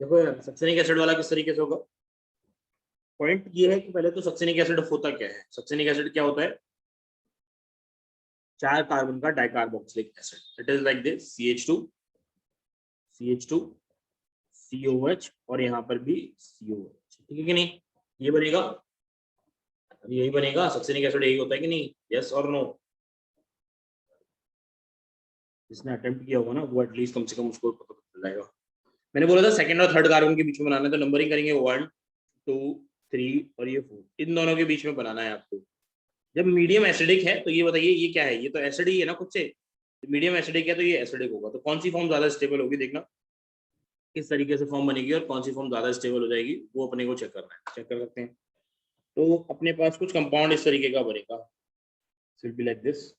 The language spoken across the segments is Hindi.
देखो यार, सक्सेनिक एसिड वाला किस तरीके से होगा। पॉइंट ये है कि पहले तो सक्सेनिक एसिड होता क्या है। सक्सेनिक एसिड क्या होता है, 4 कार्बन का dicarboxylic acid. It is like this CH2 CH2 COH और यहाँ पर भी COH, ठीक है कि नहीं। ये बनेगा, यही बनेगा सक्सेनिक एसिड, यही होता है कि नहीं, यस और नो। जिसने अटेम्प्ट किया होगा ना वो एटलीस्ट कम से कम उसको पता चल जाएगा। मैंने बोला था सेकंड और थर्ड कार्बन के बीच में बनाना है, तो नंबरिंग करेंगे 1 2 3 और ये 4, इन दोनों के बीच में बनाना है आपको। जब मीडियम एसिडिक है तो ये बताइए ये क्या है, ये तो एसिड ही है ना खुद से। मीडियम एसिडिक है तो ये एसिडिक होगा, तो कौन सी फॉर्म ज्यादा स्टेबल होगी, देखना किस तरीके से फॉर्म बनेगी और कौन सी फॉर्म ज्यादा स्टेबल हो जाएगी, वो अपने को चेक करना है। चेक कर सकते हैं। तो अपने पास कुछ कंपाउंड इस तरीके का बनेगा, will be like this.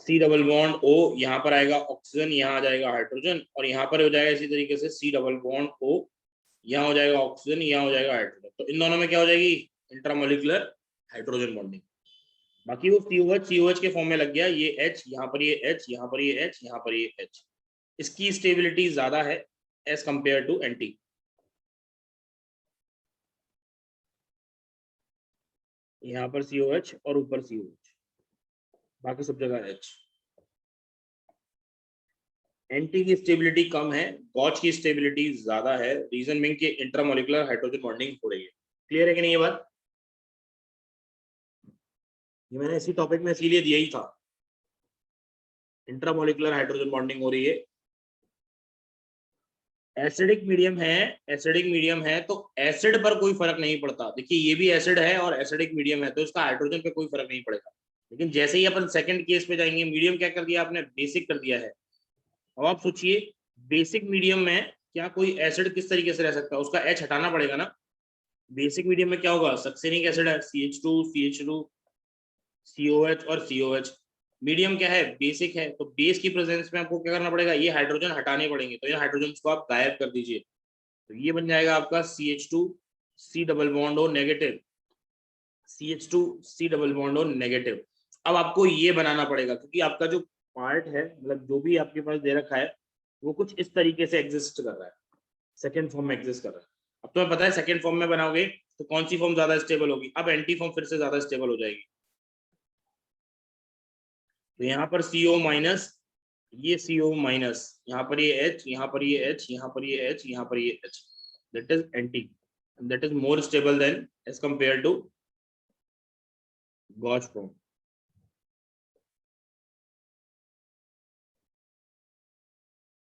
C double bond O, यहाँ पर आएगा ऑक्सीजन, यहाँ आ जाएगा हाइड्रोजन, और यहाँ पर हो जाएगा इसी तरीके से सी डबल बॉन्ड O, यहाँ हो जाएगा ऑक्सीजन, यहाँ हो जाएगा हाइड्रोजन। तो इन दोनों में क्या हो जाएगी, इंट्रामोलिकुलर हाइड्रोजन बॉन्डिंग। बाकी वो COH के फॉर्म में लग गया, ये H, यहाँ पर ये H, यहाँ पर ये H, यहाँ पर ये H। इसकी स्टेबिलिटी ज्यादा है एज कंपेयर टू एंटी। यहाँ पर COH और ऊपर COH, बाकी सब जगह H। एंटी की स्टेबिलिटी कम है, गॉच की स्टेबिलिटी ज्यादा है। रीजन बिंग के इंट्रामोलिकुलर हाइड्रोजन बॉन्डिंग हो रही है। क्लियर है कि नहीं ये बात। ये मैंने इसी टॉपिक में इसीलिए दिया ही था, इंट्रामोलिकुलर हाइड्रोजन बॉन्डिंग हो रही है। एसिडिक मीडियम है, एसिडिक मीडियम है तो एसिड पर कोई फर्क नहीं पड़ता। देखिए ये भी एसिड है और एसिडिक मीडियम है, तो इसका हाइड्रोजन पे कोई फर्क नहीं पड़ेगा। लेकिन जैसे ही अपन सेकंड केस पे जाएंगे, मीडियम क्या कर दिया आपने, बेसिक कर दिया है। अब आप सोचिए, बेसिक मीडियम में क्या कोई एसिड किस तरीके से रह सकता है, उसका H हटाना पड़ेगा ना। बेसिक मीडियम में क्या होगा, सक्सेनिक एसिड है, CH2 CH2 COH और COH। मीडियम क्या है, बेसिक है, तो बेस की प्रेजेंस में आपको क्या करना पड़ेगा, ये हाइड्रोजन हटाने पड़ेंगे। तो ये हाइड्रोजन को आप गायब कर दीजिए, तो ये बन जाएगा आपका CH2 C double bond O negative, CH2 C double bond O negative. अब आपको ये बनाना पड़ेगा, क्योंकि आपका जो पार्ट है, मतलब जो भी आपके पास दे रखा है, वो कुछ इस तरीके से एग्जिस्ट कर रहा है, सेकेंड फॉर्म में एग्जिस्ट कर रहा है। अब तुम्हें पता है सेकेंड फॉर्म में बनाओगे तो कौन सी फॉर्म ज्यादा स्टेबल होगी, अब एंटी फॉर्म फिर से ज्यादा स्टेबल हो जाएगी। तो यहाँ पर CO माइनस, ये CO माइनस, यहाँ पर ये H, यहाँ पर ये H, यहाँ पर ये H, यहाँ पर ये H, that is anti, and that is more stable than as compared to Gauge form।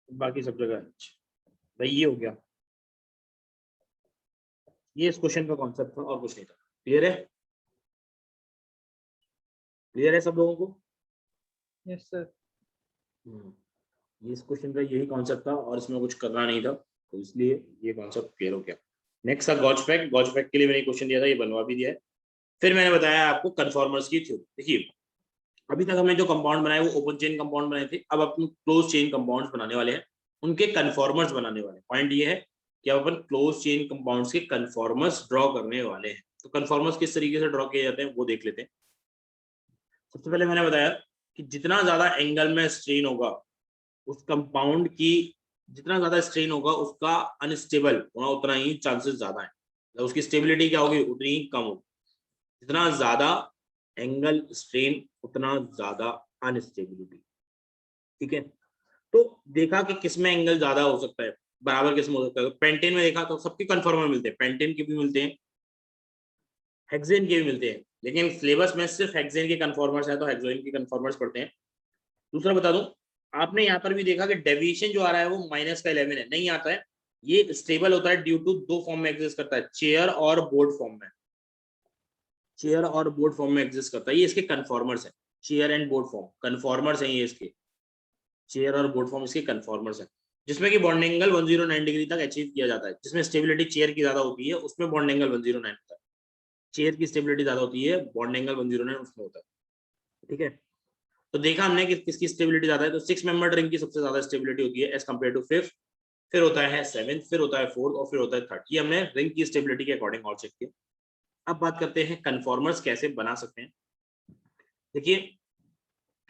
बाकी सब जगह H। भाई ये हो गया, ये इस क्वेश्चन का कॉन्सेप्ट था और कुछ नहीं था। क्लियर है, क्लियर है सब लोगों को। Yes sir. ये इस क्वेश्चन का यही कॉन्सेप्ट था और इसमें कुछ करना नहीं था, तो इसलिए ये कॉन्सेप्ट क्लियर हो गया। नेक्स्ट था गॉज फैक्ट। गॉज फैक्ट के लिए मैंने क्वेश्चन दिया था, ये बनवा भी दिया है। फिर मैंने बताया आपको कन्फॉर्मर्स की थ्योरी। देखिए अभी तक हमने जो कंपाउंड बनाए वो ओपन चेन कंपाउंड बनाए थे, अब अपन क्लोज चेन कंपाउंड्स बनाने वाले हैं, उनके कन्फॉर्मर्स बनाने वाले हैं। पॉइंट ये है कि अब अपन क्लोज चेन कंपाउंड्स के कन्फॉर्मर्स ड्रॉ करने वाले हैं। तो कन्फॉर्मर्स किस तरीके से ड्रॉ किए जाते हैं वो देख लेते हैं। सबसे पहले मैंने बताया कि जितना ज्यादा एंगल में स्ट्रेन होगा उस कंपाउंड की, जितना ज्यादा स्ट्रेन होगा उसका अनस्टेबल होना उतना ही चांसेस ज्यादा है, तो उसकी स्टेबिलिटी क्या होगी, उतनी ही कम होगी। जितना ज्यादा एंगल स्ट्रेन उतना ज्यादा अनस्टेबिलिटी, ठीक है। तो देखा कि किसमें एंगल ज्यादा हो सकता है, बराबर किसमें हो सकता है। पेंटेन में देखा तो सबके कन्फर्मर मिलते हैं, पेंटेन के भी मिलते हैं, हेक्सेन के भी मिलते हैं, लेकिन सिलेबस में सिर्फ हेक्सेन के कन्फर्मर्स है तो हेक्सेन के कन्फर्मर्स पढ़ते हैं। दूसरा बता दूं, आपने यहाँ पर भी देखा कि डेविएशन जो आ रहा है वो -11 है, नहीं आता है। ये स्टेबल होता है ड्यू टू दो फॉर्म में एग्जिस्ट करता है, चेयर और बोर्ड फॉर्म में। चेयर और बोर्ड फॉर्म में एग्जिस्ट करता है, ये इसके कन्फॉर्मर्स है। Chair and board form conformers हैं ये इसके, चेयर और बोर्ड फॉर्म इसके कन्फॉर्मर्स है। जिसमें कि बॉन्ड एंगल 109 डिग्री तक अचीव किया जाता है। जिसमें स्टेबिलिटी चेयर की ज्यादा होती है उसमें बॉन्ड एंगल 109 होता है, चेयर की स्टेबिलिटी ज्यादा होती है, बॉन्ड एंगल 109 उसमें होता है, ठीक है। तो देखा हमने कि किसकी स्टेबिलिटी ज्यादा है, तो 6 मेंबर रिंग की सबसे ज्यादा स्टेबिलिटी होती है एज कम्पेयर टू 5th, फिर होता है 7th, फिर होता है 4th और फिर होता है 3rd। ये हमने रिंग की स्टेबिलिटी के अकॉर्डिंग और चेक किया। अब बात करते हैं कन्फॉर्मर्स कैसे बना सकते हैं। देखिए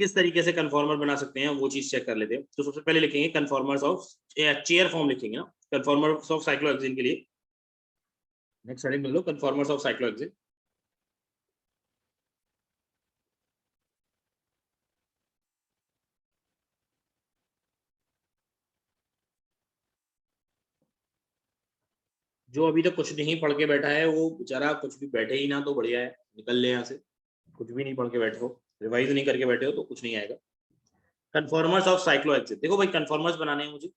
किस तरीके से कन्फॉर्मर बना सकते हैं वो चीज चेक कर लेते हैं। तो सबसे पहले लिखेंगे कन्फॉर्मर्स ऑफ चेयर फॉर्म लिखेंगे ना, कन्फॉर्मर्स ऑफ साइक्लोहेक्सेन के लिए। नेक्स्ट हेडिंग में लो कन्फॉर्मर्स ऑफ साइक्लोहेक्सेन। जो अभी तक कुछ नहीं पढ़ के बैठा है वो बेचारा कुछ भी बैठे ही ना तो बढ़िया है, निकल ले यहाँ से। कुछ भी नहीं पढ़ के बैठे हो, रिवाइज नहीं करके बैठे हो तो कुछ नहीं आएगा। कन्फॉर्मर्स ऑफ साइक्लोहेक्सेन, देखो भाई कन्फॉर्मर्स बनाने हैं मुझे।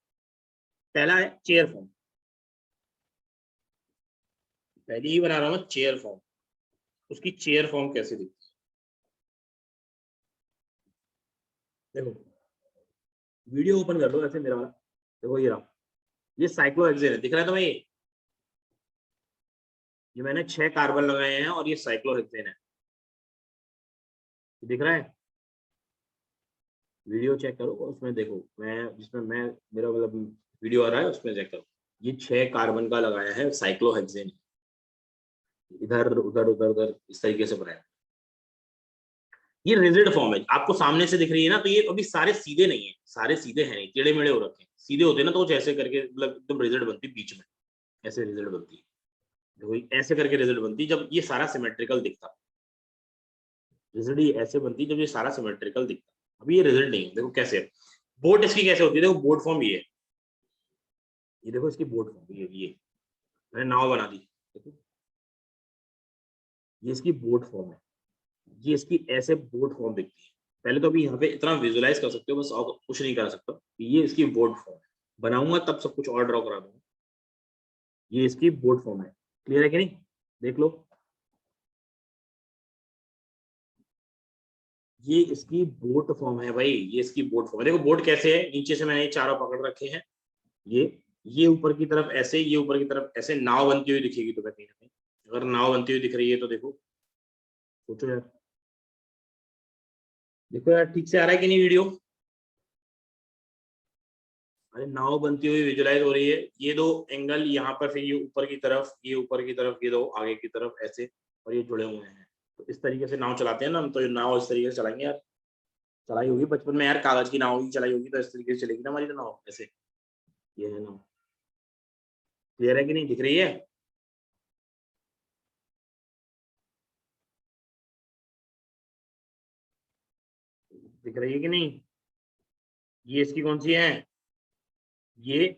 पहला है चेयर फॉर्म, पहले ही बना रहा हूँ चेयर फॉर्म। उसकी चेयर फॉर्म कैसे दिखती है, देखो वीडियो ओपन कर लो ऐसे मेरा वाला, देखो ये रहा, ये साइक्लोहेक्सेन है, दिख रहा है तुम्हें? ये मैंने 6 कार्बन लगाए हैं और ये साइक्लोहेक्सेन है, दिख रहा है? वीडियो चेक करो उसमें देखो, मैं जिसमें मैं मेरा मतलब वीडियो आ रहा है उसमें चेक करो, ये 6 कार्बन का लगाया है साइक्लोहेक्सेन, इधर उधर उधर उधर इस तरीके से बनाया। ये रिजिड फॉर्म है, आपको सामने से दिख रही है ना, तो ये अभी सारे सीधे नहीं है, सारे सीधे हैं नहीं, टेढ़े मेढ़े हो रखे हैं। सीधे होते ना तो ऐसे करके मतलब एकदम रिजिड बनती बीच में, ऐसे रिजिड बनती है। देखो ऐसे करके रिजिड बनती जब ये सारा सिमेट्रिकल दिखता, रिजिड ये ऐसे बनती जब ये सारा सिमेट्रिकल दिखता। अभी ये रिजिड नहीं है, देखो कैसे है। बोट इसकी कैसे होती है, देखो बोट फॉर्म ये है, ये देखो इसकी बोट फॉर्म ये मैंने नाव बना दी, देखो ये इसकी बोट फॉर्म है, ये इसकी ऐसे बोट फॉर्म दिखती है। पहले तो अभी यहाँ पे इतना विजुलाइज कर सकते हो बस, और कुछ नहीं कर सकता। ये इसकी बोट फॉर्म है, बनाऊंगा तब सब कुछ और ड्रॉ करा दूंगा। ये इसकी बोट फॉर्म है, क्लियर है कि नहीं? देख लो ये इसकी बोट फॉर्म है भाई, ये इसकी बोट फॉर्म है। देखो बोट कैसे है, नीचे से मैंने ये चारों पकड़ रखे हैं, ये ऊपर की तरफ ऐसे, ये ऊपर की तरफ ऐसे नाव बनती हुई दिखेगी तुम्हें कहीं ना कहीं। अगर नाव बनती हुई दिख रही है तो देखो, सोचो यार, देखो यार ठीक से आ रहा है कि नहीं वीडियो? अरे नाव बनती हुई विजुलाइज हो रही है, ये दो एंगल यहाँ पर, फिर ये ऊपर की तरफ, ये ऊपर की तरफ, ये दो आगे की तरफ ऐसे, और ये जुड़े हुए हैं। तो इस तरीके से नाव चलाते हैं ना हम, तो ये नाव इस तरीके से चलाएंगे यार। चलाई होगी बचपन में यार, कागज की नाव ही चलाई होगी, तो इस तरीके से चलेगी ना हमारी तो नाव ऐसे। ये है नाव, क्लियर है कि नहीं, दिख रही है? दिख रही है कि नहीं? ये इसकी कौन सी है, ये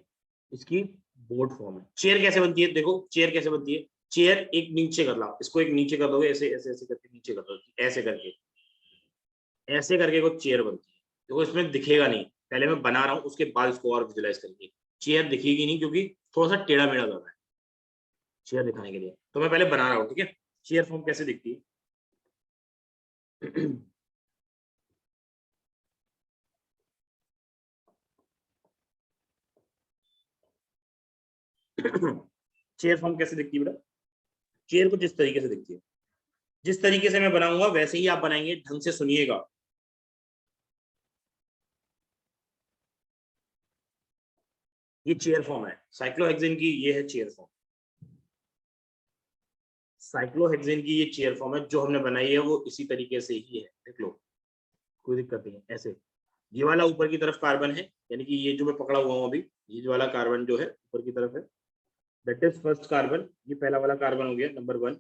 इसकी बोट फॉर्म है। चेयर कैसे बनती है, देखो चेयर कैसे बनती है। चेयर एक नीचे कर ला, इसको एक नीचे कर दोगे, ऐसे ऐसे ऐसे करके नीचे कर दो, ऐसे करके को चेयर बनती है। देखो इसमें दिखेगा नहीं, पहले मैं बना रहा हूँ उसके बाद इसको और विजुलाइज करेंगे। चेयर दिखेगी नहीं क्योंकि थोड़ा सा टेढ़ा मेढ़ा कर रहा है चेयर दिखाने के लिए, तो मैं पहले बना रहा हूँ, ठीक है? चेयर फॉर्म कैसे दिखती है चेयर फॉर्म कैसे दिखती है बेटा? चेयर कुछ इस तरीके से दिखती है, जिस तरीके से मैं बनाऊंगा वैसे ही आप बनाएंगे, ढंग से सुनिएगा। ये चेयर फॉर्म है साइक्लोहेक्सेन की, ये है चेयर फॉर्म। साइक्लोहेक्सेन की ये चेयर फॉर्म है, जो हमने बनाई है वो इसी तरीके से ही है, देख लो कोई दिक्कत नहीं है। ऐसे ये वाला ऊपर की तरफ कार्बन है, यानी कि ये जो मैं पकड़ा हुआ हूँ अभी, ये जो वाला कार्बन जो है ऊपर की तरफ है, दैट इज फर्स्ट कार्बन। ये पहला वाला कार्बन हो गया, नंबर 1।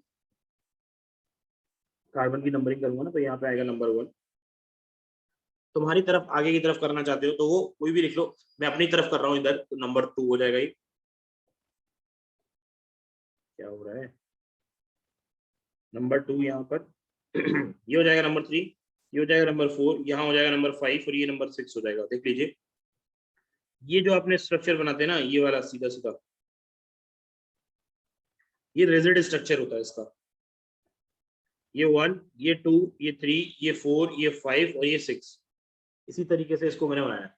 कार्बन की नंबरिंग करूंगा ना तो यहाँ पे आएगा नंबर 1। तुम्हारी तरफ आगे की तरफ करना चाहते हो तो वो कोई भी लिख लो, मैं अपनी तरफ कर रहा हूँ इधर, तो नंबर 2 हो जाएगा। ये क्या हो रहा है, नंबर 2 यहाँ पर ये हो जाएगा नंबर 3, ये हो जाएगा नंबर 4, यहाँ हो जाएगा नंबर 5 और ये नंबर 6 हो जाएगा। देख लीजिए ये जो आपने स्ट्रक्चर बनाते हैं ना, ये वाला सीधा सीधा, ये रिजिड स्ट्रक्चर होता है इसका। ये 1, ये 2, ये 3, ये 4, ये 5 और ये 6, इसी तरीके से इसको मैंने बनाया।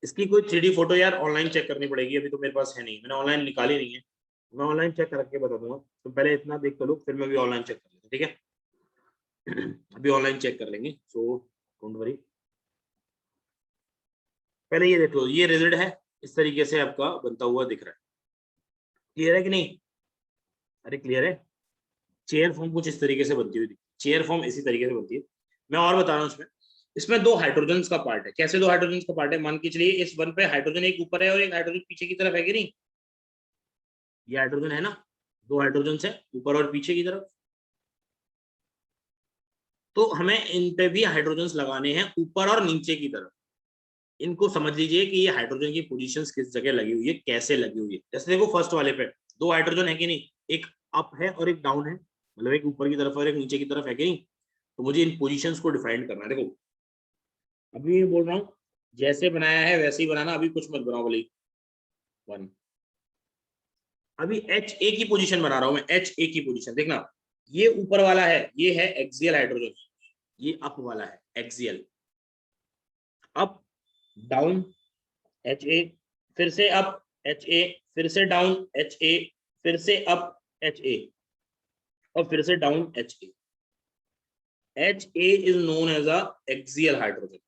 इसकी कोई 3D फोटो यार ऑनलाइन चेक करनी पड़ेगी, अभी तो मेरे पास है नहीं, मैंने ऑनलाइन निकाली नहीं है। मैं ऑनलाइन चेक करके बता दूंगा, तो पहले इतना देख कर लो, फिर मैं भी ऑनलाइन चेक कर लेता, ठीक है? अभी ऑनलाइन चेक कर लेंगे, सो डोंट वरी। पहले ये देख लो, ये रिजिड है, इस तरीके से आपका बनता हुआ दिख रहा है, क्लियर है कि नहीं? अरे क्लियर है, चेयर फॉर्म कुछ इस तरीके से बनती हुई दिखती है। चेयर फॉर्म इसी तरीके से बनती है। मैं और बता रहा हूँ इसमें दो हाइड्रोजन का पार्ट है। कैसे दो हाइड्रोजन का पार्ट है? मान के चलिए इस वन पे हाइड्रोजन एक ऊपर है और एक हाइड्रोजन पीछे की तरफ है कि नहीं? ये हाइड्रोजन है ना, दो हाइड्रोजन है ऊपर और पीछे की तरफ। तो हमें इन पे भी हाइड्रोजन लगाने हैं ऊपर और नीचे की तरफ। इनको समझ लीजिए कि ये हाइड्रोजन की पोजीशंस किस जगह लगी हुई है, कैसे लगी हुई है। जैसे देखो फर्स्ट वाले पे दो हाइड्रोजन है कि नहीं, एक अप है और एक डाउन है, मतलब एक ऊपर की तरफ और एक नीचे की तरफ है कि नहीं। तो मुझे इन पोजीशंस को डिफाइन करना है। देखो अभी मैं बोल रहा हूँ जैसे बनाया है वैसे ही बनाना, अभी कुछ मत बनाओ बोली वन। अभी एच ए की पोजीशन बना रहा हूं मैं, एच ए की पोजीशन देखना। ये ऊपर वाला है, ये है एक्सियल हाइड्रोजन, ये अप वाला है एक्सियल। अप डाउन एच ए, फिर से अप एच ए, फिर से डाउन एच ए, फिर से अप एच ए, और फिर से down H A. H A is known as a axial hydrogen.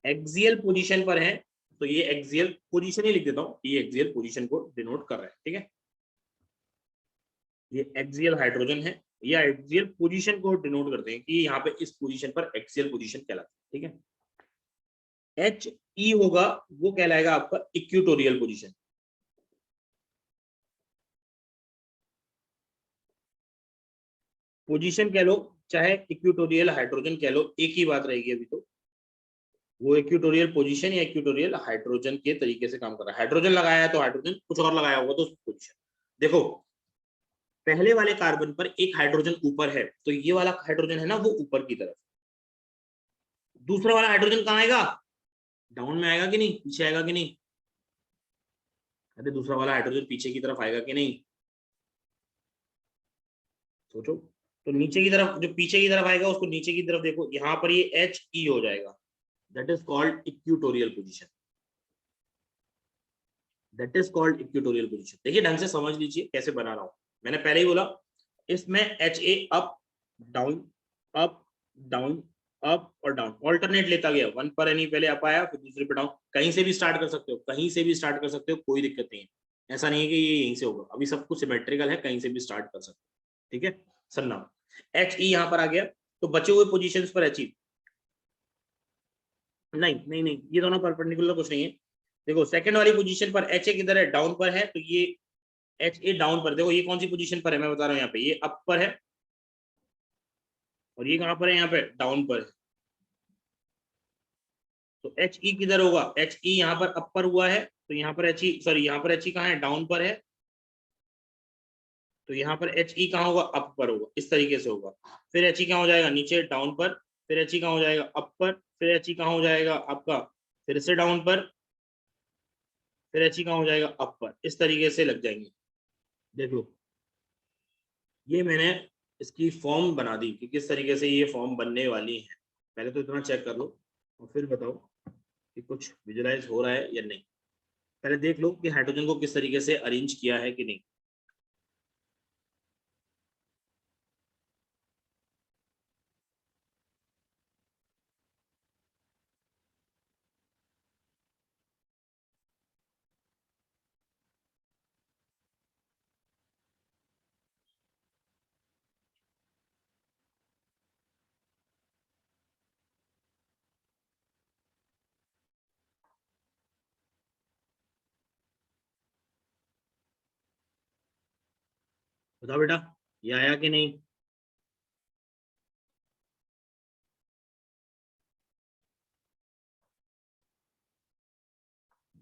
Axial position पर है तो ये एक्सियल पोजीशन ही लिख देता हूँ, ये एक्सियल पोजीशन को डिनोट कर रहा है। ठीक है, ये एक्सियल हाइड्रोजन है, या एक्सियल पोजीशन को डिनोट करते हैं कि यहाँ पे इस पोजीशन पर एक्सियल पोजीशन कहलाता है। ठीक है, एच ई होगा वो कहलाएगा आपका इक्वेटोरियल पोजीशन। पोजीशन कह लो चाहे इक्वेटोरियल हाइड्रोजन कह लो, एक ही बात रहेगी। अभी तो वो इक्वेटोरियल पोजीशन या इक्वेटोरियल हाइड्रोजन के तरीके से काम कर रहा है। हाइड्रोजन लगाया है तो हाइड्रोजन, कुछ और लगाया होगा तो पोजीशन। देखो पहले वाले कार्बन पर एक हाइड्रोजन ऊपर है तो ये वाला हाइड्रोजन है ना वो ऊपर की तरफ। दूसरा वाला हाइड्रोजन कहाँ आएगा? डाउन में आएगा कि नहीं, पीछे आएगा कि नहीं? अरे दूसरा वाला हाइड्रोजन पीछे की तरफ आएगा कि नहीं? सोचो। तो नीचे की तरफ, जो पीछे की तरफ आएगा उसको नीचे की तरफ देखो, यहाँ पर ये एच ई हो जाएगा। That is called equatorial position. That is called equatorial position. देखिए ढंग से समझ लीजिए कैसे बना रहा हूं। मैंने पहले ही बोला इसमें H A up down up down up और डाउन ऑल्टरनेट लेता गया। वन पर नहीं, पहले अप आया फिर दूसरे पे डाउन। कहीं से भी स्टार्ट कर सकते हो, कहीं से भी स्टार्ट कर सकते हो, कोई दिक्कत नहीं है। ऐसा नहीं है कि ये यहीं से होगा, अभी सब कुछ सिमेट्रिकल है, कहीं से भी स्टार्ट कर सकते हो। ठीक है, सन्ना एच ई यहाँ पर आ गया तो बचे हुए पोजीशंस पर एच ई, नहीं नहीं नहीं, ये दोनों परपेंडिकुलर कुछ नहीं है। देखो सेकंड वाली पोजीशन पर एच ए किधर है? डाउन पर है, तो ये एच ए डाउन पर। देखो ये कौन सी पोजीशन पर है मैं बता रहा हूँ, यहाँ पे ये अप पर है और ये कहाँ पर है? यहाँ पे डाउन पर है। तो एच ई किधर होगा? एच ई यहाँ पर अप पर हुआ है तो यहाँ पर एच ई, सॉरी यहाँ पर एच ई कहाँ है? डाउन पर है। तो यहाँ पर एच ई कहाँ होगा? अप पर होगा, इस तरीके से होगा। फिर एच ई कहाँ हो जाएगा? नीचे डाउन पर। फिर एच ई कहाँ हो जाएगा? अप पर। फिर एच ई कहाँ हो जाएगा आपका? फिर से डाउन पर। फिर एच ई कहाँ हो जाएगा? अप पर। इस तरीके से लग जाएंगे। देख लो ये मैंने इसकी फॉर्म बना दी कि किस तरीके से ये फॉर्म बनने वाली है। पहले तो इतना चेक कर लो और फिर बताओ कि कुछ विजुलाइज हो रहा है या नहीं। पहले देख लो कि हाइड्रोजन को किस तरीके से अरेंज किया है कि नहीं। बताओ बेटा, ये आया कि नहीं?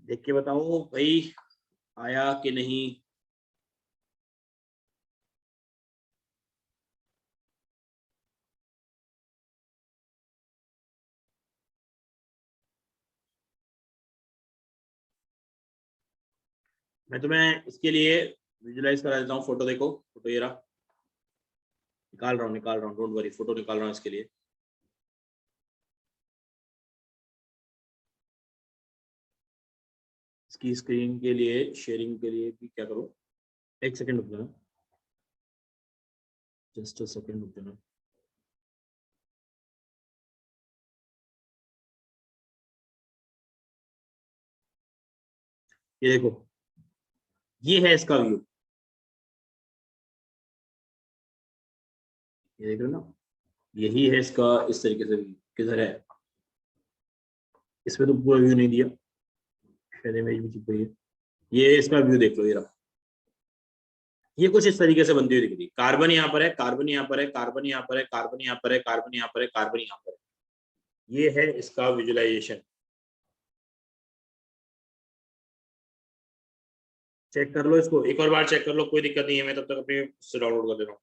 देख के बताओ भाई, आया कि नहीं। मैं तुम्हें इसके लिए विजुलाइज करा देता हूँ। फोटो देखो, फोटो ये रहा, निकाल रहा हूँ, डोंट वरी, फोटो निकाल रहा हूँ इसके लिए। इसकी स्क्रीन के लिए शेयरिंग के लिए भी क्या करो, एक सेकंड रुक जाना, जस्ट अ सेकंड रुक जाना। ये देखो, ये है इसका व्यू, ये देख रहे हो ना। यही है इसका, इस तरीके से किधर है, इसमें तो पूरा व्यू नहीं दिया, शायद इमेज भी चिपकी है। ये इसका व्यू देख लो, ये रहा। ये कुछ इस तरीके से बनती हुई दिख रही है। कार्बन यहाँ पर है, कार्बन यहाँ पर है, कार्बन यहाँ पर है, कार्बन यहाँ पर है, कार्बन यहाँ पर है, कार्बन यहाँ पर है। ये है इसका विजुअलाइजेशन। चेक कर लो इसको, एक और बार चेक कर लो, कोई दिक्कत नहीं है। मैं तब तक अपने से डाउनलोड कर दे रहा हूँ।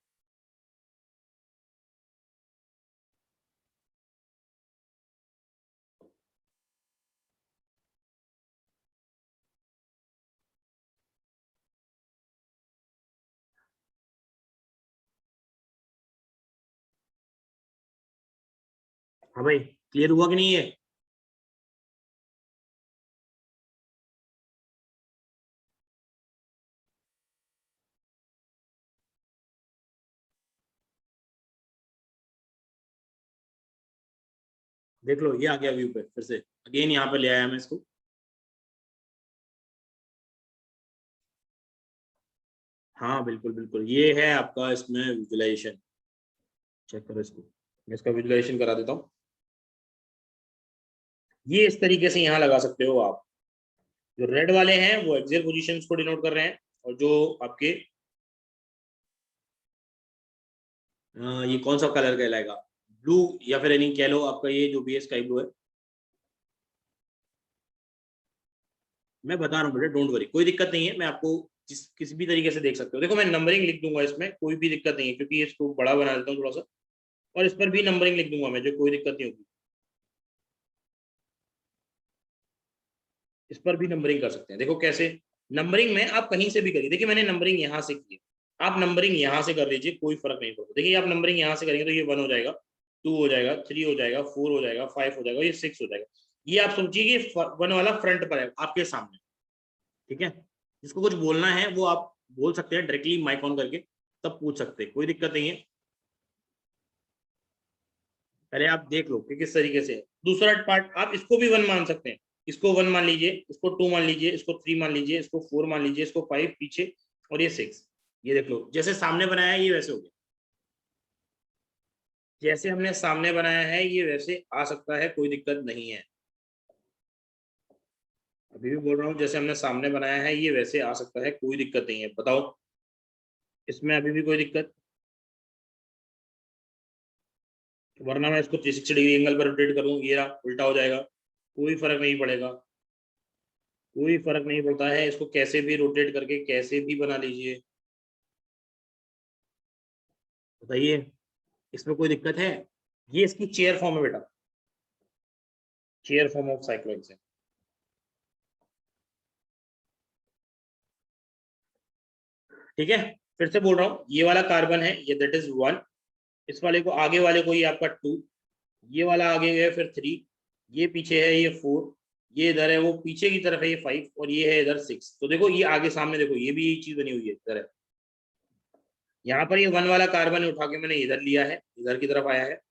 हाँ भाई, क्लियर हुआ कि नहीं है? देख लो, ये आ गया व्यू पे। फिर से अगेन यहाँ पे ले आया मैं इसको। हाँ बिल्कुल बिल्कुल, ये है आपका इसमें विजुअलाइजेशन। चेक करो इसको, मैं इसका विजुअलाइजेशन करा देता हूँ। ये इस तरीके से यहाँ लगा सकते हो आप। जो रेड वाले हैं वो एक्सियल पोजीशंस को डिनोट कर रहे हैं, और जो आपके ये कौन सा कलर कहलाएगा, ब्लू या फिर एनी कह लो, आपका ये जो भी है स्काई ब्लू है। मैं बता रहा हूँ बेटा, डोंट वरी, कोई दिक्कत नहीं है। मैं आपको किसी भी तरीके से देख सकते हो। देखो मैं नंबरिंग लिख दूंगा इसमें, कोई भी दिक्कत नहीं है, क्योंकि इसको बड़ा बना देता हूँ थोड़ा सा, और इस पर भी नंबरिंग लिख दूंगा मैं, जो कोई दिक्कत नहीं होगी। इस पर भी नंबरिंग कर सकते हैं। देखो कैसे, नंबरिंग में आप कहीं से भी करिए। देखिए मैंने नंबरिंग यहाँ से की, आप नंबरिंग यहाँ से कर लीजिए, कोई फर्क नहीं पड़ता। देखिए आप नंबरिंग यहाँ से करेंगे तो ये 1 हो जाएगा, 2 हो जाएगा, 3 हो जाएगा, 4 हो जाएगा, 5 हो जाएगा, ये 6 हो जाएगा। ये आप समझिए कि 1 वाला फ्रंट पर है आपके सामने, ठीक है। जिसको कुछ बोलना है वो आप बोल सकते हैं डायरेक्टली माइक ऑन करके, तब पूछ सकते हैं, कोई दिक्कत नहीं है। पहले आप देख लो कि किस तरीके से है। दूसरा पार्ट आप इसको भी 1 मान सकते हैं। इसको 1 मान लीजिए, इसको 2 मान लीजिए, इसको 3 मान लीजिए, इसको 4 मान लीजिए, इसको 5 पीछे, और ये 6। ये देख लो, जैसे सामने बनाया है ये वैसे हो गया। जैसे हमने सामने बनाया है ये वैसे आ सकता है, कोई दिक्कत नहीं है। अभी भी बोल रहा हूँ, जैसे हमने सामने बनाया है ये वैसे आ सकता है, कोई दिक्कत नहीं है। बताओ, इसमें अभी भी कोई दिक्कत? वरना मैं इसको 360 डिग्री एंगल पर रोटेट करूँ, ये रहा उल्टा हो जाएगा, कोई फर्क नहीं पड़ेगा। कोई फर्क नहीं पड़ता है, इसको कैसे भी रोटेट करके कैसे भी बना लीजिए। बताइए, इसमें कोई दिक्कत है? ये इसकी चेयर फॉर्म है बेटा, चेयर फॉर्म ऑफ साइक्लोइड्स है। ठीक है, फिर से बोल रहा हूँ, ये वाला कार्बन है, ये दैट इज 1। इस वाले को, आगे वाले को ये आपका 2, ये वाला आगे है फिर 3, ये पीछे है ये 4, ये इधर है, वो पीछे की तरफ है ये 5, और ये है इधर 6। तो देखो ये आगे सामने देखो, ये भी यही चीज बनी हुई है इधर है। यहाँ पर ये 1 वाला कार्बन उठा के मैंने इधर लिया है, इधर की तरफ आया है,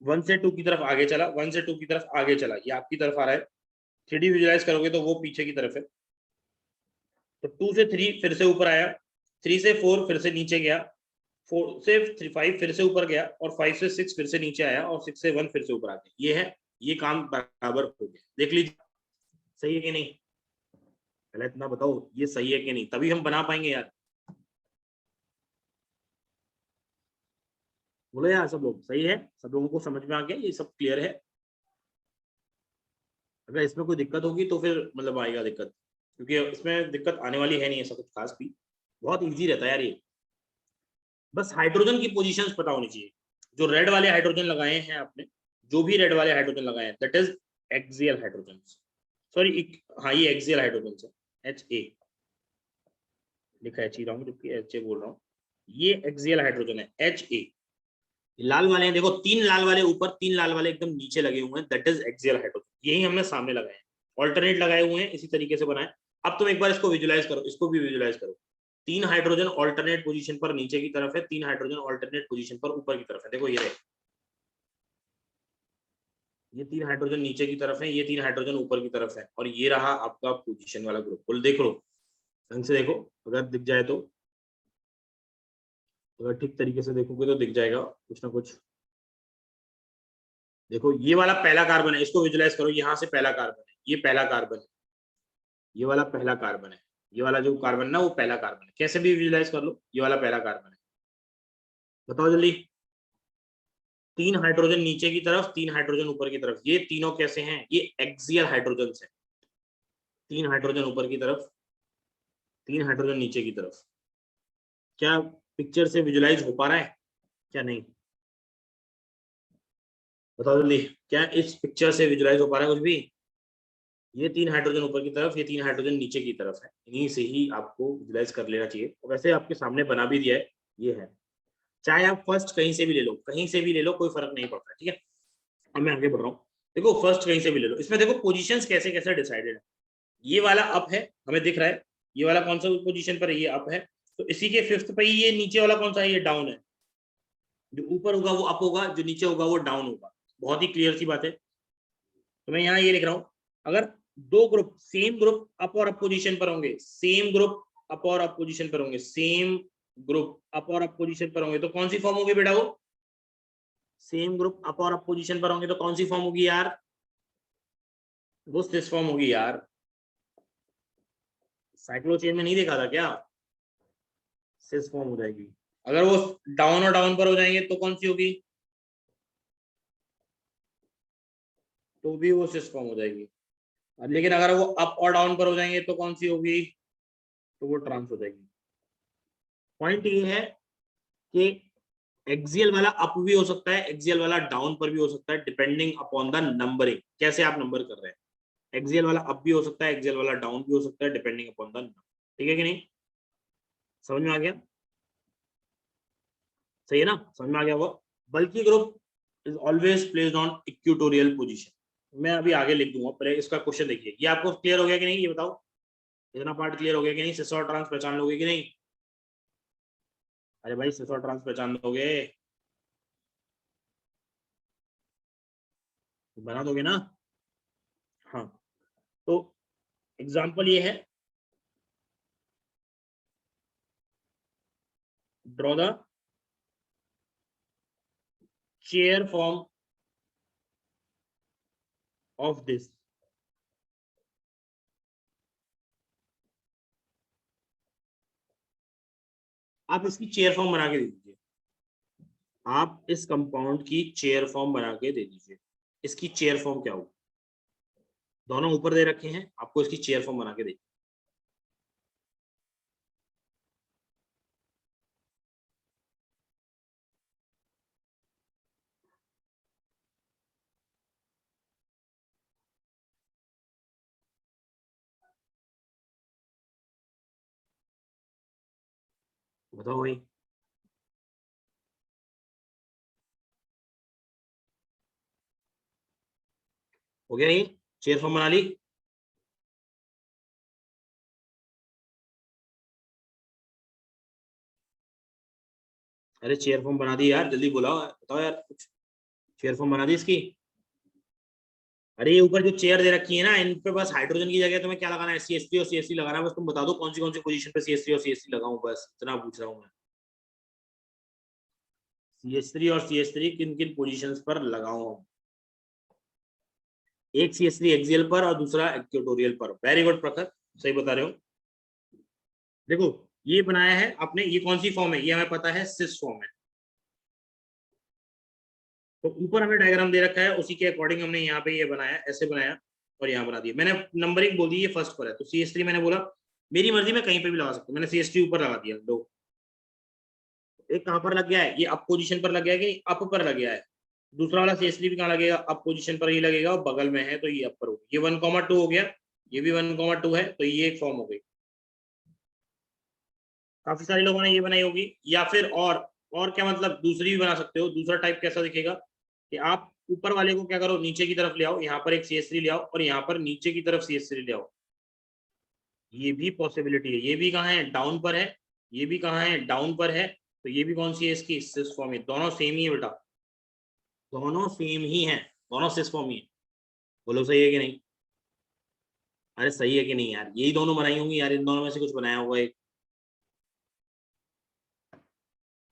1 से 2 की तरफ आगे चला, 1 से 2 की तरफ आगे चला, ये आपकी तरफ आ रहा है। 3D विजुलाइज करोगे तो वो पीछे की तरफ है। तो 2 से 3 फिर से ऊपर आया, 3 से 4 फिर से नीचे गया, 4 से 5 फिर से ऊपर गया, और 5 से 6 फिर से नीचे आया, और 6 से 1 फिर से ऊपर आ गया। ये है, ये काम बराबर हो गया। देख लीजिए सही है कि नहीं, पहले इतना बताओ ये सही है कि नहीं, तभी हम बना पाएंगे यार। बोलो यार सब लोग, सही है? सब लोगों को समझ में आ गया, ये सब क्लियर है? अगर इसमें कोई दिक्कत होगी तो फिर मतलब आएगा दिक्कत, क्योंकि इसमें दिक्कत आने वाली है नहीं ऐसा कुछ खास भी, बहुत इजी रहता है यार ये। बस हाइड्रोजन की पोजीशंस पता होनी चाहिए। जो रेड वाले हाइड्रोजन लगाए हैं आपने, जो भी रेड वाले हाइड्रोजन लगाए हैं, that is axial hydrogen. Sorry, हाँ ये एक्सियल हाइड्रोजन है, HA लिखा है, रहा हूँ जबकि HA बोल रहा हूँ। ये एक्सियल हाइड्रोजन है, HA। लाल वाले हैं देखो, 3 लाल वाले ऊपर, 3 लाल वाले एकदम नीचे लगे हुए हैं, दैट इज एक्सियल हाइड्रोजन। यही हमने सामने लगाए हैं, ऑल्टरनेट लगाए हुए हैं, इसी तरीके से बनाए। अब तुम एक बार इसको विजुलाइज करो, इसको भी विजुलाइज करो। 3 हाइड्रोजन ऑल्टरनेट पोजीशन पर नीचे की तरफ है, 3 हाइड्रोजन ऑल्टरनेट पोजीशन पर ऊपर की तरफ है। देखो ये रहे, ये 3 हाइड्रोजन नीचे की तरफ है, ये 3 हाइड्रोजन ऊपर की तरफ है, और ये रहा आपका पोजीशन वाला ग्रुप। बोल देख लो, ढंग से देखो, अगर दिख जाए तो। अगर ठीक तरीके से देखोगे तो दिख जाएगा कुछ ना कुछ। देखो ये वाला पहला कार्बन है, इसको विजुलाइज करो, यहाँ से पहला कार्बन है, ये पहला कार्बन है, ये वाला पहला कार्बन है, ये वाला जो कार्बन है ना वो पहला कार्बन है, कैसे भी विजुलाइज कर लो, ये वाला पहला कार्बन है। बताओ जल्दी। 3 हाइड्रोजन नीचे की तरफ, 3 हाइड्रोजन ऊपर की तरफ, ये तीनों कैसे हैं? ये एक्सियल हाइड्रोजन है। 3 हाइड्रोजन ऊपर की तरफ, 3 हाइड्रोजन नीचे की तरफ। क्या पिक्चर से विजुलाइज हो पा रहा है क्या? नहीं, बताओ जल्दी, क्या इस पिक्चर से विजुलाइज हो पा रहा है कुछ भी? ये 3 हाइड्रोजन ऊपर की तरफ, ये 3 हाइड्रोजन नीचे की तरफ है, इन्हीं से ही आपको विजुलाइज कर लेना चाहिए। और वैसे आपके सामने बना भी दिया है, ये है। चाहे आप फर्स्ट कहीं से भी ले लो, कहीं से भी ले लो, कोई फर्क नहीं पड़ता, ठीक है। अब मैं आगे बढ़ रहा हूँ। देखो फर्स्ट कहीं से भी ले लो, इसमें देखो पोजीशंस कैसे कैसे डिसाइडेड है। ये वाला अप है, हमें दिख रहा है, ये वाला कौन सा पोजीशन पर है? ये अप है। तो इसी के फिफ्थ पे ये नीचे वाला कौन सा है? ये डाउन है। जो ऊपर होगा वो अप होगा, जो नीचे होगा वो डाउन होगा। बहुत ही क्लियर सी बात है। तो मैं यहाँ ये लिख रहा हूँ, अगर दो ग्रुप सेम ग्रुप अप और अप पोजीशन पर होंगे, सेम ग्रुप अप और अप पोजीशन पर होंगे, सेम ग्रुप अप और अप पोजीशन पर होंगे, तो कौन सी फॉर्म होगी बेटा? वो सेम ग्रुप अप और अप पोजीशन पर होंगे तो कौन सी फॉर्म होगी यार? वो सिस फॉर्म होगी यार। साइक्लोचेन में नहीं देखा था क्या? सिस फॉर्म हो जाएगी। अगर वो डाउन और डाउन पर हो जाएंगे तो कौन सी होगी? तो भी वो सिस फॉर्म हो जाएगी। लेकिन अगर वो अप और डाउन पर हो जाएंगे तो कौन सी होगी? तो वो ट्रांस हो जाएगी। पॉइंट ये है कि एक्सियल वाला अप भी हो सकता है, एक्सियल वाला डाउन पर भी हो सकता है, डिपेंडिंग अपॉन द नंबरिंग, कैसे आप नंबर कर रहे हैं। एक्सियल वाला अप भी हो सकता है, एक्सियल वाला डाउन भी हो सकता है, डिपेंडिंग अपॉन द नंबर। ठीक है कि नहीं? समझ में आ गया? सही है ना? समझ में आ गया वो। बल्कि group is always placed on equatorial position. मैं अभी आगे लिख दूंगा, पहले इसका क्वेश्चन देखिए। ये आपको क्लियर हो गया कि नहीं, ये बताओ। इतना पार्ट क्लियर हो गया कि नहीं? सिस और ट्रांस पहचान लोगे कि नहीं? अरे भाई सिस और ट्रांस पहचान लोगे, बना दोगे ना? हाँ। तो एग्जांपल ये है, draw the chair form of this. आप इसकी चेयर फॉर्म बना के दे दीजिए, आप इस कंपाउंड की चेयर फॉर्म बना के दे दीजिए। इसकी चेयर फॉर्म क्या होगी? दोनों ऊपर दे रखे हैं, आपको इसकी चेयर फॉर्म बना के दे। बताओ भाई। हो गया ये? चेयर फॉर्म बना ली? अरे चेयर फॉर्म बना दी यार, जल्दी बुलाओ, बताओ यार कुछ। चेयर फॉर्म बना दी इसकी? अरे ये ऊपर जो चेयर दे रखी है ना, इन पे बस हाइड्रोजन की जगह तुम्हें क्या लगाना है? CH3 और CH3 लगाना है। बस तुम बता दो कौन सी पोजीशन पे CH3 और CH3 लगाऊं, बस इतना पूछ रहा हूँ मैं। CH3 और CH3 किन किन पोजीशंस पर लगाऊं? एक CH3 एक्सियल पर और दूसरा इक्वेटोरियल पर। वेरी गुड प्रखर, सही बता रहे हो। देखो ये बनाया है आपने, ये कौन सी फॉर्म है? ये हमें पता है सिस फॉर्म है। तो ऊपर हमें डायग्राम दे रखा है, उसी के अकॉर्डिंग हमने यहाँ पे ये बनाया, ऐसे बनाया और यहाँ बना दिया। मैंने नंबरिंग बोल दी, ये फर्स्ट पर है तो CH3 मैंने बोला, मेरी मर्जी में कहीं पे भी लगा सकता हूँ, मैंने CH3 ऊपर लगा दिया। दो एक कहाँ पर लग गया है? ये अप पोजीशन पर लग गया है कि अप पर लग गया है? दूसरा वाला CH3 भी कहाँ लगेगा? अप पोजीशन पर ही लगेगा, और बगल में है तो ये अप पर होगा। ये 1,2 हो गया, ये भी 1,2 है, तो ये एक फॉर्म हो गई। काफी सारे लोगों ने ये बनाई होगी, या फिर और क्या मतलब दूसरी भी बना सकते हो। दूसरा टाइप कैसा दिखेगा कि आप ऊपर वाले को क्या करो, नीचे की तरफ ले आओ, यहाँ पर एक CH3 ले आओ और यहाँ पर नीचे की तरफ CH3 ले आओ। ये भी पॉसिबिलिटी है। ये भी कहाँ है? डाउन पर है। ये भी कहाँ है? डाउन पर है। तो ये भी कौन सी है? इसकी सिस फॉर्म है। दोनों सेम ही है बेटा, दोनों सेम ही है, दोनों सिस फॉर्म ही है। बोलो सही है कि नहीं? अरे सही है कि नहीं यार? यही दोनों बनाई होंगी यार, इन दोनों में से कुछ बनाया होगा एक।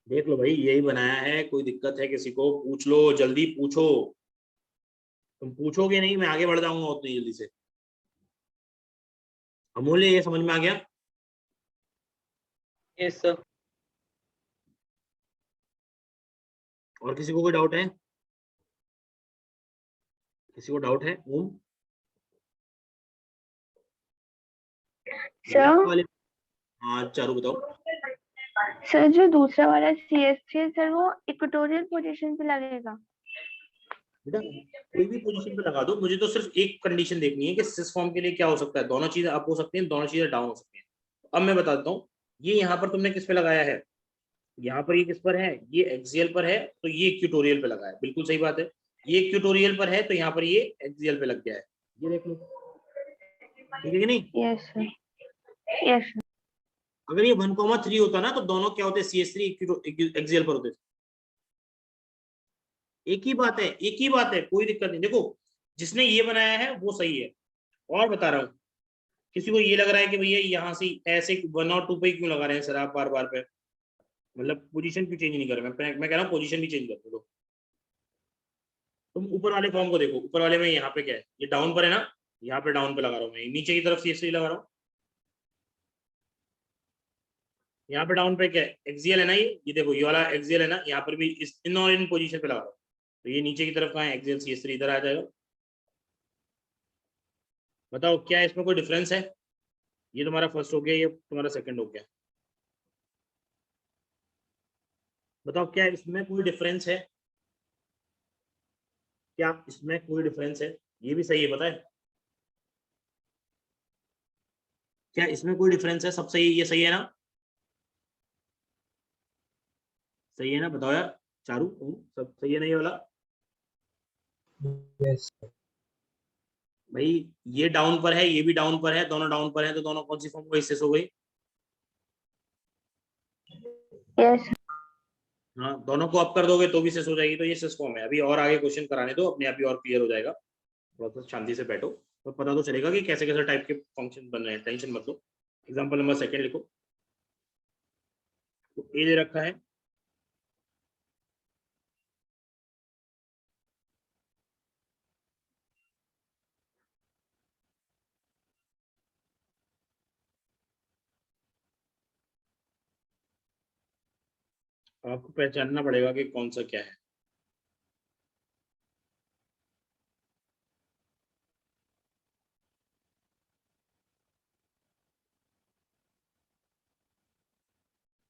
देख लो भाई, यही बनाया है, कोई दिक्कत है किसी को? पूछ लो, जल्दी पूछो। तुम पूछोगे नहीं, मैं आगे बढ़ जाऊंगा उतनी जल्दी से। अमूल्य, ये समझ में आ गया? Yes, sir. और किसी को कोई डाउट है? किसी को डाउट है? ओम सर वाले। हाँ चारू बताओ। सर जो दूसरा वाला CH3 है सर, वो इक्वेटोरियल पोजीशन पे लगेगा? बेटा कोई भी पोजीशन पे लगा दो, मुझे तो सिर्फ एक कंडीशन देखनी है कि सिस फॉर्म के लिए क्या हो सकता है। दोनों चीजें अप हो सकती हैं, दोनों चीजें डाउन हो सकती हैं। अब मैं बताता हूँ, ये यहाँ पर तुमने किस पे लगाया है? यहाँ पर ये किस पर है? ये एक्सियल पर है, तो ये इक्वेटोरियल पे लगा है। बिल्कुल सही बात है। ये इक्वेटोरियल पर है, तो यहाँ पर ये एक्सियल पे लग गया है। ये देख लो, ठीक है कि नहीं? Yes sir, yes sir. अगर ये 1,3 होता ना, तो दोनों क्या होते? CH3 एक्सियल पर होते। एक ही बात है, एक ही बात है, कोई दिक्कत नहीं। देखो, जिसने ये बनाया है वो सही है। और बता रहा हूँ, किसी को ये लग रहा है कि भैया यहाँ से ऐसे 1 और 2 पे क्यों लगा रहे हैं सर आप बार बार पे? मतलब पोजीशन क्यों चेंज नहीं कर रहे? मैं कह रहा हूँ पोजीशन भी चेंज कर दो। तुम ऊपर वाले फॉर्म को देखो, ऊपर वाले में यहाँ पे क्या है? ये डाउन पर है ना, यहाँ पे डाउन पे लगा रहा हूँ मैं, नीचे की तरफ CH3 लगा रहा हूँ। यहाँ पे डाउन पे क्या है? एक्सियल है ना, ये देखो, ये वाला एक्सियल है ना, यहाँ पर भी इस इन और इन पोजीशन पे लगा रहा हूँ। तो ये नीचे की तरफ कहाँ है? एक्सियल CH3 इधर आ जाएगा। बताओ क्या इसमें कोई डिफरेंस है? ये तुम्हारा फर्स्ट हो गया, ये तुम्हारा सेकंड हो गया। बताओ क्या इसमें कोई डिफरेंस है? क्या इसमें कोई डिफरेंस है? ये भी सही है, पता है क्या इसमें कोई डिफरेंस है? सब सही है, ये सही है ना? सही है ना? बताओ यार, चारू सब सही है ना ये वाला? Yes. भाई ये डाउन पर है, ये भी डाउन पर है, दोनों डाउन पर है, तो दोनों कौन सी फॉर्म को इससे हो गई? यस हाँ, दोनों को अप कर दोगे तो भी सिस हो जाएगी, तो ये सिस फॉर्म है। अभी और आगे क्वेश्चन कराने दो, अपने आप ही और क्लियर हो जाएगा। थोड़ा सा शांति से बैठो, तो पता तो चलेगा कि कैसे कैसे टाइप के फंक्शन बन रहे हैं। टेंशन मत लो। एग्जांपल नंबर सेकंड लिखो। तो ए दे रखा है, आपको पहचानना पड़ेगा कि कौन सा क्या है।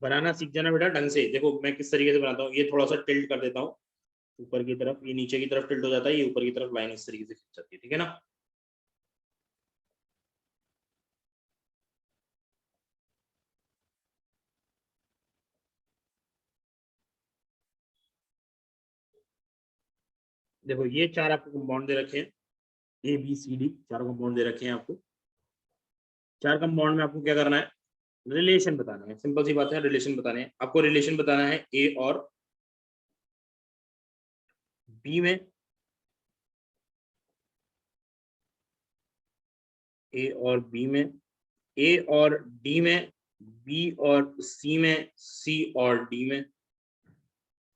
बनाना सीख जाना बेटा ढंग से। देखो मैं किस तरीके से बनाता हूँ, ये थोड़ा सा टिल्ट कर देता हूँ ऊपर की तरफ, ये नीचे की तरफ टिल्ट हो जाता है, ये ऊपर की तरफ लाइन इस तरीके से खिंच जाती है, ठीक है ना? देखो ये चार आपको कंपाउंड दे रखे हैं, ABCD चार कंपाउंड दे रखे हैं आपको। चार कंपाउंड में आपको क्या करना है? रिलेशन बताना है। सिंपल सी बात है, रिलेशन बताने हैं आपको। रिलेशन बताना है ए और बी में, ए और बी में, ए और डी में, बी और सी में, सी और डी में।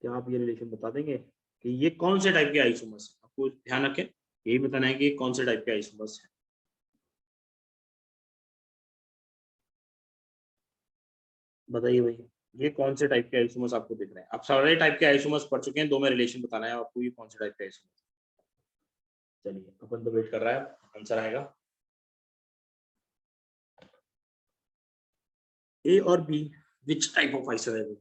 क्या आप ये रिलेशन बता देंगे कि ये कौन से टाइप के आइसोमर्स है? आपको ध्यान रखें, यही बताना है कि ये कौन से टाइप के आइसोमर्स है। बताइए भाई, ये कौन से टाइप के आइसोमर्स आपको दिख रहे हैं? आप सारे टाइप के आइसोमर्स पढ़ चुके हैं, दो में रिलेशन बताना है आपको, ये कौन से टाइप के आइसोमर्स। चलिए अपन तो वेट कर रहा है, आंसर आएगा। ए और B which type of isomer?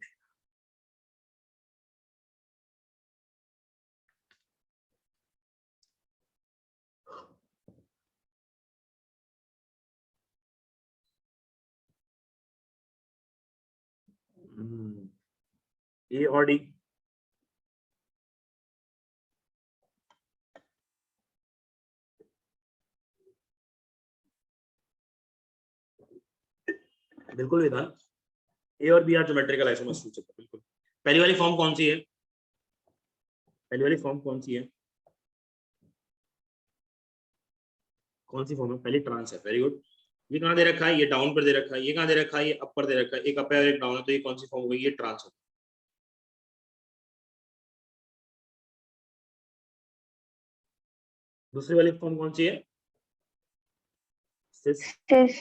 A और डी। बिल्कुल विधान, ए और बी आर ज्योमेट्रिकल आइसोमर्स। बिल्कुल। पहली वाली फॉर्म कौन सी है? पहली वाली फॉर्म कौन सी है? कौन सी फॉर्म है? पहली ट्रांस है, वेरी गुड। ये कहाँ दे रखा है? ये डाउन पर दे रखा है। ये कहाँ दे रखा है? ये अपर दे रखा है। एक अपर और एक डाउन है, तो ये कौन सी फॉर्म हो गई? ये ट्रांस हो गई। दूसरी वाली फॉर्म कौन सी है? सिस। सिस।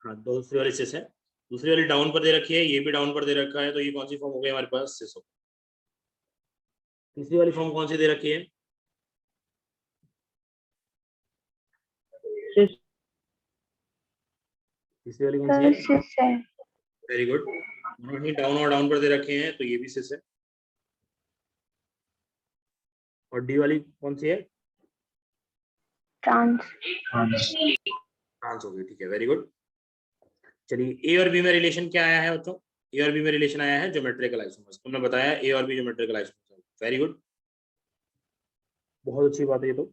हाँ, दूसरी वाली सिस है। दूसरी वाली डाउन पर दे रखी है, ये भी डाउन पर दे रखा है, तो ये कौन सी फॉर्म हो गई हमारे पास? सिस हो। तीसरी वाली फॉर्म कौन सी दे रखी है? सिस। तीसरी वाली कौन सी है? सिस है। Very good. दोनों डाउन और डाउन पर दे रखे हैं, तो ये भी सिस है। और डी वाली कौन सी है? ट्रांस। ट्रांस हो गई, ठीक है, वेरी गुड। चलिए, ए और बी में रिलेशन क्या आया है बच्चों? ए और बी में रिलेशन आया है ज्योमेट्रिकल आइसोमर्स। तुमने बताया ए और B geometrical isomers, very good, बहुत अच्छी बात है ये तो।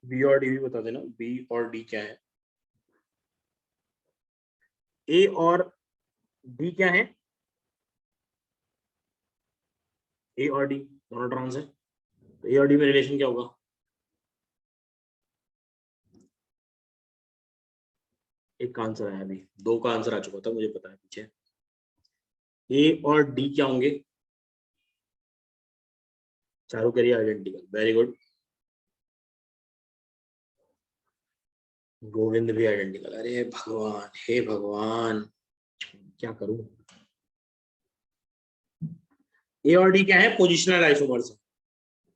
बी और डी भी बता देना, बी और डी क्या है? ए और डी क्या है? ए और डी दोनों ट्रांस है, तो ए और डी में रिलेशन क्या होगा? एक का आंसर आया, अभी दो का आंसर आ चुका था, मुझे पता है पीछे। ए और डी क्या होंगे? चारों करिए आइडेंटिकल, वेरी गुड। गोविंद भी आइडेंटिकल, अरे भगवान, हे भगवान, क्या करूं? ए और डी क्या है? पोजिशनल आइसोमर्स है।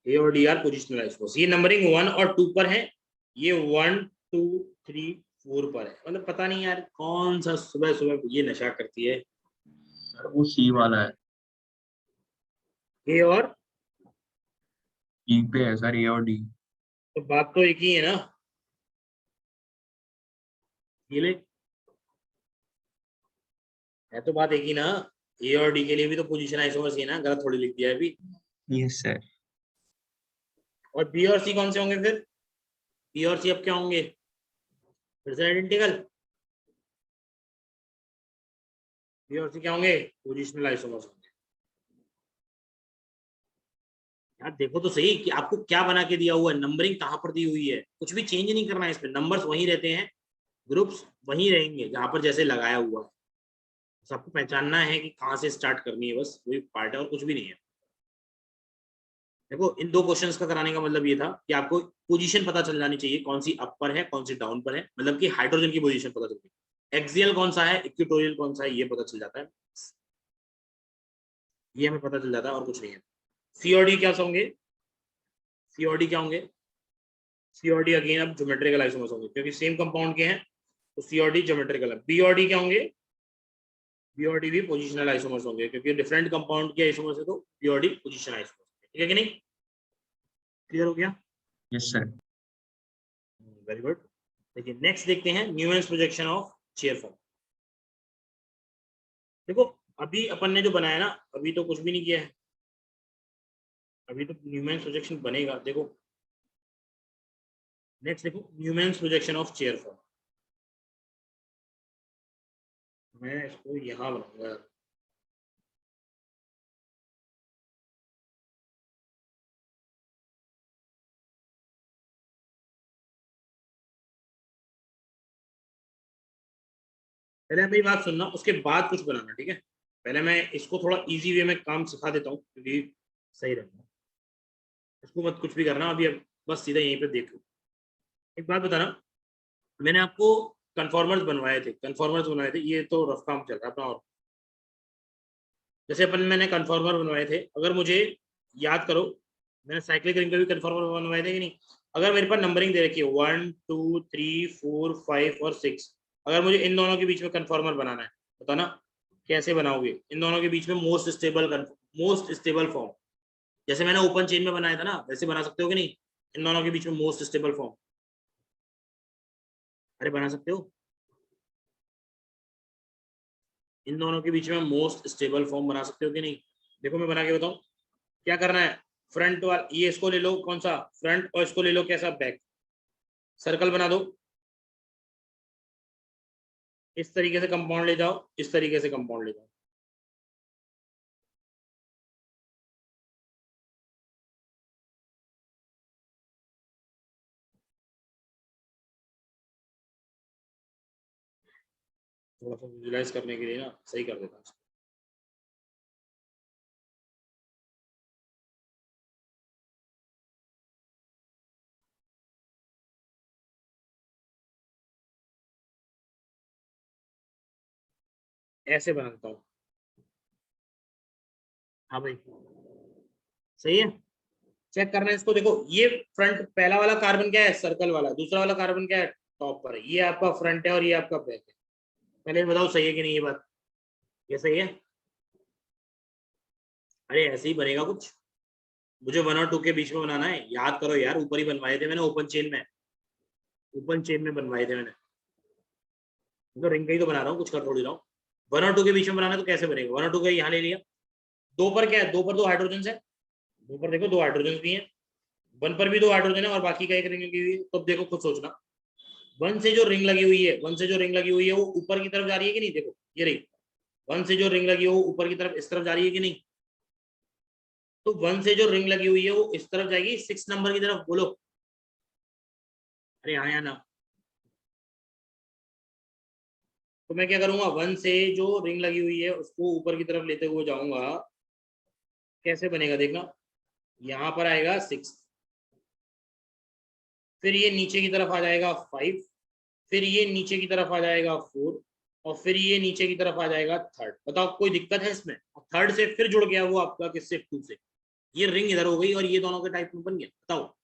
ए और डी आर पोजिशनल आइसोमर्स। ये नंबरिंग 1 और 2 पर है, ये 1 2 3 4 पर है। मतलब पता नहीं यार कौन सा सुबह सुबह ये नशा करती है। सर वो सी वाला है। ए और ई पे है सर, ए और डी। तो बात तो एक ही है ना, ये ले, है तो बात एक ही ना। ए और डी के लिए भी तो पोजीशन आइसोमर्स ही है ना, गलत थोड़ी लिख दिया है अभी। Yes sir. और बी और सी कौन से होंगे फिर? बी और सी अब क्या होंगे? फिर से आइडेंटिकल। बी और सी क्या होंगे? पोजिशनल आइसोमर्स होंगे। यार देखो तो सही कि आपको क्या बना के दिया हुआ है, नंबरिंग कहाँ पर दी हुई है, कुछ भी चेंज नहीं करना है इसमें, नंबर्स वही रहते हैं, ग्रुप्स वही रहेंगे जहां पर जैसे लगाया हुआ है। बस आपको पहचानना है कि कहाँ से स्टार्ट करनी है, बस वही पार्ट है और कुछ भी नहीं है। देखो, इन दो क्वेश्चंस का कराने का मतलब ये था कि आपको पोजीशन पता चल जानी चाहिए, कौन सी अप पर है कौन सी डाउन पर है, मतलब कि हाइड्रोजन की पोजीशन पता चलती है, एक्सियल कौन सा है इक्वेटोरियल कौन सा है ये पता चल जाता है, ये हमें पता चल जाता है और कुछ नहीं है। सी और डी क्या होंगे? सी और डी क्या होंगे? सी और डी अगेन अब ज्योमेट्रिकल आइसोमर्स होंगे, क्योंकि सेम कंपाउंड के हैं, तो सी और डी ज्योमेट्रिकल है। बी और डी क्या होंगे? बी और डी भी पोजिशनल आइसोमर्स होंगे, क्योंकि डिफरेंट कंपाउंड के आइसोमर्स है, तो बी और डी पोजिशनल आइसोमर्स, ठीक है कि नहीं? क्लियर हो गया? Yes sir. Very good. देखिए नेक्स्ट देखते हैं न्यूमेंस प्रोजेक्शन ऑफ चेयर फॉर्म। देखो, अभी अपन ने जो बनाया ना, अभी तो कुछ भी नहीं किया है, अभी तो न्यूमेंस प्रोजेक्शन बनेगा। देखो नेक्स्ट देखो, न्यूमेंस प्रोजेक्शन ऑफ चेयर फॉर्म। मैं इसको यहाँ बनाऊंगा, पहले मेरी बात सुनना, उसके बाद कुछ बनाना, ठीक है? पहले मैं इसको थोड़ा इजी वे में काम सिखा देता हूँ, क्योंकि सही रहेगा। इसको मत कुछ भी करना अभी, अब बस सीधा यहीं पे देख लो। एक बात बताना, मैंने आपको कन्फॉर्मर्स बनवाए थे, कन्फॉर्मर्स बनवाए थे, ये तो रफ काम चल रहा है अपना। और जैसे अपन मैंने कन्फॉर्मर बनवाए थे, अगर मुझे याद करो, मैंने साइक्लिक रिंग के भी कन्फॉर्मर बनवाए थे कि नहीं? अगर मेरे पास नंबरिंग दे रखी है 1 2 3 4 5 और 6, अगर मुझे इन दोनों के बीच में कन्फॉर्मर बनाना है, बताना कैसे बनाओगे? इन दोनों के बीच में मोस्ट स्टेबल फॉर्म, जैसे मैंने ओपन चेन में बनाया था ना, वैसे बना सकते हो कि नहीं? इन दोनों के बीच में मोस्ट स्टेबल फॉर्म, अरे बना सकते हो? इन दोनों के बीच में मोस्ट स्टेबल फॉर्म बना सकते हो कि नहीं? देखो मैं बना के बताऊं, क्या करना है? फ्रंट वाला ये, इसको ले लो, कौन सा फ्रंट, और इसको ले लो कैसा बैक, सर्कल बना दो, इस तरीके से कंपाउंड ले जाओ, इस तरीके से कंपाउंड ले जाओ, थोड़ा सा विजुलाइज करने के लिए ना सही कर देता हूँ। ऐसे बना देता हूँ। हाँ भाई सही है, चेक करना है इसको। देखो ये फ्रंट, पहला वाला कार्बन क्या है, सर्कल वाला, दूसरा वाला कार्बन क्या है, टॉप पर है। ये आपका फ्रंट है और ये आपका बैक है। पहले बताओ सही है कि नहीं ये बात, ये सही है? अरे ऐसे ही बनेगा कुछ, मुझे 1 और 2 के बीच में बनाना है, याद करो यार, ऊपर ही बनवाए थे मैंने, ओपन चेन में, ओपन चेन में बनवाए थे मैंने, तो रिंग का ही तो बना रहा हूँ, कुछ कर थोड़ी रहा हूँ। 1 और 2 के बीच में बनाना तो कैसे बनेगा, 1 और 2 का यहाँ ले लिया, 2 पर क्या है, 2 पर 2 हाइड्रोजन है, 2 पर देखो 2 हाइड्रोजन भी हैं, 1 पर भी 2 हाइड्रोजन है और बाकी का एक रिंग लगी हुई है। तो देखो खुद सोचना, 1 से जो रिंग लगी हुई है, 1 से जो रिंग लगी हुई है वो ऊपर की तरफ जा रही है कि नहीं, देखो ये रही 1 से जो रिंग लगी है वो ऊपर की तरफ इस तरफ जा रही है कि नहीं, तो 1 से जो रिंग लगी हुई है वो इस तरफ जाएगी 6 नंबर की तरफ, बोलो अरे हाँ या ना। तो मैं क्या करूंगा, 1 से जो रिंग लगी हुई है उसको ऊपर की तरफ लेते हुए जाऊंगा, कैसे बनेगा देखना, यहाँ पर आएगा 6, फिर ये नीचे की तरफ आ जाएगा 5, फिर ये नीचे की तरफ आ जाएगा 4, और फिर ये नीचे की तरफ आ जाएगा 3rd। बताओ कोई दिक्कत है इसमें? 3rd से फिर जुड़ गया वो आपका किससे, 2 से, ये रिंग इधर हो गई और ये दोनों के टाइप में बन गया। बताओ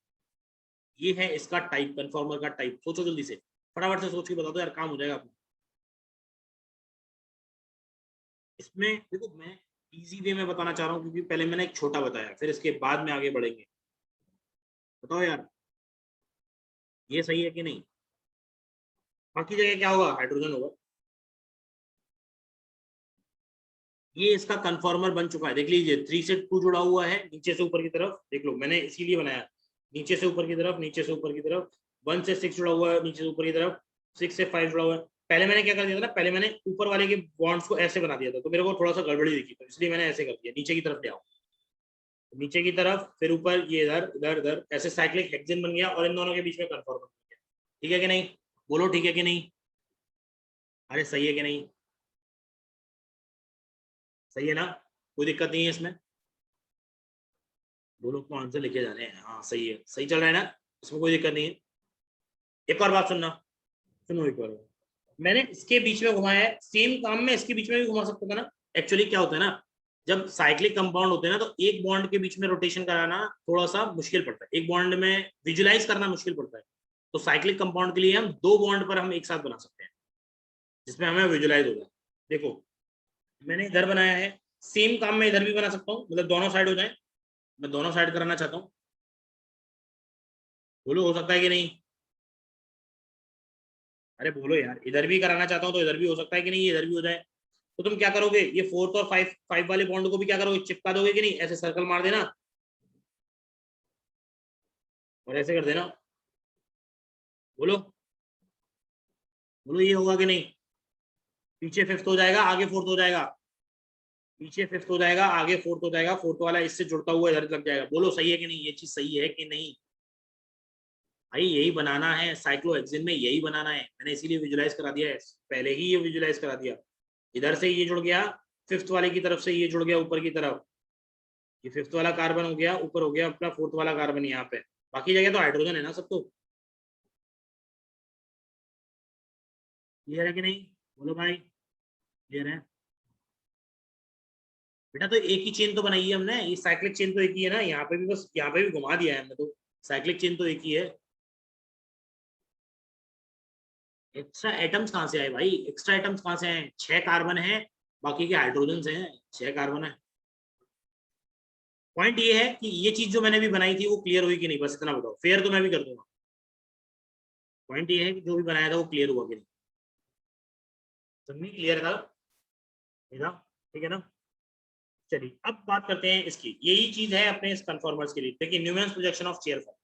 ये है इसका टाइप, कन्फॉर्मर का टाइप। सोचो जल्दी से, फटाफट से सोच के बता दो यार, काम हो जाएगा अपना। इसमें देखो मैं इजी वे में बताना चाह रहा हूँ, क्योंकि पहले मैंने एक छोटा बताया, फिर इसके बाद में आगे बढ़ेंगे। बताओ यार ये सही है कि नहीं, बाकी जगह क्या होगा, हाइड्रोजन होगा। ये इसका कन्फॉर्मर बन चुका है, देख लीजिए 3 से 2 जुड़ा हुआ है, नीचे से ऊपर की तरफ, देख लो मैंने इसीलिए बनाया, नीचे से ऊपर की तरफ, नीचे से ऊपर की तरफ, 1 से 6 जुड़ा हुआ है नीचे से ऊपर की तरफ, 6 से 5 जुड़ा हुआ है। पहले मैंने क्या कर दिया था ना, पहले मैंने ऊपर वाले के बॉन्ड्स को ऐसे बना दिया था, तो मेरे को थोड़ा सा गड़बड़ी दिखी, तो इसलिए मैंने ऐसे कर दिया, नीचे की तरफ ले आओ, नीचे की तरफ, फिर ऊपर ये इधर इधर इधर, ऐसे साइक्लिक हेक्सेन बन गया और इन दोनों के बीच में कन्फॉर्मर बन गया। ठीक है कि नहीं, बोलो ठीक है कि नहीं, अरे सही है कि नहीं, सही है ना, कोई दिक्कत नहीं है इसमें, दो लोग को आंसर लिखे जा रहे हैं, हाँ सही है, सही चल रहा है ना, इसमें कोई दिक्कत नहीं है। एक और बात सुनना, सुनो एक बार, मैंने इसके बीच में घुमाया है, सेम काम में इसके बीच में भी घुमा सकता था ना। एक्चुअली क्या होता है ना, जब साइक्लिक कंपाउंड होते हैं ना, तो एक बॉन्ड के बीच में रोटेशन कराना थोड़ा सा मुश्किल पड़ता है, एक बॉन्ड में विजुलाइज करना मुश्किल पड़ता है। तो साइक्लिक कंपाउंड के लिए हम 2 बॉन्ड पर हम एक साथ बना सकते हैं, जिसमें हमें विजुलाइज हो जाए। देखो मैंने इधर बनाया है, सेम काम में इधर भी बना सकता हूँ, मतलब दोनों साइड हो जाए, मैं दोनों साइड कराना चाहता हूँ, बोलो हो सकता है कि नहीं, अरे बोलो यार, इधर भी कराना चाहता हूँ तो इधर भी हो सकता है कि नहीं, इधर भी हो जाए। तो तुम क्या करोगे, ये 4th और 5 वाले बॉन्ड को भी क्या करोगे, चिपका दोगे कि नहीं, ऐसे सर्कल मार देना और ऐसे कर देना, बोलो बोलो ये होगा कि नहीं, पीछे 5th हो जाएगा, आगे 4th हो जाएगा, पीछे 5th हो जाएगा, आगे 4th हो जाएगा, 4th वाला इससे जुड़ता हुआ इधर लग जाएगा। बोलो सही है कि नहीं, ये चीज सही है कि नहीं, भाई यही बनाना है साइक्लोहेक्सेन में, यही बनाना है, मैंने इसीलिए विजुलाइज करा दिया है, पहले ही ये विजुलाइज करा दिया। इधर से ये जुड़ गया 5th वाले की तरफ से, ये जुड़ गया ऊपर की तरफ, ये 5th वाला कार्बन हो गया, ऊपर हो गया अपना 4th वाला कार्बन यहाँ पे, बाकी जगह तो हाइड्रोजन है ना सब। तो क्लियर है कि नहीं, बोलो भाई क्लियर है बेटा, तो एक ही चेन तो बनाई है हमने, ये साइक्लिक चेन तो एक ही है ना, यहाँ पे भी बस, यहाँ पे भी घुमा दिया है हमने, तो साइक्लिक चेन तो एक ही है। एक्स्ट्रा एटम्स कहाँ से आए भाई, एक्स्ट्रा एटम्स कहाँ से आए, 6 कार्बन है, बाकी के हाइड्रोजन हैं, 6 कार्बन है। पॉइंट ये है कि ये चीज जो मैंने भी बनाई थी वो क्लियर हुई कि नहीं, बस इतना बताओ, फेयर तो मैं भी कर दूंगा। पॉइंट ये है कि जो भी बनाया था वो क्लियर हुआ कि नहीं, सब नहीं क्लियर था, ठीक है ना। चलिए अब बात करते हैं इसकी, यही चीज है अपने इस कन्फॉर्मर्स के लिए। देखिए Newman's projection of chair form,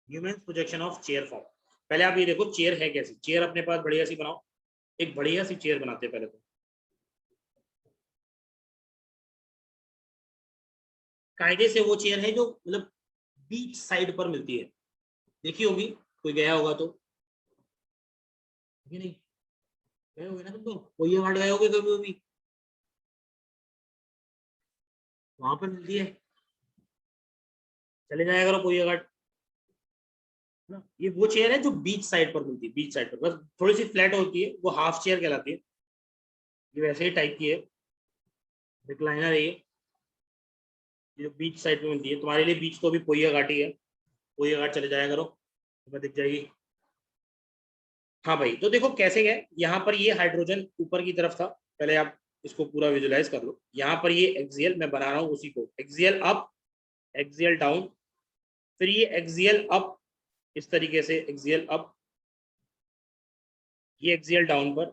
Newman's projection of chair form, पहले आप ये देखो चेयर है कैसी, चेयर अपने पास बढ़िया सी बनाओ, एक बढ़िया सी चेयर बनाते हैं पहले तो। कायदे से वो चेयर है जो मतलब बीच साइड पर मिलती है, देखी होगी, कोई गया होगा तो, नहीं गए होगे ना तुम तो, कोई घाट गए होगे कभी कभी, वहां पर मिलती है, चले जाया करो कोई घाट ना। ये वो चेयर है जो बीच साइड पर मिलती है, बीच साइड पर, बस थोड़ी सी फ्लैट होती है, वो हाफ चेयर कहलाती है। ये वैसे ही टाइप की है, रिक्लाइनर है ये जो बीच साइड में मिलती है। तुम्हारे लिए बीच तो अभी पोइया घाटी है, पोइया घाट चले जाया करो, तुम्हें दिख जाएगी। हाँ भाई, तो देखो कैसे है, यहाँ पर ये हाइड्रोजन ऊपर की तरफ था, पहले आप इसको पूरा विजुलाइज कर लो। यहाँ पर ये एक्सियल मैं बना रहा हूँ उसी को, एक्सियल अप, एक्सियल डाउन, फिर ये एक्सियल अप इस तरीके से, एक्सियल अप, ये एक्सियल डाउन पर,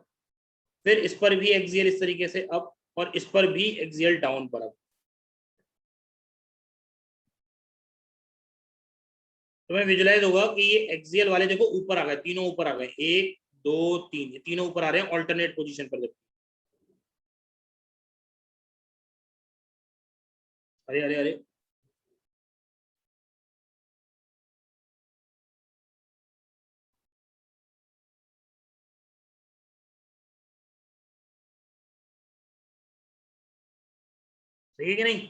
फिर इस पर भी एक्सियल इस तरीके से अप, और इस पर भी एक्सियल डाउन पर अप। तुम्हें विजुलाइज होगा कि ये एक्सियल वाले देखो ऊपर आ गए, तीनों ऊपर आ गए, 1 2 3, ये तीनों ऊपर आ रहे हैं ऑल्टरनेट पोजीशन पर। अरे अरे अरे, सही है कि नहीं?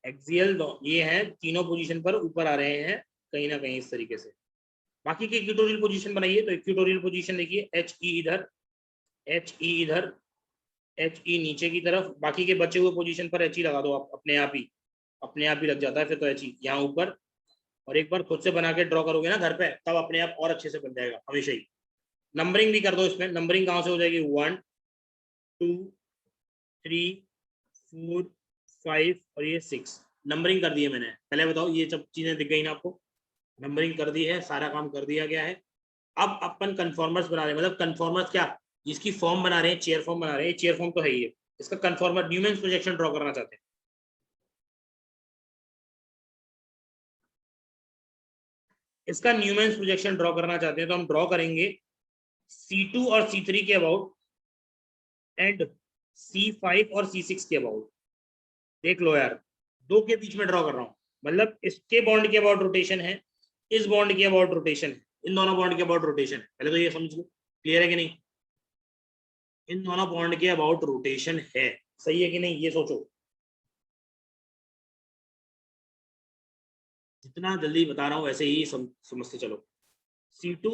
एक्सियल ये है, तीनों पोजीशन पर ऊपर आ रहे हैं कहीं ना कहीं इस तरीके से। बाकी की इक्वेटोरियल पोजीशन बनाइए, तो इक्वेटोरियल पोजीशन देखिए, एच ई इधर, एच ई इधर, एच ई नीचे की तरफ, बाकी के बचे हुए पोजीशन पर एच ई लगा दो आप, अपने आप ही लग जाता है फिर तो एच ई यहाँ ऊपर। और एक बार खुद से बना के ड्रॉ करोगे ना घर पे, तब अपने आप और अच्छे से बन जाएगा हमेशा ही। नंबरिंग भी कर दो इसमें, नंबरिंग कहाँ से हो जाएगी, 1 2 3 4 5 और ये 6, नंबरिंग कर दी है मैंने। पहले बताओ ये सब चीजें दिख गई ना आपको, नंबरिंग कर दी है, सारा काम कर दिया गया है। अब अपन कन्फॉर्मर्स बना रहे हैं, मतलब कन्फॉर्मर्स क्या, इसकी फॉर्म बना रहे हैं, चेयर फॉर्म बना रहे हैं, चेयर फॉर्म तो है ही है, इसका कन्फॉर्मर न्यूमेन्स प्रोजेक्शन ड्रॉ करना चाहते हैं। इसका न्यूमेन्स प्रोजेक्शन ड्रॉ करना चाहते हैं, तो हम ड्रॉ करेंगे C2 और C3 के अबाउट एंड C5 और C6 के अबाउट। देख लो यार, दो के बीच में ड्रॉ कर रहा हूं, मतलब इसके बॉन्ड के अबाउट रोटेशन है, इस बॉन्ड के अबाउट रोटेशन है, इन दोनों बॉन्ड के अबाउट रोटेशन है। पहले तो ये समझ लो, क्लियर है कि नहीं? इन दोनों बॉन्ड के अबाउट रोटेशन है, सही है कि नहीं, ये सोचो। जितना जल्दी बता रहा हूं वैसे ही समझते चलो। C2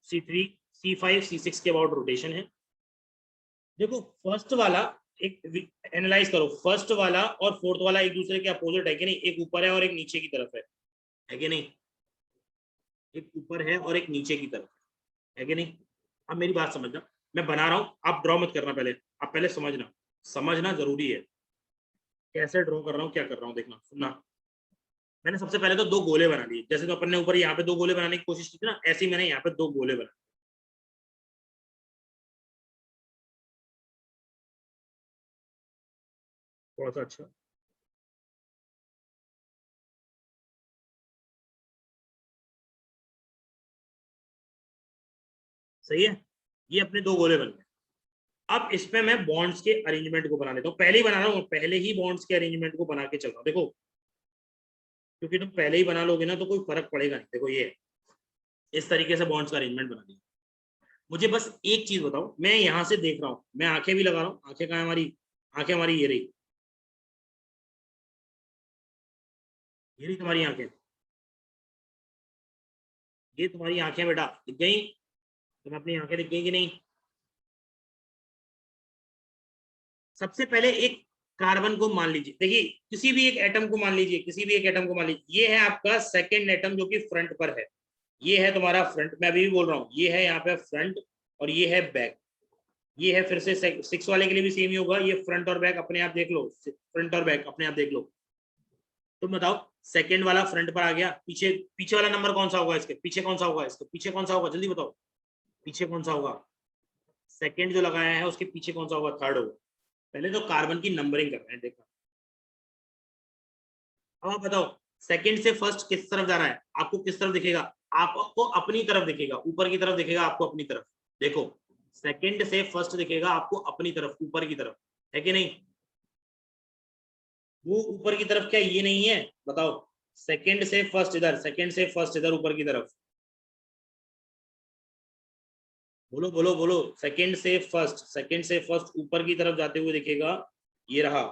C3 C5 C6 के अबाउट रोटेशन है। देखो फर्स्ट वाला, एक एनालाइज करो, फर्स्ट वाला और फोर्थ वाला एक दूसरे के अपोजिट है कि नहीं, एक ऊपर है और एक नीचे की तरफ है कि नहीं, एक ऊपर है और एक नीचे की तरफ है कि नहीं। अब मेरी बात समझना, मैं बना रहा हूं, आप ड्रॉ मत करना, पहले आप पहले समझना जरूरी है, कैसे ड्रॉ कर रहा हूँ, क्या कर रहा हूँ, देखना सुनना। मैंने सबसे पहले तो दो गोले बना दिए, जैसे तो अपन ने ऊपर यहाँ पे दो गोले बनाने की कोशिश की थी ना, ऐसे ही मैंने यहाँ पे दो गोले बना। थोड़ा सा अच्छा, सही है, ये अपने दो गोले बन गए। अब इसमें मैं बॉन्ड्स के अरेंजमेंट को बना लेता हूँ, पहले ही बना रहा हूँ, पहले ही बॉन्ड्स के अरेंजमेंट को बना के चल रहा हूँ। देखो क्योंकि तुम पहले ही बना लोगे ना तो कोई फर्क पड़ेगा नहीं। देखो ये इस तरीके से बॉन्ड्स का अरेंजमेंट बना दिया। मुझे बस एक चीज बताओ, मैं यहाँ से देख रहा हूँ, मैं आंखें भी लगा रहा हूँ, आंखें कहाँ है हमारी, आंखें हमारी ये रही तुम्हारी आंखें, ये तुम्हारी आंखें बेटा, दिख गई? तुम्हें अपनी आंखें दिख गई कि नहीं? सबसे पहले एक कार्बन को मान लीजिए, देखिए किसी भी एक एटम को मान लीजिए, किसी भी एक एटम को मान लीजिए, ये है आपका सेकेंड एटम जो कि फ्रंट पर है, ये है तुम्हारा फ्रंट, मैं अभी भी बोल रहा हूँ, ये है यहाँ पे फ्रंट और ये है बैक, ये है फिर से 6 वाले के लिए भी सेम ही होगा, ये फ्रंट और बैक अपने आप देख लो, फ्रंट और बैक अपने आप देख लो। तुम बताओ सेकंड वाला फ्रंट पर आ गया, पीछे पीछे वाला नंबर कौन सा होगा, इसके पीछे कौन सा होगा, इसके पीछे कौन सा होगा, जल्दी बताओ, पीछे कौन सा होगा, सेकंड जो लगाया है उसके पीछे कौन सा होगा, थर्ड होगा। पहले तो कार्बन की नंबरिंग कर रहे हैं, देखो अब आप बताओ सेकंड से फर्स्ट किस तरफ जा रहा है, आपको किस तरफ दिखेगा, आपको अपनी तरफ दिखेगा, ऊपर की तरफ दिखेगा आपको अपनी तरफ। देखो सेकंड से फर्स्ट दिखेगा आपको अपनी तरफ, ऊपर की तरफ, है कि नहीं? वो ऊपर की तरफ क्या ये नहीं है, बताओ, सेकंड से फर्स्ट इधर, सेकंड से फर्स्ट इधर ऊपर की तरफ, बोलो बोलो बोलो, सेकंड से फर्स्ट ऊपर की तरफ जाते हुए दिखेगा, ये रहा।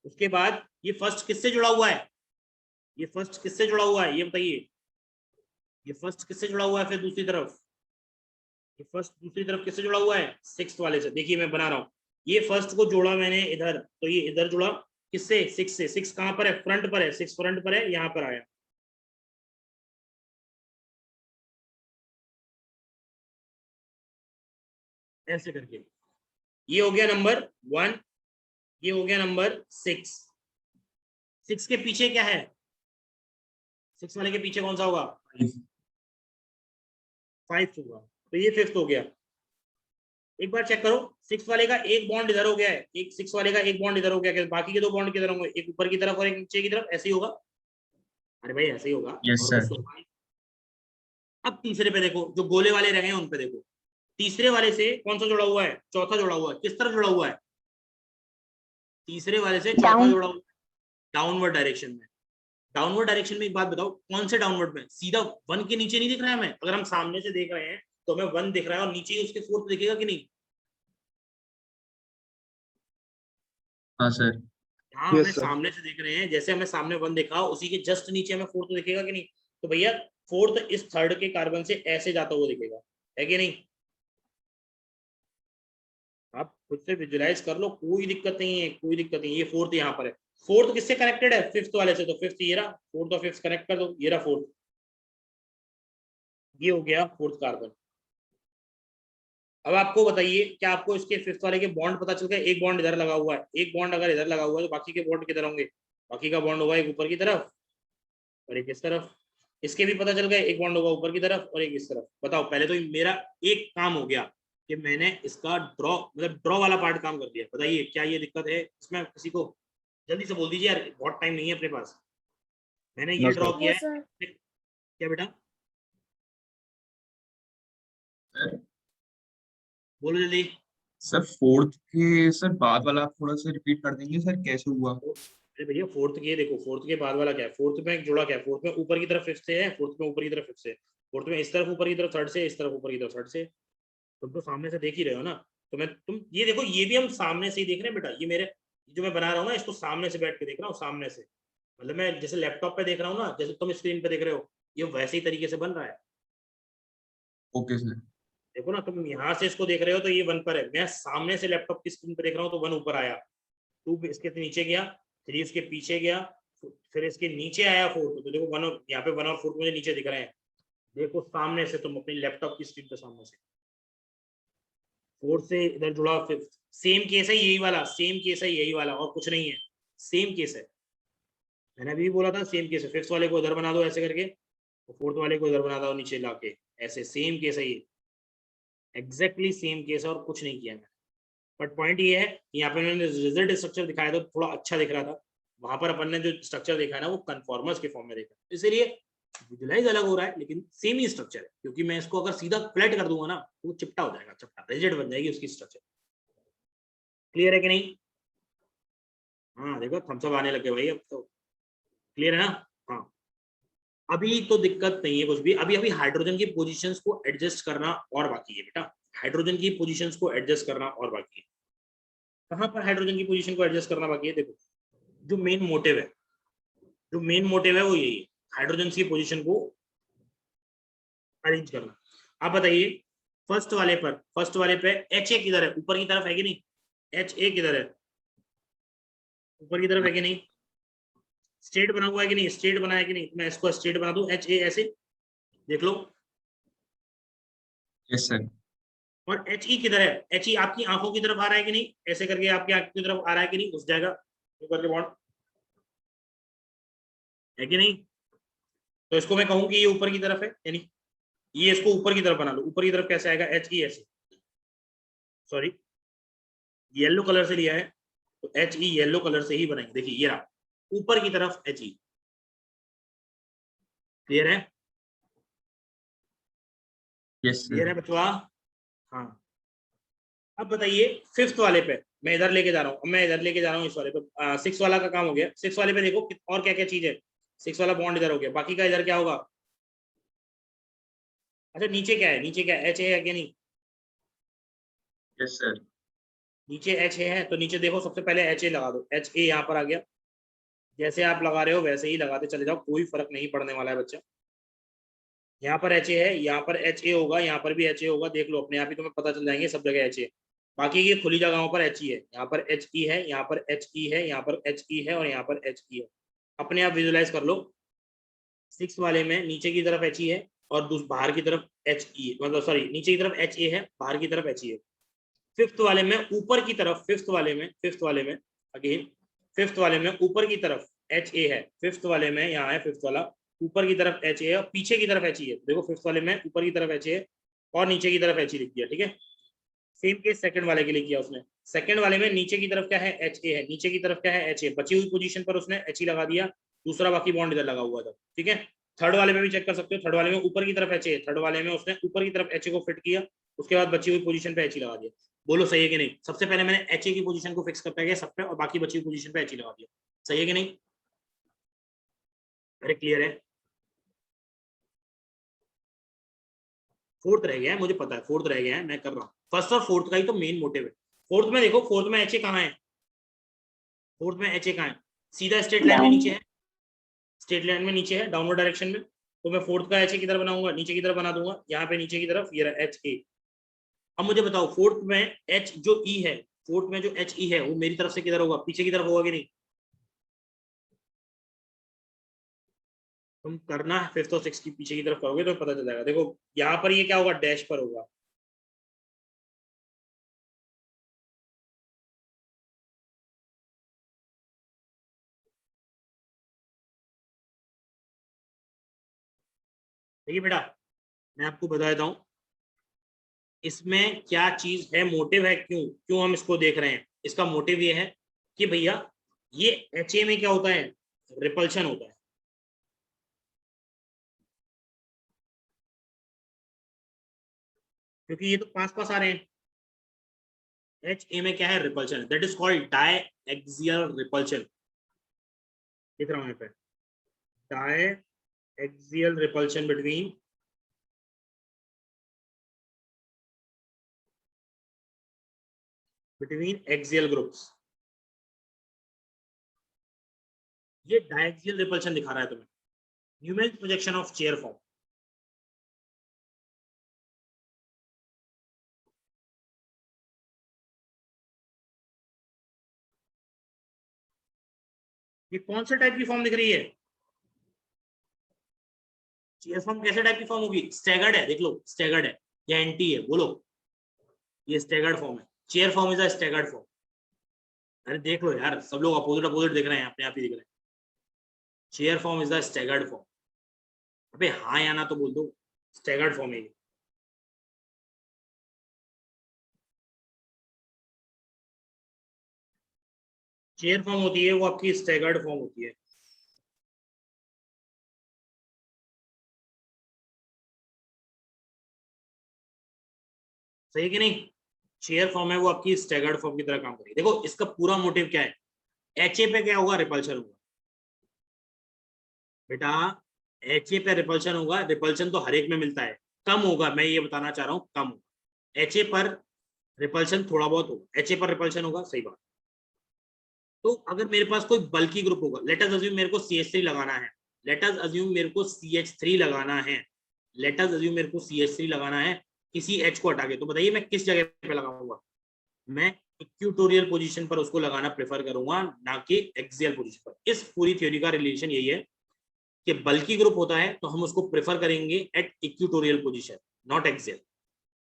उसके बाद ये फर्स्ट किससे जुड़ा हुआ है, ये फर्स्ट किससे जुड़ा हुआ है, ये बताइए, ये फर्स्ट किससे जुड़ा हुआ है, फिर दूसरी तरफ, ये फर्स्ट दूसरी तरफ किससे जुड़ा हुआ है, 6th वाले से। देखिए मैं बना रहा हूँ, ये फर्स्ट को जोड़ा मैंने इधर, तो ये इधर जुड़ा किससे, 6 से। 6 कहां पर है, फ्रंट पर है, 6 फ्रंट पर है, यहां पर आया, ऐसे करके। ये हो गया नंबर 1, ये हो गया नंबर 6। 6 के पीछे क्या है, 6 वाले के पीछे कौन सा होगा, 5 होगा, तो ये 5th हो गया। एक बार चेक करो, 6 वाले का एक बॉन्ड इधर हो गया है, एक 6 वाले का एक बॉन्ड इधर हो गया, बाकी के 2 बॉन्ड किधर होंगे, एक ऊपर की तरफ और एक नीचे की तरफ, ऐसे ही होगा। अरे भाई ऐसे ही होगा, यस और सर। कुछ तो। अब तीसरे पे देखो, जो गोले वाले रहे हैं उन पे देखो, तीसरे वाले से कौन सा जुड़ा हुआ है, चौथा जुड़ा हुआ है, किस तरफ जुड़ा हुआ है, तीसरे वाले से चौथा Down. जुड़ा हुआ है, डाउनवर्ड डायरेक्शन में। डाउनवर्ड डायरेक्शन में एक बात बताओ, कौन से डाउनवर्ड में, सीधा 1 के नीचे नहीं दिख रहा है हमें, अगर हम सामने से देख रहे हैं तो हमें 1 दिख रहा है और नीचे ही उसके 4th दिखेगा कि नहीं। हाँ सर। हाँ, Yes, हमें sir. सामने से देख रहे हैं, जैसे हमें सामने 1 देखा, उसी के जस्ट नीचे हमें 4th दिखेगा कि नहीं। तो भैया 4th इस 3rd के कार्बन से ऐसे जाता हुआ दिखेगा, है कि नहीं। आप खुद से विजुलाइज कर लो, कोई दिक्कत नहीं है, कोई दिक्कत नहीं। ये 4th यहाँ पर है, 4th किससे कनेक्टेड है, 5th वाले से, तो 5th ये रहा, 4th और 5th कनेक्ट कर दो, ये रहा 4th, ये हो गया 4th कार्बन। अब आपको बताइए, क्या आपको इसके 5th वाले के बॉन्ड पता चल गया, एक बॉन्ड इधर लगा हुआ है, एक बॉन्ड अगर इधर लगा हुआ है तो बाकी के बॉन्ड किधर होंगे, बाकी का बॉन्ड होगा एक ऊपर की तरफ और एक इस तरफ। इसके भी पता चल गया, एक बॉन्ड होगा ऊपर की तरफ और एक इस तरफ। बताओ, पहले तो मेरा एक काम हो गया कि मैंने इसका ड्रॉ, मतलब ड्रॉ वाला पार्ट काम कर दिया। बताइए क्या ये दिक्कत है इसमें किसी को, जल्दी से बोल दीजिए यार, बहुत टाइम नहीं है अपने पास। मैंने ये No, ड्रॉ sir. किया है, क्या बेटा, सर बोलो जल्दी। सर 4th के सर बाद वाला आप थोड़ा सा रिपीट कर देंगे सर, कैसे हुआ? अरे भैया 4th के देखो, 4th के बाद वाला क्या है, 4th में एक जुड़ा क्या है, 4th में ऊपर की तरफ 5th से है, 4th में ऊपर की तरफ 5th से, 4th में इस तरफ ऊपर की तरफ 3rd से, इस तरफ ऊपर की तरफ 3rd से। तुम तो सामने से देख ही रहे हो ना, तो मैं तुम ये देखो, ये भी हम सामने से ही देख रहे हैं बेटा, ये मेरे जो मैं बना रहा हूँ ना, इसको सामने से बैठ के देख रहा हूँ, सामने से, मतलब मैं जैसे लैपटॉप पे देख रहा हूँ ना, जैसे तुम स्क्रीन पे देख रहे हो, ये वैसे ही तरीके से बन रहा है। Okay sir. देखो ना, तुम यहाँ से इसको देख रहे हो तो ये 1 पर है, मैं सामने से लैपटॉप की स्क्रीन पे देख रहा हूँ तो 1 ऊपर आया, 2 इसके नीचे गया, 3 इसके पीछे गया, फिर इसके नीचे आया 4, तो देखो 1 और यहाँ पे 1 और 4 मुझे नीचे दिख रहे हैं। देखो सामने से, तुम अपनी लैपटॉप की स्क्रीन पे सामने से, 4 से इधर जुड़ा, 5th सेम केस है, यही वाला सेम केस है, यही वाला, और कुछ नहीं है, सेम केस है। मैंने अभी भी बोला था सेम केस है, 5th वाले को इधर बना दो ऐसे करके, तो 4th वाले को इधर बना दो नीचे लाके, ऐसे सेम केस है ये, एग्जैक्टली सेम केस है, और कुछ नहीं किया मैंने। बट पॉइंट ये है कि यहाँ पे मैंने रिजल्ट स्ट्रक्चर दिखाया था, थोड़ा अच्छा दिख रहा था, वहां पर अपन ने जो स्ट्रक्चर देखा है ना, वो कन्फॉर्मर्स के फॉर्म में देखा, इसलिए विजुलाइज अलग हो रहा है, लेकिन सेम ही स्ट्रक्चर है, क्योंकि मैं इसको अगर सीधा फ्लैट कर दूंगा ना, तो वो चिपटा हो जाएगा, चिपटा रिजिड बन जाएगी उसकी स्ट्रक्चर। क्लियर है कि नहीं। हाँ देखो थम्स अप आने लगे भाई, अब तो क्लियर है ना। हाँ, अभी तो दिक्कत नहीं है कुछ भी, अभी अभी हाइड्रोजन की पोजीशंस को एडजस्ट करना और बाकी है बेटा, हाइड्रोजन की पोजीशंस को एडजस्ट करना और बाकी है। कहाँ पर हाइड्रोजन की पोजीशन को एडजस्ट करना बाकी है, देखो जो मेन मोटिव है, जो मेन मोटिव है वो यही है, हाइड्रोजन की पोजीशन को अरेंज करना। आप बताइए, फर्स्ट वाले पे एच ए किधर है, ऊपर की तरफ है कि नहीं, एच ए किधर है, ऊपर की तरफ है कि नहीं, स्टेट बना हुआ है कि नहीं, स्टेट बना है कि नहीं, मैं इसको स्टेट बना दूं एच ए ऐसे, देख लो। Yes sir. और एच ई किधर है, एच ई आपकी आंखों की तरफ आ रहा है कि नहीं, ऐसे करके आपकी आंख की तरफ आ रहा है कि नहीं, घुस जाएगा ऊपर के बॉन्ड, है कि नहीं। तो इसको मैं कहूँ कि ये ऊपर की तरफ है, यानी ये इसको ऊपर की तरफ बना लो, ऊपर की तरफ कैसे आएगा, एच ई ऐसे, सॉरी येलो कलर से लिया है, तो एच ई येलो कलर से ही बनाएंगे, देखिए ये रहा ऊपर की तरफ एच ई। क्लियर है, यस क्लियर सर। है बचवा। हाँ, अब बताइए 5th वाले पे, मैं इधर लेके जा रहा हूँ, मैं इधर लेके जा रहा हूँ इस वाले पे, 6 वाला का काम हो गया, 6 वाले पे देखो और क्या क्या चीज है, 6 वाला बॉन्ड इधर हो गया, बाकी का इधर क्या होगा। अच्छा नीचे क्या है, नीचे क्या है, एच है क्या नहीं, यस सर। नीचे एच है, तो नीचे देखो सबसे पहले एच ए लगा दो, एच ए यहाँ पर आ गया, जैसे आप लगा रहे हो वैसे ही लगाते चले जाओ, कोई फर्क नहीं पड़ने वाला है बच्चा। यहाँ पर एच ए है, यहाँ पर एच ए होगा, यहाँ पर भी एच ए होगा, देख लो अपने आप ही तुम्हें पता चल जाएंगे सब जगह एच ए। बाकी ये खुली जगहों पर एच ई है, यहाँ पर एच ई है, यहाँ पर एच ई है, यहाँ पर एच ई है और यहाँ पर एच ई है। अपने आप विजुलाइज कर लो। 6 वाले में नीचे की तरफ एच ई है और बाहर की तरफ एच ई, मतलब सॉरी नीचे की तरफ एच ए है, बाहर की तरफ एच ई है। 5th वाले में ऊपर की तरफ, 5th वाले में अगेन 5th वाले में ऊपर की तरफ एच ए है, 5th वाले में यहाँ है 5th वाला, ऊपर की तरफ एच ए है और पीछे की तरफ एच ई है। देखो 5th वाले में ऊपर की तरफ एच ए और नीचे की तरफ एच ई लिख दिया, ठीक है। सेम केस सेकंड वाले के लिए किया उसने। सेकंड वाले में नीचे की तरफ क्या है, एच ए है, नीचे की तरफ क्या है, एच ए, बची हुई पोजीशन पर उसने एच ई लगा दिया, दूसरा बाकी बॉन्ड इधर लगा हुआ था, ठीक है। थर्ड वाले में भी चेक कर सकते हो, थर्ड वाले में ऊपर की तरफ एच ए, थर्ड वाले में उसने ऊपर की तरफ एच ए को फिट किया, उसके बाद बची हुई पोजीशन पे एच ई लगा दिया। बोलो सही है कि नहीं? सबसे पहले मैंने एच ए की पोजीशन को फिक्स करता गया सब पे और बाकी बची हुई पोजीशन पे एच ई लगा दिया। सही है कि नहीं? अरे क्लियर है? फोर्थ रह गया है, मुझे पता है फोर्थ रह गया है, मैं कर रहा हूँ। फर्स्ट और फोर्थ का ही तो मेन मोटिव है। फोर्थ में देखो, फोर्थ में एच ए कहाँ है? फोर्थ में एच ए कहाँ है? सीधा स्ट्रेट लाइन में नीचे है, स्ट्रेट लाइन में नीचे है, डाउनवर्ड डायरेक्शन में। तो मैं फोर्थ का एच ए किधर बनाऊंगा? नीचे की तरफ बना दूंगा, यहाँ पे नीचे की तरफ ये रहा एच ए। अब मुझे बताओ फोर्थ में एच जो ई है, फोर्थ में जो एच ई है वो मेरी तरफ से किधर होगा? पीछे की तरफ होगा कि नहीं? तुम करना 5th और 6th की पीछे की तरफ करोगे तो पता चल जाएगा। देखो यहाँ पर ये क्या होगा? डैश पर होगा। देखिए बेटा, मैं आपको बता देता हूँ इसमें क्या चीज है, मोटिव है, क्यों क्यों हम इसको देख रहे हैं। इसका मोटिव ये है कि भैया ये एच ए में क्या होता है? रिपल्शन होता है। क्योंकि ये तो पास पास आ रहे हैं। एच ए में क्या है? Repulsion. That is called diaxial repulsion. लिख रहा हूं यहाँ पे, diaxial repulsion between axial groups. ये डायएक्सियल रिपल्शन दिखा रहा है तुम्हें। Numeric projection of chair form. ये कौन से टाइप की फॉर्म दिख रही है? चेयर फॉर्म कैसे टाइप की फॉर्म होगी? स्टैगर्ड है, देख लो स्टैगर्ड है या एंटी है, बोलो। ये स्टैगर्ड फॉर्म है। Chair form is a staggered form. अरे देख लो यार, सब लोग अपोजिट अपोजिट दिख रहे हैं, अपने आप ही दिख रहे हैं। Chair form is a staggered form. अबे हाँ या ना तो बोल दो, स्टैगर्ड फॉर्म है। चेयर फॉर्म होती है वो आपकी स्टैगर्ड फॉर्म होती है। सही है कि नहीं? चेयर फॉर्म है वो आपकी स्टैगर्ड फॉर्म की तरह काम करेगी। देखो इसका पूरा मोटिव क्या है? एच ए पे क्या होगा? रिपल्शन होगा बेटा। एच ए पे रिपल्शन होगा। रिपल्शन तो हर एक में मिलता है, कम होगा, मैं ये बताना चाह रहा हूँ, कम होगा। एच ए पर रिपल्शन थोड़ा बहुत होगा, एच ए पर रिपल्शन होगा, सही बात। तो अगर मेरे पास कोई बल्की ग्रुप होगा, लेट अस अज्यूम मेरे को CH3 लगाना है, लेट अस अज्यूम मेरे को CH3 लगाना है, लेट अस अज्यूम मेरे को CH3 लगाना है किसी H को हटा के, तो बताइए मैं किस जगह पे लगाऊंगा? मैं इक्विटोरियल पोजीशन पर उसको लगाना प्रेफर करूंगा, ना कि एक्सियल पोजीशन पर। इस पूरी थ्योरी का रिलेशन यही है कि बल्की ग्रुप होता है तो हम उसको प्रेफर करेंगे at equatorial position, not axial.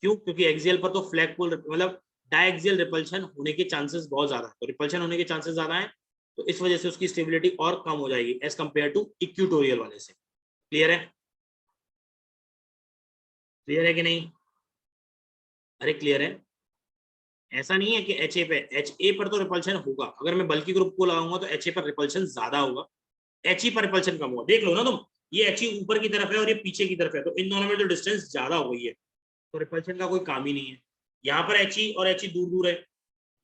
क्यों? क्योंकि एक्सियल पर तो फ्लैग पोल मतलब डायएक्सियल रिपल्शन होने के चांसेस बहुत ज्यादा है, तो रिपल्शन होने के चांसेस ज्यादा है, तो इस वजह से उसकी स्टेबिलिटी और कम हो जाएगी एज कंपेयर टू इक्विटोरियल वाले से। क्लियर है? क्लियर है कि नहीं? अरे क्लियर है। ऐसा नहीं है कि एच ए पे, एच ए पर तो रिपल्शन होगा, अगर मैं बल्की ग्रुप को लगाऊंगा तो एच ए पर रिपल्शन ज्यादा होगा, एच ई पर रिपल्शन कम होगा। देख लो ना तुम, ये एच ई ऊपर की तरफ है और ये पीछे की तरफ है, तो इन दोनों में तो डिस्टेंस ज्यादा हो गई है, तो रिपल्शन का कोई काम ही नहीं है। यहाँ पर एच ई और एच ई दूर दूर है,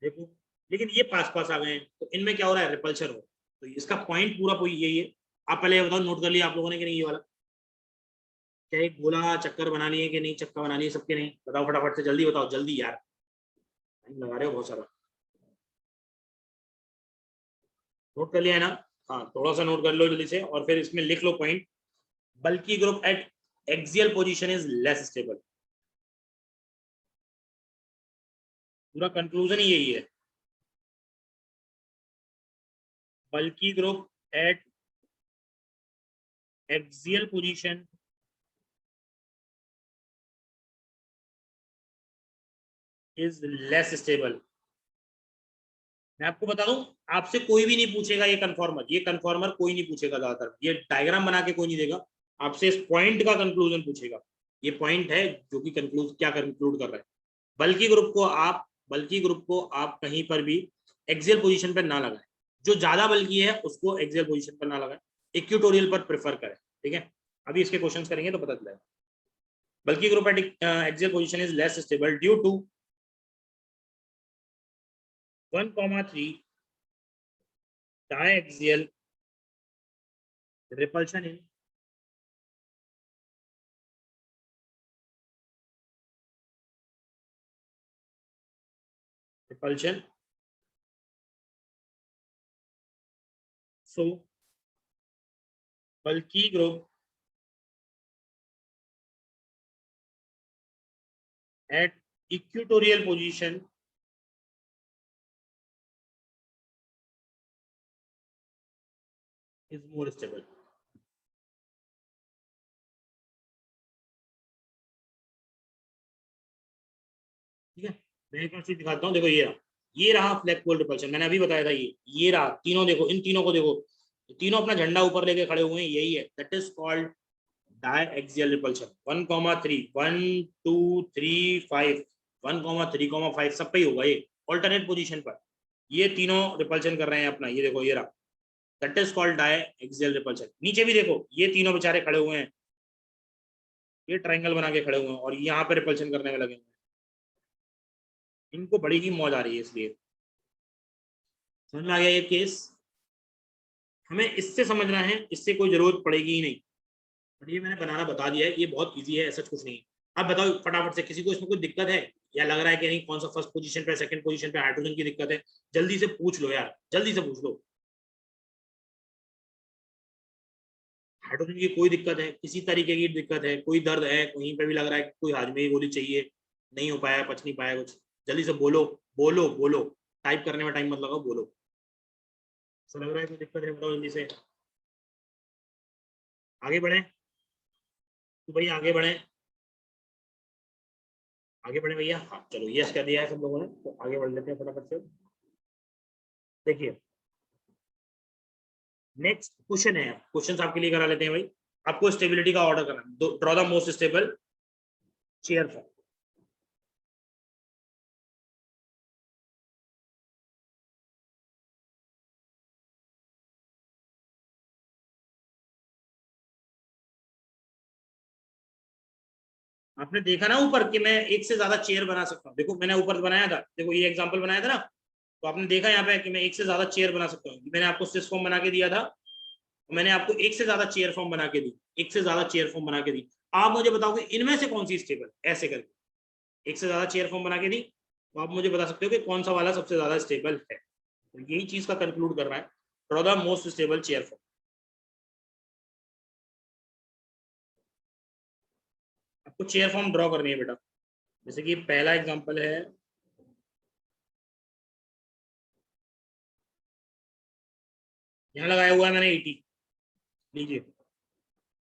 देखो, लेकिन ये पास पास आ गए हैं, तो इनमें क्या हो रहा है? रिपल्शन हो। तो इसका पॉइंट पूरा यही है। आप पहले बताओ, नोट कर लिया आप लोगों ने कि नहीं ये वाला? क्या एक गोला चक्कर बना लिए कि नहीं? चक्कर बना लिए सबके? नहीं? बताओ फटाफट से, जल्दी बताओ, जल्दी यार, टाइम लगा रहे हो बहुत सारा। नोट कर लिया है ना? हाँ, थोड़ा सा नोट कर लो जल्दी से और फिर इसमें लिख लो पॉइंट। बल्कि group at axial position is less stable. पूरा कंक्लूजन ही यही है। बल्कि group at axial position is less stable. मैं आपको बता दूं, आपसे कोई भी नहीं पूछेगा ये कन्फॉर्मर कोई नहीं पूछेगा, ज्यादातर ये डायग्राम बना के कोई नहीं देगा, आपसे इस पॉइंट का कंक्लूजन पूछेगा। ये पॉइंट है जो कि क्या कंक्लूड कर रहा है। बल्कि ग्रुप को आप कहीं पर भी एक्सियल पोजीशन पर ना लगाएं, जो ज्यादा बल्कि है उसको एक्सियल पोजीशन पर ना लगाएं, इक्वेटोरियल पर प्रेफर करें। ठीक है, अभी इसके क्वेश्चंस करेंगे तो पता चलेगा। बल्कि group at axial position is less stable due to 1,3 diaxial repulsion in repulsion. So bulky group at equatorial position is more stable. ठीक है, मैं एक और चीज दिखाता हूँ। देखो ये रहा फ्लैग पोल रिपल्शन, मैंने अभी बताया था। ये रहा, तीनों देखो, इन तीनों को देखो, तीनों अपना झंडा ऊपर लेके खड़े हुए हैं, यही है, दैट इज कॉल्ड डायएक्सियल रिपल्शन। 1,3 1 2 3 5 1,3 5 सब पे ही होगा ये, ऑल्टरनेट पोजीशन पर ये तीनों रिपल्शन कर रहे हैं अपना। ये देखो, ये रहा, दैट इज कॉल्ड डायएक्सियल रिपल्शन। नीचे भी देखो, ये तीनों बेचारे खड़े हुए हैं, ये ट्रायंगल बना के खड़े हुए हैं और यहाँ पे रिपल्शन करने में लगे हुए हैं। इनको बड़ी ही मौज आ रही है, इसलिए समझ में आ गया ये केस। हमें इससे समझना है, इससे कोई जरूरत पड़ेगी ही नहीं, बट ये मैंने बनाना बता दिया है, ये बहुत इजी है, ऐसा कुछ नहीं है। अब बताओ फटाफट से, किसी को इसमें कोई दिक्कत है या लग रहा है कि नहीं, कौन सा फर्स्ट पोजीशन पे सेकंड पोजीशन पे हाइड्रोजन की दिक्कत है? जल्दी से पूछ लो यार, जल्दी से पूछ लो। हाइड्रोजन की कोई दिक्कत है, किसी तरीके की दिक्कत है, कोई दर्द है, कहीं पे भी लग रहा है कोई हाजमे की गोली चाहिए, नहीं हो पाया, पच नहीं पाया कुछ, जल्दी से बोलो बोलो बोलो, टाइप करने में टाइम मत लगाओ, बोलो। ऐसा लग रहा है कोई दिक्कत है, बताओ जल्दी से, आगे बढ़े तो भाई, आगे बढ़े, आगे बढ़े भैया। हाँ चलो, यस कर दिया है सब लोगों ने, तो आगे बढ़ लेते हैं फटाफट से। देखिए नेक्स्ट क्वेश्चन है, क्वेश्चन आपके लिए करा लेते हैं भाई। आपको स्टेबिलिटी का ऑर्डर करना, draw the most stable chair form. आपने देखा ना ऊपर कि मैं एक से ज्यादा चेयर बना सकता हूँ, देखो मैंने ऊपर बनाया था, देखो ये एग्जांपल बनाया था ना, तो आपने देखा यहाँ पे कि मैं एक से ज्यादा चेयर बना सकता हूँ। मैंने आपको सिस फॉर्म बना के दिया था, मैंने आपको एक से ज्यादा चेयर फॉर्म बना के दी, एक से ज्यादा चेयर फॉर्म बना के दी। आप मुझे बताओगे इनमें से कौन सी स्टेबल, ऐसे करके एक से ज्यादा चेयर फॉर्म बना के दी, तो आप मुझे बता सकते हो कि कौन सा वाला सबसे ज्यादा स्टेबल है। तो यही चीज का कंक्लूड कर रहा है, draw the most stable chair form. आपको चेयर फॉर्म ड्रॉ करनी है बेटा। जैसे कि पहला एग्जांपल है, यहाँ लगाया हुआ है मैंने 80, लीजिए,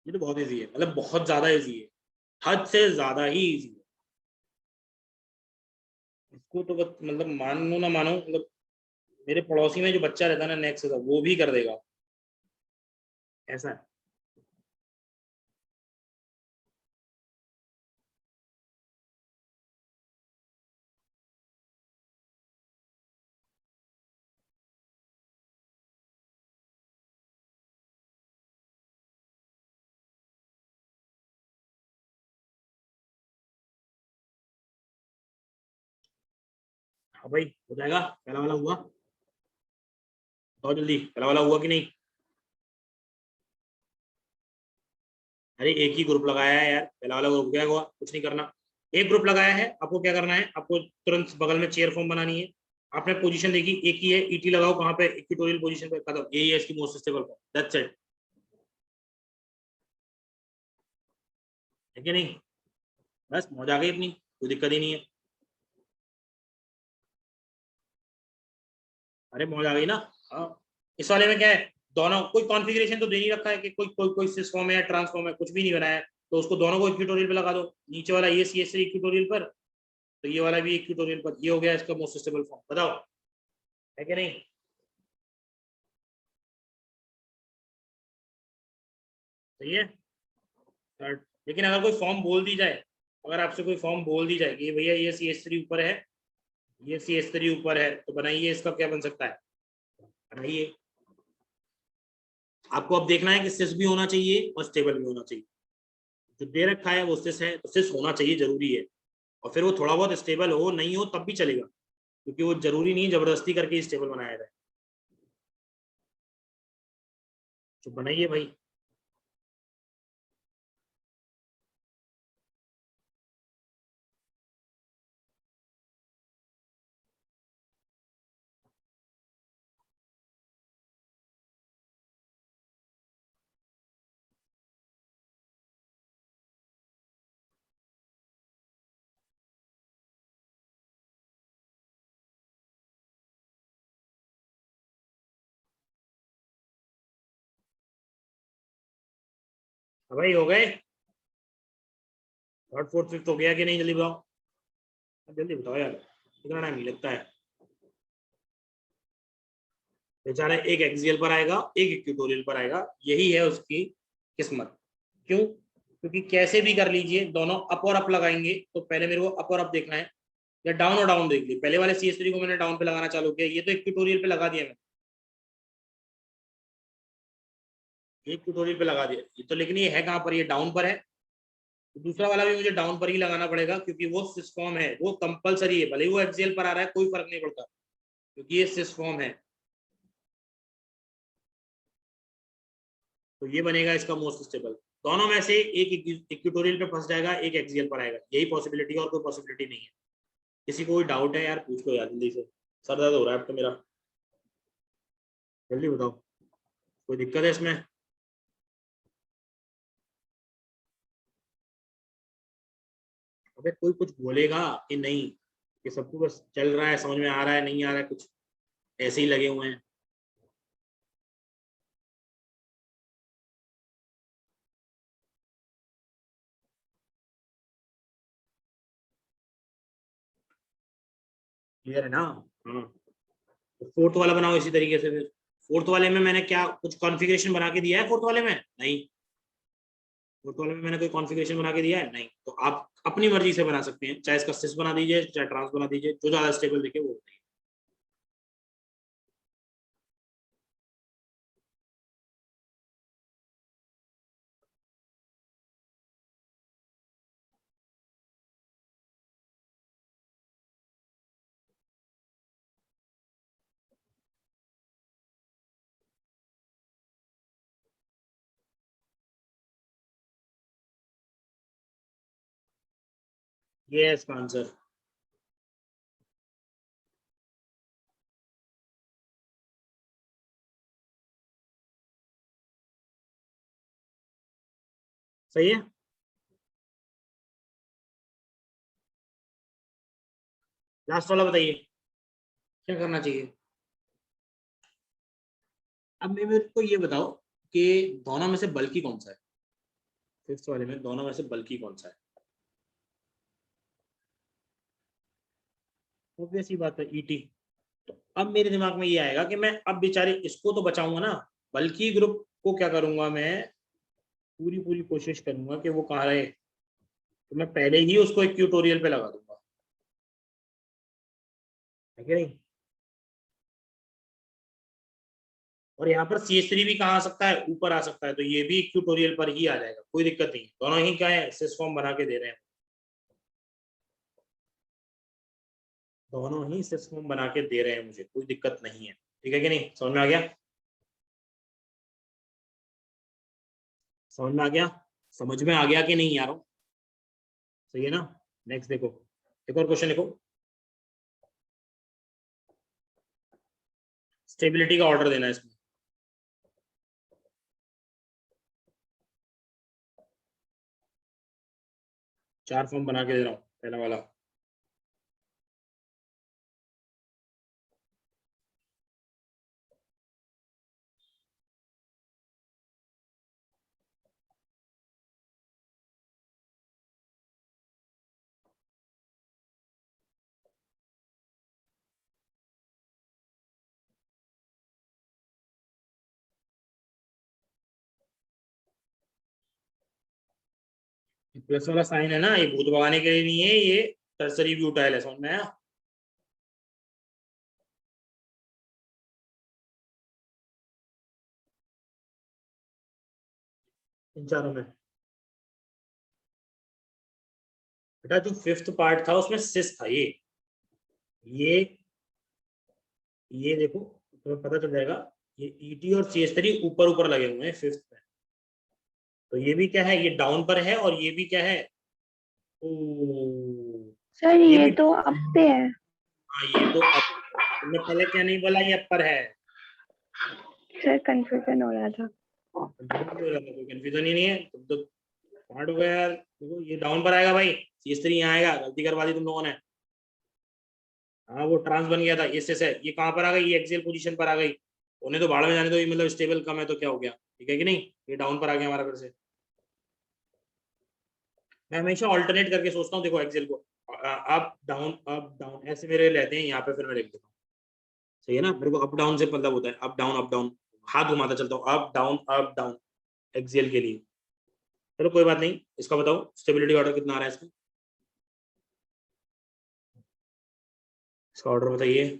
ये तो बहुत इजी है, मतलब बहुत ज्यादा इजी है, हद से ज्यादा ही इजी है। इसको तो बस मतलब मानो ना मानो, मतलब मेरे पड़ोसी में जो बच्चा रहता है ना नेक्स्ट का, वो भी कर देगा, ऐसा है। हाँ भाई, हो जाएगा। पहला वाला हुआ, बहुत जल्दी, पहला वाला हुआ कि नहीं? अरे एक ही ग्रुप लगाया है यार, पहला वाला ग्रुप क्या हुआ, कुछ नहीं करना। एक ग्रुप लगाया है, आपको क्या करना है, आपको तुरंत बगल में चेयर फॉर्म बनानी है। आपने पोजीशन देखी, एक ही है, ईटी लगाओ कहाँ पे, इक्वेटोरियल पोजीशन पे, खत्म, यही है इसकी most stable form, that's it, है कि नहीं? बस मौज आ गई अपनी, कोई दिक्कत ही नहीं है। अरे मौज आ गई ना। हाँ, इस वाले में क्या है, दोनों कोई कॉन्फ़िगरेशन तो दे नहीं रखा है कि कोई कोई कोई सिस फॉर्म है या ट्रांसफॉर्म है, कुछ भी नहीं बनाया है, तो उसको दोनों को इक्विटोरियल पे लगा दो। नीचे वाला ये CS3 इक्विटोरियल पर, तो ये वाला भी इक्विटोरियल पर, ये हो गया इसका मोस्ट स्टेबल फॉर्म। बताओ है कि नहीं? सही है। थर्ड। लेकिन अगर कोई फॉर्म बोल दी जाए, अगर आपसे कोई फॉर्म बोल दी जाए कि भैया ये CS3 ऊपर है, ये CS3 ऊपर है, तो बनाइए इसका क्या बन सकता है, बनाइए। आपको अब देखना है कि सिस भी होना चाहिए और स्टेबल भी होना चाहिए। जो दे रखा है वो सिस है, तो सिस होना चाहिए, जरूरी है। और फिर वो थोड़ा बहुत स्टेबल हो नहीं हो तब भी चलेगा, क्योंकि वो जरूरी नहीं जबरदस्ती करके स्टेबल बनाया जाए। तो बनाइए भाई। हाँ भाई, हो गए। थर्ड फोर्थ फिफ्थ हो गया कि नहीं, जल्दी बताओ, जल्दी बताओ यार, इतना टाइम नहीं लगता है। बेचारा एक एक्सियल पर आएगा, एक इक्वेटोरियल पर आएगा, यही है उसकी किस्मत। क्यों? क्योंकि कैसे भी कर लीजिए, दोनों अप और अप लगाएंगे, तो पहले मेरे को अप और अप देखना है, या डाउन और डाउन देख ली। पहले वाले CS3 को मैंने डाउन पे लगाना चालू किया, ये तो इक्वेटोरियल पे लगा दिया मैंने, ये इक्वेटोरियल पे लगा दिया ये तो, लेकिन ये है कहाँ पर, ये डाउन पर है। तो दूसरा वाला भी मुझे डाउन पर ही लगाना पड़ेगा, क्योंकि वो सिस फॉर्म है, वो कंपलसरी है, भले ही वो एक्सियल पर आ रहा है कोई फर्क नहीं पड़ता, क्योंकि ये सिस फॉर्म है। तो ये बनेगा इसका मोस्ट स्टेबल। दोनों में से एक इक्वेटोरियल पे फंस जाएगा, एक एक्सियल पर आएगा, यही पॉसिबिलिटी है, और कोई पॉसिबिलिटी नहीं है। किसी को कोई डाउट है यार, पूछ लो यार जल्दी से, सर दर्द हो रहा है अब तो मेरा, जल्दी बताओ, कोई दिक्कत है इसमें? अबे कोई कुछ बोलेगा कि नहीं, कि सबको बस चल रहा है, समझ में आ रहा है, नहीं आ रहा है, कुछ ऐसे ही लगे हुए हैं। क्लियर है ना? हाँ, तो फोर्थ वाला बनाओ इसी तरीके से फिर। फोर्थ वाले में मैंने क्या कुछ कॉन्फ़िगरेशन बना के दिया है फोर्थ वाले में? नहीं। फोर्थ वाले में मैंने कोई कॉन्फ़िगरेशन बना के दिया है? नहीं। तो आप अपनी मर्जी से बना सकते हैं, चाहे इसका सिस बना दीजिए, चाहे ट्रांस बना दीजिए, जो ज्यादा स्टेबल दिखे वो बताइए। ये है इसका आंसर। सही है। लास्ट वाला बताइए, क्या करना चाहिए? अब मेरे को ये बताओ कि दोनों में से बल्कि कौन सा है, फिफ्थ वाले में दोनों में से बल्कि कौन सा है? ऑब्वियस ही बात है, ET। तो अब मेरे दिमाग में ये आएगा कि मैं अब बेचारे इसको तो बचाऊंगा ना, बल्कि ग्रुप को क्या करूंगा मैं, पूरी पूरी कोशिश करूंगा कि वो कहाँ रहे, तो मैं पहले ही उसको एक ट्यूटोरियल पे लगा दूंगा, है कि नहीं? और यहाँ पर CS3 भी कहाँ आ सकता है, ऊपर आ सकता है, तो ये भी ट्यूटोरियल पर ही आ जाएगा, कोई दिक्कत नहीं। दोनों ही क्या है, सिस फॉर्म बना के दे रहे हैं, दोनों ही सिस फॉर्म बना के दे रहे हैं मुझे, कोई दिक्कत नहीं है। ठीक है कि नहीं, समझ में आ गया? समझ में आ गया? समझ में आ गया कि नहीं यारों? सही है ना? नेक्स्ट देखो, एक और क्वेश्चन लिखो। स्टेबिलिटी का ऑर्डर देना है इसमें। 4 फॉर्म बना के दे रहा हूँ, पहला वाला प्लस वाला साइन है ना, ये भूत भगाने के लिए नहीं है, ये टर्सरी ब्यूटाइल है, समझ में आया? इन चारों में बेटा जो फिफ्थ पार्ट था उसमें सिस था, ये देखो तुम्हें पता चल जाएगा, ये ईटी और CH3 ऊपर ऊपर लगे हुए हैं फिफ्थ में, तो ये भी क्या है, ये डाउन पर है, और ये भी क्या है, ओ सर ये ये भी, तो अप पे है। हाँ ये तो अब तुमने पहले क्या नहीं बोला, ये अपर है। सर कंफ्यूजन हो रहा था। कंफ्यूजन नहीं हो रहा था, कोई कंफ्यूजन ही नहीं है, तुम तो स्मार्ट हो गए यार। देखो ये डाउन पर आएगा भाई, CH3 यहाँ आएगा, गलती करवा दी तुम लोगों ने। हाँ वो ट्रांस बन गया था, इससे से ये कहाँ पर आ गई, ये एक्सियल पोजीशन पर आ गई, उन्हें तो भाड़ में जाने दो, ये मतलब स्टेबल कम है तो क्या हो गया, ठीक है कि नहीं, ये डाउन पर आ गया हमारा फिर से। मैं हमेशा ऑल्टरनेट करके सोचता हूँ, देखो एक्सियल को अप डाउन ऐसे मेरे रहते हैं यहाँ पे, फिर मैं लिख देता हूँ, सही है ना, मेरे को अप डाउन से मतलब होता है अप डाउन, हाथ घुमाता चलता हूँ, अप डाउन एक्सियल के लिए। चलो कोई बात नहीं, इसका बताओ स्टेबिलिटी ऑर्डर कितना आ रहा है इसका, इसका ऑर्डर बताइए।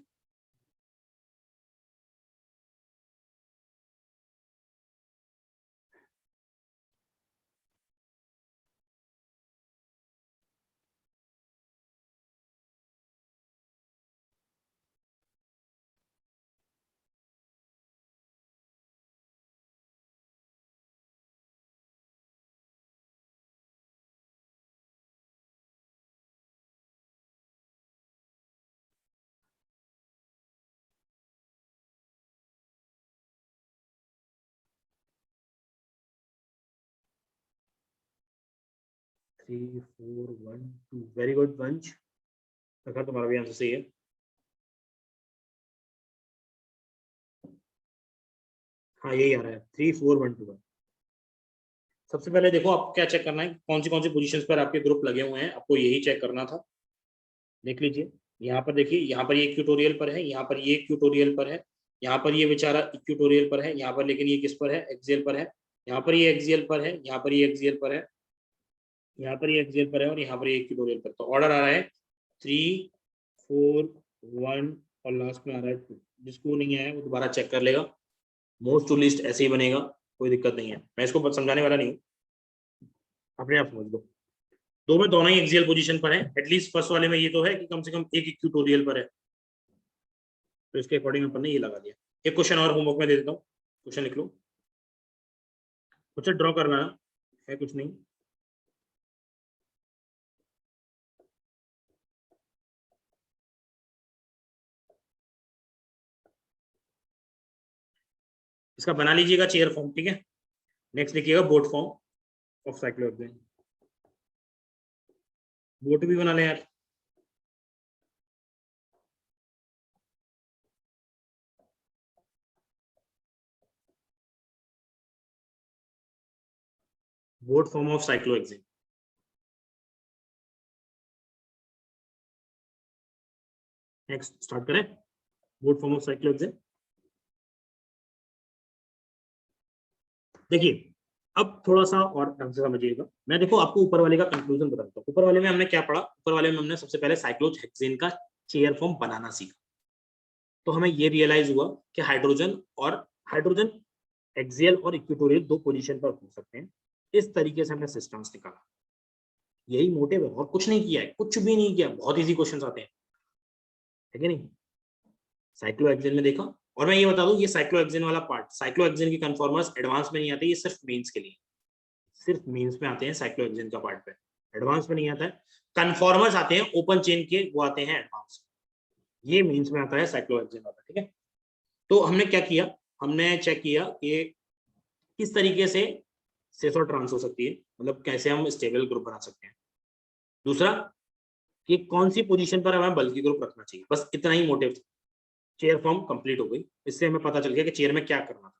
Three four one two, very good वंश, रखा तुम्हारा भी आंसर सही है। हाँ यही आ रहा है 3 4 1 2 1। सबसे पहले देखो आपको क्या चेक करना है, कौन सी पोजीशंस पर आपके ग्रुप लगे हुए हैं, आपको यही चेक करना था। देख लीजिए यहाँ पर, देखिए यहाँ पर ये इक्वेटोरियल पर है, यहाँ पर ये इक्वेटोरियल पर है, यहाँ पर ये बेचारा इक्वेटोरियल पर है, यहाँ पर लेकिन ये किस पर है, एक्सियल पर है, यहाँ पर ये एक्सियल पर है, यहाँ पर ये एक्सियल पर है, यहाँ पर ये एक्सियल पर है, और यहाँ पर ये इक्वेटोरियल पर। तो ऑर्डर आ रहा है 3 4 1 और लास्ट में आ रहा है 2। जिसको नहीं आया वो दोबारा चेक कर लेगा, मोस्ट टू लिस्ट ऐसे ही बनेगा, कोई दिक्कत नहीं है, मैं इसको समझाने वाला नहीं हूँ, अपने आप समझ लो। दो में दोनों ही एक्सियल पोजीशन पर है, एटलीस्ट फर्स्ट वाले में ये तो है कि कम से कम एक इक्वेटोरियल पर है, तो इसके अकॉर्डिंग अपन ने ये लगा दिया। एक क्वेश्चन और होमवर्क में दे देता हूँ, क्वेश्चन लिख लो, कुछ ड्रॉ करना है, कुछ नहीं। इसका बना लीजिएगा चेयर फॉर्म, ठीक है। नेक्स्ट लिखिएगा boat form of cyclohexane, boat भी बना लें यार। Boat form of cyclohexane, next start करें, बोट फॉर्म ऑफ साइक्लोहेक्सेन। देखिए अब थोड़ा सा और ढंग से समझिएगा, मैं देखो आपको ऊपर वाले का कंक्लूजन बताता हूँ। ऊपर वाले में हमने क्या पढ़ा, ऊपर वाले में हमने सबसे पहले साइक्लोहेक्सेन का चेयर फॉर्म बनाना सीखा, तो हमें ये रियलाइज हुआ कि हाइड्रोजन एक्सियल और इक्वेटोरियल दो पोजीशन पर हो सकते हैं। इस तरीके से हमने सिस्टम्स निकाला, यही मोटिव है, और कुछ नहीं किया है, कुछ भी नहीं किया, बहुत इजी क्वेश्चंस आते हैं, है कि नहीं। साइक्लोहेक्सेन में देखा, और मैं ये बता दूं, ये साइक्लोहेक्सेन वाला पार्ट, साइक्लोहेक्सेन की कन्फॉर्मर्स एडवांस में नहीं आते, ये सिर्फ मेंस के लिए, सिर्फ मेंस में आते हैं साइक्लोहेक्सेन का पार्ट पे, एडवांस में नहीं आता है। कन्फॉर्मर्स आते हैं ओपन चेन के, वो आते हैं एडवांस, ये मेंस में आता है साइक्लोहेक्सेन वाला, ठीक है। तो हमने क्या किया, हमने चेक किया कि किस तरीके से सेस और ट्रांस हो सकती है, मतलब कैसे हम स्टेबल ग्रुप बना सकते हैं। दूसरा कि कौन सी पोजीशन पर हमें बल्कि ग्रुप रखना चाहिए, बस इतना ही मोटिव था। चेयर फॉर्म कंप्लीट हो गई, इससे हमें पता चल गया कि चेयर में क्या करना था,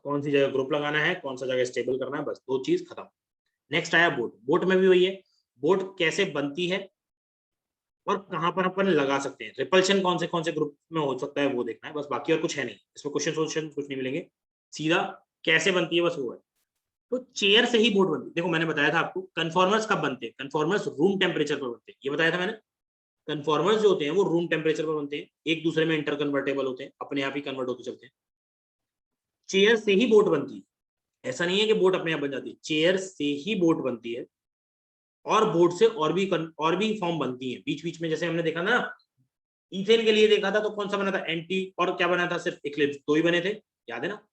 कौन सी जगह ग्रुप लगाना है, कौन सा जगह स्टेबल करना है, बस दो चीज खत्म। नेक्स्ट आया बोट, बोट में भी वही है, बोट कैसे बनती है और कहां पर अपन लगा सकते हैं, रिपल्शन कौन से ग्रुप में हो सकता है वो देखना है बस, बाकी और कुछ है नहीं इसमें, क्वेश्चन कुछ नहीं मिलेंगे, सीधा कैसे बनती है बस वो है। तो चेयर से ही बोट बनती है। देखो मैंने बताया था आपको कन्फॉर्मर्स कब बनते हैं, कन्फॉर्मर्स रूम टेम्परेचर पर बनते हैं, ये बताया था मैंने। कन्फॉर्मर्स जो होते हैं वो रूम टेम्परेचर पर बनते हैं, एक दूसरे में इंटर कन्वर्टेबल होते हैं, अपने आप ही कन्वर्ट होते चलते हैं। चेयर से ही बोट बनती है, ऐसा नहीं है कि बोट अपने आप बन जाती है, चेयर से ही बोट बनती है। और बोट से और भी फॉर्म बनती है बीच बीच में, जैसे हमने देखा ना ईथेन के लिए देखा था तो कौन सा बना था, एंटी और क्या बना था, सिर्फ इक्लिप्स, दो ही बने थे, याद है ना।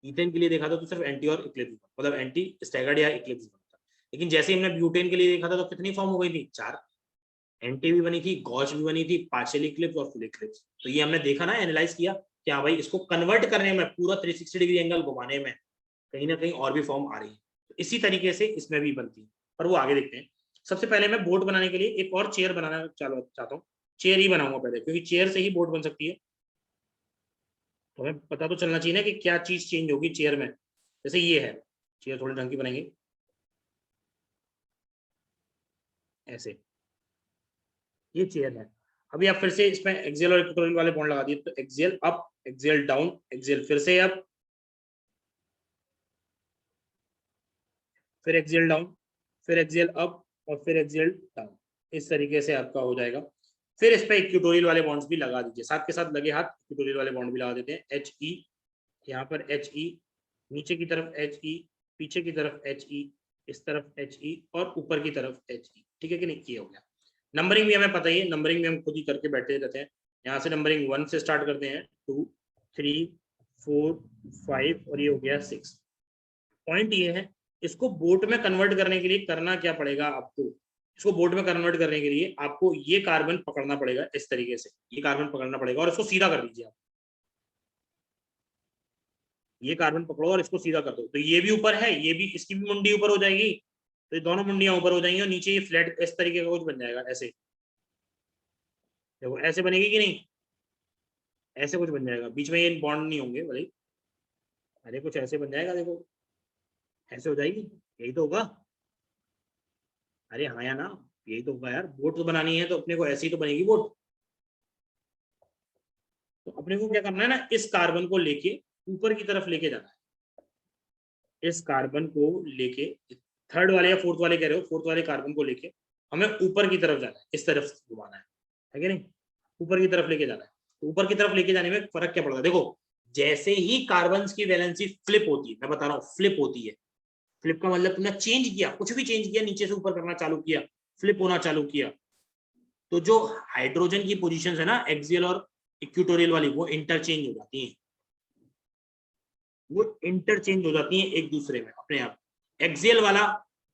ईथेन के लिए देखा था तो सिर्फ एंटी और इक्लिप्स, मतलब एंटी स्टैगर्ड या इक्लिप्स बना था। लेकिन जैसे हमने ब्यूटेन के लिए देखा था तो कितनी फॉर्म हो गई थी, 4, एंटी भी बनी थी, गॉश भी बनी थी, पार्शियल इक्लिप्स और फुल इक्लिप्स। तो ये हमने देखा ना, एनालाइज किया कि हाँ भाई इसको कन्वर्ट करने में, पूरा 360 डिग्री एंगल घुमाने में कहीं ना कहीं और भी फॉर्म आ रही है। तो इसी तरीके से इसमें भी बनती है, पर वो आगे देखते हैं। सबसे पहले मैं बोट बनाने के लिए एक और चेयर बनाना चाहता हूँ, चेयर ही बनाऊंगा पहले, क्योंकि चेयर से ही बोट बन सकती है। तो हमें पता तो चलना चाहिए ना कि क्या चीज चेंज होगी चेयर में। जैसे ये है, चेयर थोड़ी ढंग की बनेंगे ऐसे, ये चेयर है। अभी आप फिर से इसमें एक्सियल और इक्वेटोरियल वाले बॉन्ड लगा दिए, तो axial up, axial down, axial फिर से अप, फिर एक्सियल डाउन, फिर एक्सियल अप और फिर एक्सियल डाउन। इस तरीके से आपका हो जाएगा। फिर इस पे इक्वेटोरियल वाले बॉन्ड्स भी लगा दीजिए, साथ के साथ लगे हाथ इक्वेटोरियल वाले बॉन्ड भी लगा देते हैं। एच ई, यहाँ पर एच ई, नीचे की तरफ एच ई, पीछे की तरफ एच ई, इस तरफ एच ई और ऊपर की तरफ एच ई। ठीक है कि नहीं, ये हो गया। नंबरिंग भी हमें पता ही है, नंबरिंग भी हम खुद ही करके बैठे रहते हैं। यहाँ से नंबरिंग 1 से स्टार्ट करते हैं, 2, 3, 4, 5 और ये हो गया 6। पॉइंट ये है, इसको बोट में कन्वर्ट करने के लिए करना क्या पड़ेगा आपको, इसको बोट में कन्वर्ट करने के लिए आपको ये कार्बन पकड़ना पड़ेगा, इस तरीके से ये कार्बन पकड़ना पड़ेगा और इसको सीधा कर दीजिए आप। ये कार्बन पकड़ो और इसको सीधा कर दो, तो ये भी ऊपर है, ये भी, इसकी भी मुंडी ऊपर हो जाएगी, तो ये दोनों मुंडियां ऊपर हो जाएंगी और नीचे ये फ्लैट इस तरीके का कुछ बन जाएगा ऐसे। देखो ऐसे बनेगी कि नहीं, ऐसे कुछ बन जाएगा, बीच में ये बॉन्ड नहीं होंगे भले, अरे कुछ ऐसे बन जाएगा, देखो ऐसे हो जाएगी, यही तो होगा। अरे हाँ या ना, यही तो होगा यार, बोट तो बनानी है तो अपने को ऐसी तो बनेगी बोट। तो अपने को क्या करना है ना, इस कार्बन को लेके ऊपर की तरफ लेके जाना है, इस कार्बन को लेके, थर्ड वाले या फोर्थ वाले कह रहे हो, फोर्थ वाले कार्बन को लेके हमें ऊपर की तरफ जाना है, इस तरफ घुमाना है कि नहीं, ऊपर की तरफ लेके जाना है। तो ऊपर की तरफ लेके जाने में फर्क क्या पड़ता है, देखो जैसे ही कार्बन की वैलेंसी फ्लिप होती है, मैं बता रहा हूँ फ्लिप होती है, फ्लिप का मतलब तुमने चेंज किया, कुछ भी चेंज किया, नीचे से ऊपर करना चालू किया, फ्लिप होना चालू किया, तो जो हाइड्रोजन की पोजीशंस है ना एक्सियल और इक्वेटोरियल वाली, वो इंटरचेंज हो जाती हैं, वो इंटरचेंज हो जाती हैं एक दूसरे में अपने आप। एक्सियल वाला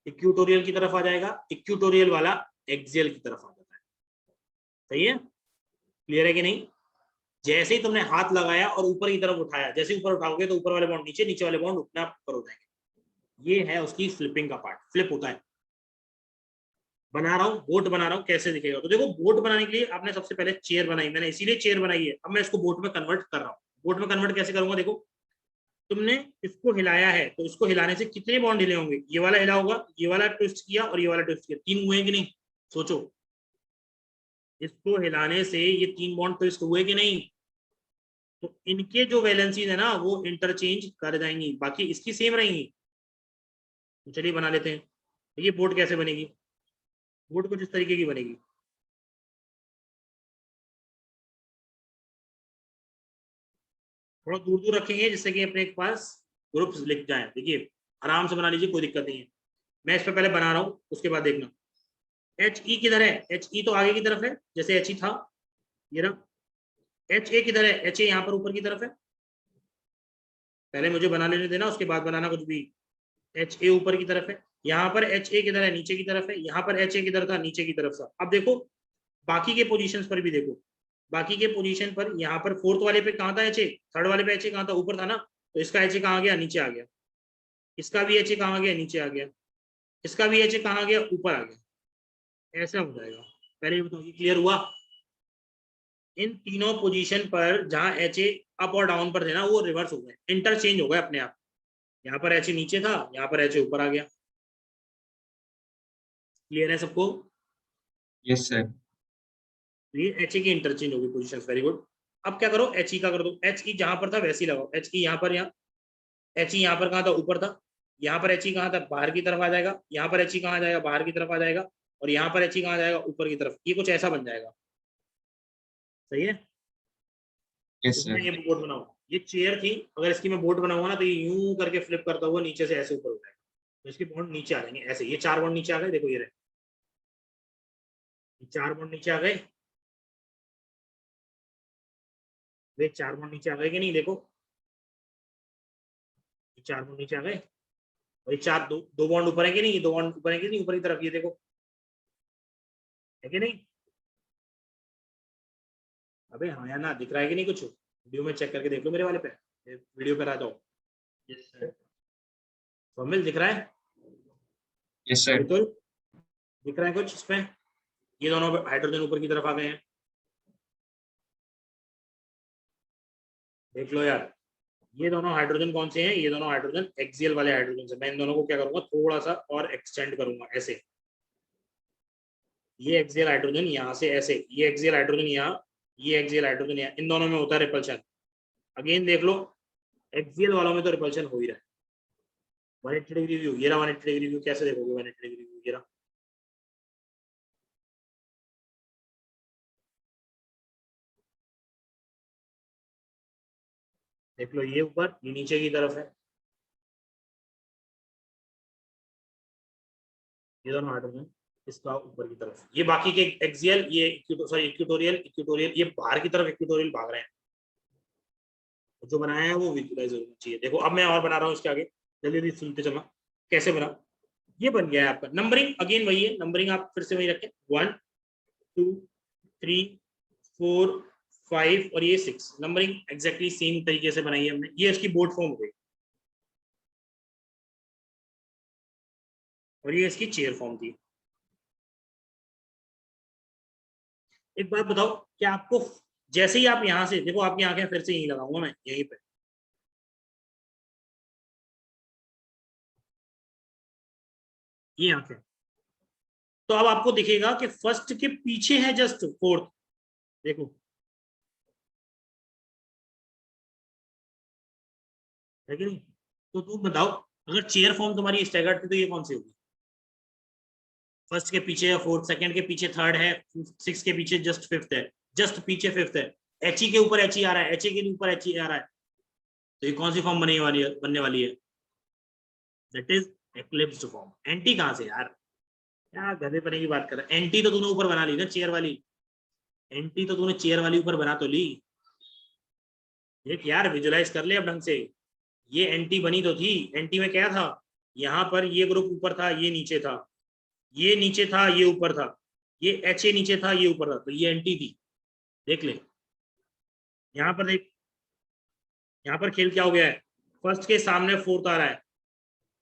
इक्वेटोरियल की तरफ आ जाएगा, इक्वेटोरियल वाला एक्सियल की तरफ आ जाता है। सही है, क्लियर है कि नहीं। जैसे ही तुमने हाथ लगाया और ऊपर की तरफ उठाया, जैसे ऊपर उठाओगे तो ऊपर वाले बॉन्ड नीचे, नीचे वाले बॉन्ड उठना ऊपर हो जाएंगे। ये है उसकी फ्लिपिंग का पार्ट, फ्लिप होता है। बना रहा हूँ, बोट बना रहा हूँ, कैसे दिखेगा, तो देखो बोट बनाने के लिए आपने सबसे पहले चेयर बनाई, मैंने इसीलिए चेयर बनाई है। अब मैं इसको बोट में कन्वर्ट कर रहा हूँ। बोट में कन्वर्ट कैसे करूंगा, देखो तुमने इसको हिलाया है तो इसको हिलाने से कितने बॉन्ड हिले होंगे, ये वाला हिला होगा, ये वाला ट्विस्ट किया और ये वाला ट्विस्ट किया, 3 हुए कि नहीं, सोचो इसको हिलाने से ये 3 बॉन्ड ट्विस्ट हुए कि नहीं। तो इनके जो वैलेंसीज है ना वो इंटरचेंज कर जाएंगी, बाकी इसकी सेम रहेंगी। तो चलिए बना लेते हैं। ये बोट कैसे बनेगी, बोट कुछ इस तरीके की बनेगी। थोड़ा दूर दूर रखेंगे जिससे कि अपने पास ग्रुप्स लिख जाए। देखिए आराम से बना लीजिए, कोई दिक्कत नहीं है। मैं इस पर पहले बना रहा हूँ, उसके बाद देखना। एच ई किधर है, एच ई तो आगे की तरफ है, जैसे एच ई था ये रहा। एच ए किधर है, एच ए यहाँ पर ऊपर की तरफ है, पहले मुझे बना लेने देना, उसके बाद बनाना कुछ भी। एच ए ऊपर की तरफ है, यहाँ पर एच ए किधर है, नीचे की तरफ है, यहाँ पर एच ए किधर था, नीचे की तरफ था। अब देखो बाकी के पोजीशंस पर भी देखो, बाकी के पोजीशन पर यहाँ पर फोर्थ वाले पे कहाँ था एच ए, थर्ड वाले पे एच ए कहाँ था, ऊपर था ना, तो इसका एच ए कहाँ गया, नीचे आ गया। इसका भी एच ए कहाँ गया, नीचे आ गया। इसका भी एच ए कहाँ गया, ऊपर आ गया। ऐसा हो जाएगा। पहले बताओ क्लियर हुआ। इन तीनों पोजीशन पर जहां एच ए अप और डाउन पर थे ना, वो रिवर्स हो गए, इंटरचेंज हो गए अपने आप। यहाँ पर एच ए नीचे था, यहाँ पर एच ए ऊपर आ गया। क्लियर है सबको। Yes sir. ये एच ए की इंटरचेंज होगी पोजीशन, वेरी गुड। अब क्या करो, एच ई का कर दो। एच ई जहां पर था वैसे ही लगाओ, एच ई यहाँ पर, यहाँ एच ई यहाँ पर कहाँ था, ऊपर था, यहाँ पर He कहाँ था, बाहर की तरफ आ जाएगा, यहाँ पर He कहाँ जाएगा, बाहर की तरफ आ जाएगा, और यहाँ पर He कहाँ जाएगा, ऊपर की तरफ। ये कुछ ऐसा बन जाएगा, सही है। यस इसमें सर। ये बोर्ड बनाओ, ये चेयर थी, अगर इसकी मैं बोर्ड बनाऊंगा ना तो ये यूं करके फ्लिप करता हुआ नीचे से ऐसे ऊपर हो जाएगा, तो इसके बॉन्ड नीचे आ जाएंगे ऐसे। ये 4 बॉन्ड नीचे आ गए, देखो ये रहे, ये 4 बॉन्ड नीचे आ गए, वे 4 बॉन्ड नीचे आ गए कि नहीं, देखो ये 4 बॉन्ड नीचे आ गए, और ये 4 दो बॉन्ड ऊपर है कि नहीं, ये 2 बॉन्ड ऊपर है कि नहीं, ऊपर की तरफ, ये देखो है कि नहीं। अबे हाँ या ना, दिख रहा है कि नहीं कुछ, वीडियो में चेक करके देख लो, मेरे वाले पे वीडियो पे आ जाओ। यस सर, सोमिल दिख रहा है, यस सर। बिल्कुल दिख रहा है कुछ इसमें। ये दोनों हाइड्रोजन ऊपर की तरफ आ गए हैं, देख लो यार। ये दोनों हाइड्रोजन कौन से हैं, ये दोनों हाइड्रोजन एक्सियल वाले हाइड्रोजन से। मैं इन दोनों को क्या करूंगा, थोड़ा सा और एक्सटेंड करूंगा ऐसे। ये एक्सियल हाइड्रोजन यहाँ से ऐसे, ये एक्सियल हाइड्रोजन यहाँ, ये एक्सियल हाइड्रोजन यहाँ, इन दोनों में होता है रिपल्शन। अगेन देख लो, एक्सियल वालों में तो रिपल्शन हो ही रहा है। 180 डिग्री व्यू, ये रहा 180 डिग्री व्यू, कैसे देखोगे 180 डिग्री व्यू, ये रहा। देख लो, ये ऊपर, ये नीचे की तरफ है, ये दोनों हाइड्रोजन इसका ऊपर की तरफ। ये बाकी के एक्सियल, ये सॉरी इक्वेटोरियल, इक्वेटोरियल ये बाहर की तरफ इक्वेटोरियल भाग रहे हैं। जो बनाया है वो विजुअलाइज होना चाहिए। देखो अब मैं और बना रहा हूँ इसके आगे, जल्दी जल्दी सुनते चलना कैसे बना। ये बन गया है आपका नंबरिंग, अगेन वही है, नंबरिंग आप फिर से वही रखें, 1 2 3 4 5 और ये 6, नंबरिंग एग्जैक्टली सेम तरीके से बनाई है हमने। ये इसकी बोर्ड फॉर्म हो गई, और ये इसकी चेयर फॉर्म थी। एक बात बताओ, क्या आपको जैसे ही आप यहाँ से देखो, आपकी आंखें फिर से यहीं लगाऊंगा मैं, यहीं पे, ये आंखें, तो अब आपको दिखेगा कि फर्स्ट के पीछे है जस्ट फोर्थ, देखो है कि नहीं। तो तुम बताओ, अगर चेयर फॉर्म तुम्हारी स्टैगर्ड थी तो ये कौन सी होगी, फर्स्ट के पीछे है फोर्थ, सेकंड के पीछे थर्ड है, 6 के पीछे जस्ट फिफ्थ है, जस्ट पीछे फिफ्थ है, एच के ऊपर एच आ रहा है, एच के ऊपर एच आ रहा है, तो ये कौन सी फॉर्म बनने वाली है, दैट इज एक्लिप्स्ड फॉर्म। एंटी कहां से यार, क्या गधे पने की बात कर रहा है। एंटी तो तूने ऊपर बना ली ना चेयर वाली, एंटी तो तूने चेयर वाली ऊपर बना तो ली, एक यार विजुलाइज कर ले अब ढंग से। ये एंटी बनी तो थी, एंटी में क्या था, यहाँ पर ये ग्रुप ऊपर था, ये नीचे था, ये नीचे था, ये ऊपर था, ये एच ए नीचे था, ये ऊपर था, तो ये एंटी थी। देख ले यहाँ पर, देख यहाँ पर खेल क्या हो गया है, फर्स्ट के सामने फोर्थ आ रहा है,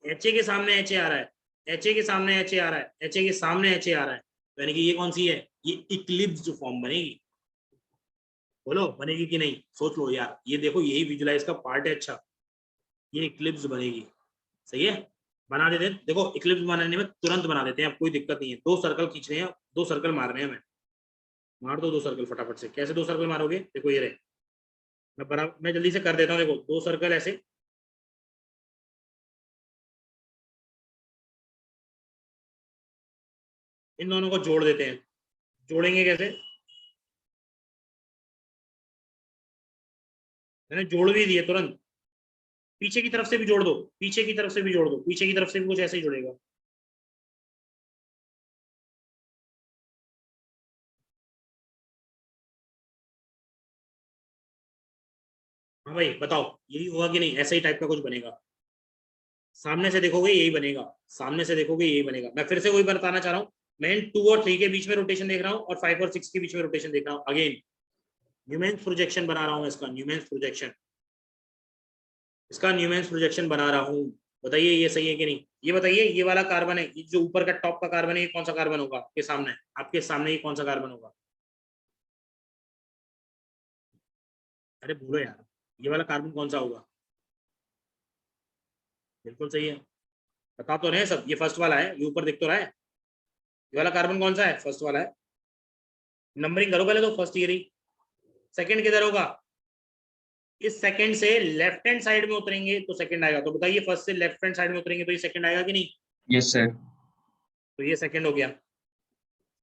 एच ए के सामने एच ए आ रहा है, एच ए के सामने एच ए आ रहा है, एच ए के सामने एच ए आ रहा है, यानी कि ये कौन सी है, ये इक्लिप्स्ड फॉर्म बनेगी। बोलो बनेगी कि नहीं, सोच लो यार, ये देखो यही विजुलाइज का पार्ट है। अच्छा, ये इक्लिप्स बनेगी, सही है, बना देते हैं। देखो इक्लिप्स बनाने में तुरंत बना देते हैं, अब कोई दिक्कत नहीं है। 2 सर्कल खींचने हैं, 2 सर्कल मारने हैं, हमें मार दो 2 सर्कल फटाफट से। कैसे 2 सर्कल मारोगे, देखो ये रहे, मैं जल्दी से कर देता हूँ। देखो 2 सर्कल ऐसे, इन दोनों को जोड़ देते हैं। जोड़ेंगे कैसे, मैंने जोड़ भी दिए तुरंत। पीछे की तरफ से भी जोड़ दो, पीछे की तरफ से भी जोड़ दो, पीछे की तरफ से भी कुछ ऐसे ही जुड़ेगा। हाँ भाई बताओ, यही होगा कि नहीं, ऐसा ही टाइप का कुछ बनेगा। सामने से देखोगे यही बनेगा, सामने से देखोगे यही बनेगा। मैं फिर से वही बताना चाह रहा हूँ, मैं 2 और 3 के बीच में रोटेशन देख रहा हूँ, और 5 और 6 के बीच में रोटेशन देख रहा हूँ। अगेन न्यूमेन्स प्रोजेक्शन बना रहा हूँ, इसका न्यूमेन्स प्रोजेक्शन, इसका न्यूमेन्स प्रोजेक्शन बना रहा हूँ। बताइए ये सही है कि नहीं। ये बताइए, ये वाला कार्बन है, ये जो ऊपर का टॉप का कार्बन है, ये कौन सा कार्बन होगा आपके सामने ये कौन सा कार्बन होगा। अरे बोलो यार, ये वाला कार्बन कौन सा होगा। बिल्कुल सही है, बता तो रहे हैं सब। ये फर्स्ट वाला है, ये ऊपर दिख तो रहा है। ये वाला कार्बन कौन सा है, फर्स्ट वाला है। नंबरिंग करो पहले तो, फर्स्ट ये रही, सेकंड किधर होगा, इस सेकंड से लेफ्ट हैंड साइड में उतरेंगे तो सेकंड आएगा। तो बताइए फर्स्ट से लेफ्ट हैंड साइड में उतरेंगे तो ये सेकंड आएगा कि नहीं? Yes sir. तो ये सेकंड हो गया,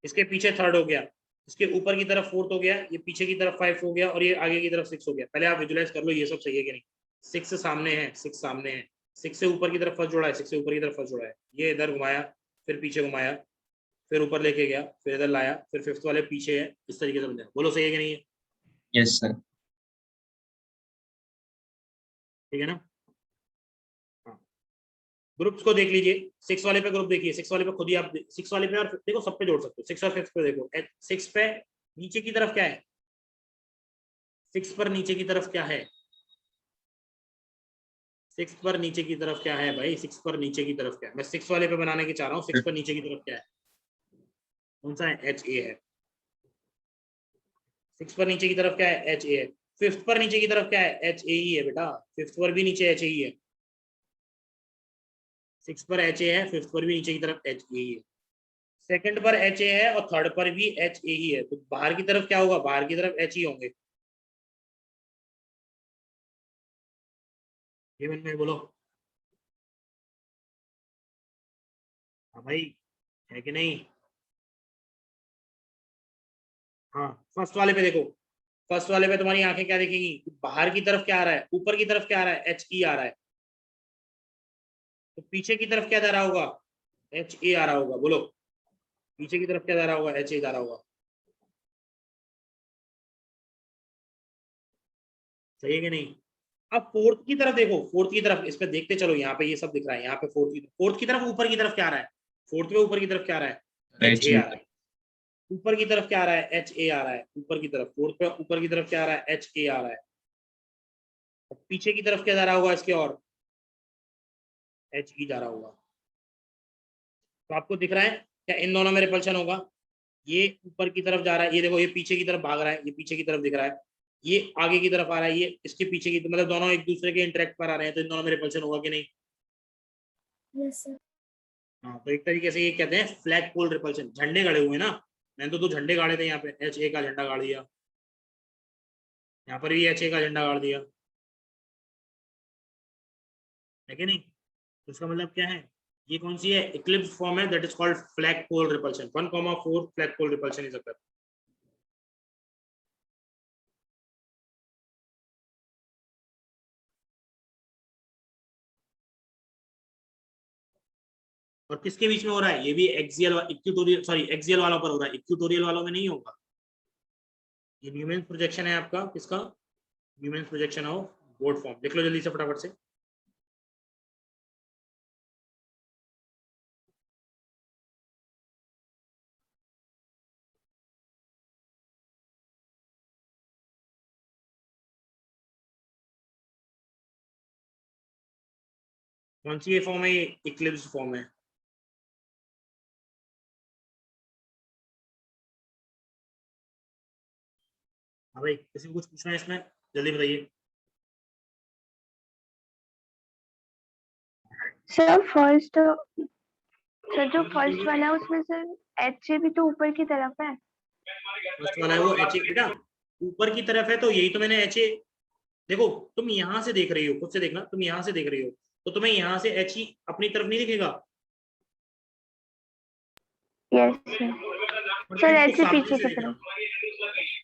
इसके पीछे थर्ड हो गया, इसके ऊपर की तरफ फोर्थ हो गया, ये पीछे की तरफ 5 हो गया और ये आगे की तरफ 6 हो गया। पहले आप विजुलाइज कर लो ये सब सही है कि नहीं। 6 सामने है, 6 सामने है, 6 से ऊपर की तरफ फर्स्ट जोड़ा है, 6 से ऊपर की तरफ फर्स्ट जोड़ा है, ये इधर घुमाया, फिर पीछे घुमाया, फिर ऊपर लेके गया, फिर इधर लाया, फिर फिफ्थ वाले पीछे है, इस तरीके से बन बोलो सही है कि नहीं है? Yes sir. ठीक है ना? हाँ, ग्रुप्स को देख लीजिए। 6 वाले पे ग्रुप देखिए, 6 वाले पे खुद ही आप 6 वाले पे और देखो सब पे जोड़ सकते हो। 6 और 5 पे देखो, 6 पे नीचे की तरफ क्या है? 6 पर नीचे की तरफ क्या है? 6 पर नीचे की तरफ क्या है भाई? 6 पर नीचे की तरफ क्या है? मैं 6 वाले पे बनाने की चाह रहा हूँ। 6 पर नीचे की तरफ क्या है? कौन सा है? HA है। 6 पर नीचे की तरफ क्या है? HA है। 5th पर नीचे की तरफ क्या है? HA ही है बेटा। 5th पर भी नीचे HA ही है। 6 पर HA है, 5th पर भी नीचे की तरफ HA ही है, सेकंड पर HA है और थर्ड पर भी HA ही है। तो बाहर की तरफ क्या होगा? बाहर की तरफ H ही होंगे। ये मन में बोलो। हाँ भाई, है कि नहीं? हाँ, फर्स्ट वाले पे देखो, फर्स्ट वाले पे तुम्हारी आंखें क्या देखेंगी? बाहर की तरफ क्या आ रहा है? ऊपर की तरफ क्या आ रहा है? HE आ रहा है। तो पीछे की तरफ क्या जा रहा होगा? HA आ रहा होगा। बोलो पीछे की तरफ क्या जा रहा होगा? HA जा रहा होगा। सही है कि नहीं? अब फोर्थ की तरफ देखो, फोर्थ की तरफ, इस पे देखते चलो, यहाँ पे ये सब दिख रहा है। यहाँ पे फोर्थ की तरफ ऊपर की तरफ क्या आ रहा है? फोर्थ पे ऊपर की तरफ क्या आ रहा है? HA आ रहा है। ऊपर की तरफ क्या आ रहा है? HA आ रहा है। ऊपर की तरफ फोर्थ पे ऊपर की तरफ क्या आ रहा है? HA आ रहा है। पीछे की तरफ क्या जा रहा होगा इसके? और HE जा रहा होगा। तो आपको दिख रहा है क्या इन दोनों में रिपल्शन होगा? ये ऊपर की तरफ जा रहा है, ये देखो, ये पीछे की तरफ भाग रहा है, ये पीछे की तरफ दिख रहा है, ये आगे की तरफ आ रहा है, ये इसके पीछे की, मतलब दोनों एक दूसरे के इंटरेक्ट पर आ रहे हैं, तो इन दोनों में रिपल्शन होगा कि नहीं? Yes sir. हाँ, तो एक तरीके से ये कहते हैं फ्लैग पोल रिपल्शन। झंडे गड़े हुए ना, मैंने तो 2 झंडे गाड़े थे। यहाँ पे HA का झंडा गाड़ दिया, यहाँ पर भी HA का झंडा गाड़ दिया, है कि नहीं? तो इसका मतलब क्या है? ये कौन सी है? इक्लिप्स फॉर्म है, that is called flag pole repulsion. 1,4 flag pole repulsion is occur. और किसके बीच में हो रहा है? ये भी एक्सियल इक्वेटोरियल, सॉरी एक्सियल वालों पर हो रहा है, इक्वेटोरियल वालों में नहीं होगा। ये न्यूमैन्स प्रोजेक्शन है आपका, किसका? Newman's projection of board form. लिख लो जल्दी से फटाफट से। कौन सी ये फॉर्म है? ये इक्लिप्स फॉर्म है। हाँ भाई, किसी को कुछ पूछना है इसमें? जल्दी बताइए। सर फर्स्ट, सर जो फर्स्ट वाला है उसमें सर HA भी तो ऊपर की तरफ है। फर्स्ट वाला है वो HA बेटा, ऊपर की तरफ है, तो यही तो मैंने HA। देखो, तुम यहाँ से देख रही हो, खुद से देखना, तुम यहाँ से देख रही हो, तो तुम्हें यहाँ से HE अपनी तरफ नहीं दिखेगा? Yes sir. सर HA पीछे की तरफ।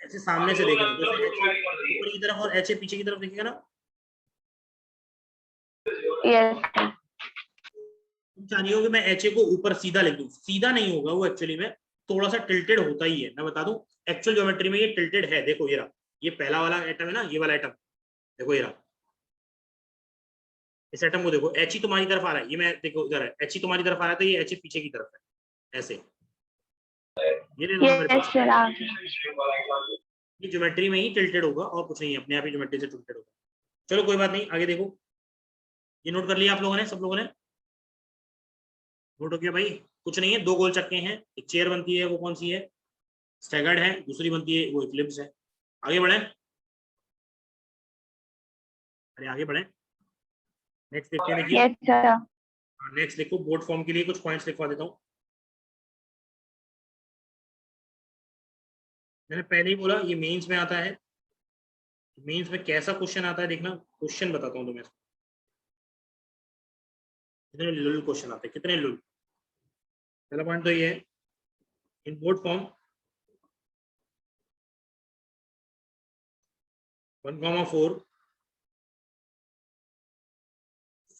ऐसे सामने से देखना, जैसे HA ऊपर की तरफ और HA पीछे की तरफ दिखेगा ना? यस। तुम चाह रही हो कि मैं HA को ऊपर सीधा लिख दूं? सीधा नहीं होगा वो, एक्चुअली में थोड़ा सा टिल्टेड होता ही है। मैं बता दूं, एक्चुअल ज्योमेट्री में ये टिल्टेड है। देखो ये रहा, ये पहला वाला एटम है ना, ये वाला एटम, देखो ये रहा। इस एटम को देखो, HE तुम्हारी तरफ आ रहा है, ये मैं देखो इधर है, HE तुम्हारी तरफ आ रहा है, तो ये HA पीछे की तरफ है, ऐसे। ये ले लो ना मेरे यस पास। सर। ये ज्योमेट्री में ही टिल्टेड होगा और कुछ नहीं है, अपने आप ही ज्योमेट्री से टिल्टेड होगा। चलो कोई बात नहीं, आगे देखो। ये नोट कर लिया आप लोगों ने? सब लोगों ने नोट हो गया भाई? कुछ नहीं है, 2 गोल चक्के हैं, एक चेयर बनती है, वो कौन सी है? स्टैगर्ड है। दूसरी बनती है, वो इक्लिप्स है। आगे बढ़े, अरे आगे बढ़े। नेक्स्ट देखते हैं, देखिए। Yes sir. नेक्स्ट देखो, बोर्ड फॉर्म के लिए कुछ पॉइंट्स लिखवा देता हूँ। मैंने पहले ही बोला ये मेंस में आता है, मीन्स में कैसा क्वेश्चन आता है देखना, क्वेश्चन बताता हूँ तुम्हें। कितने लुल क्वेश्चन आते हैं, कितने लुल। पहला पॉइंट तो ये है, in board form 1,4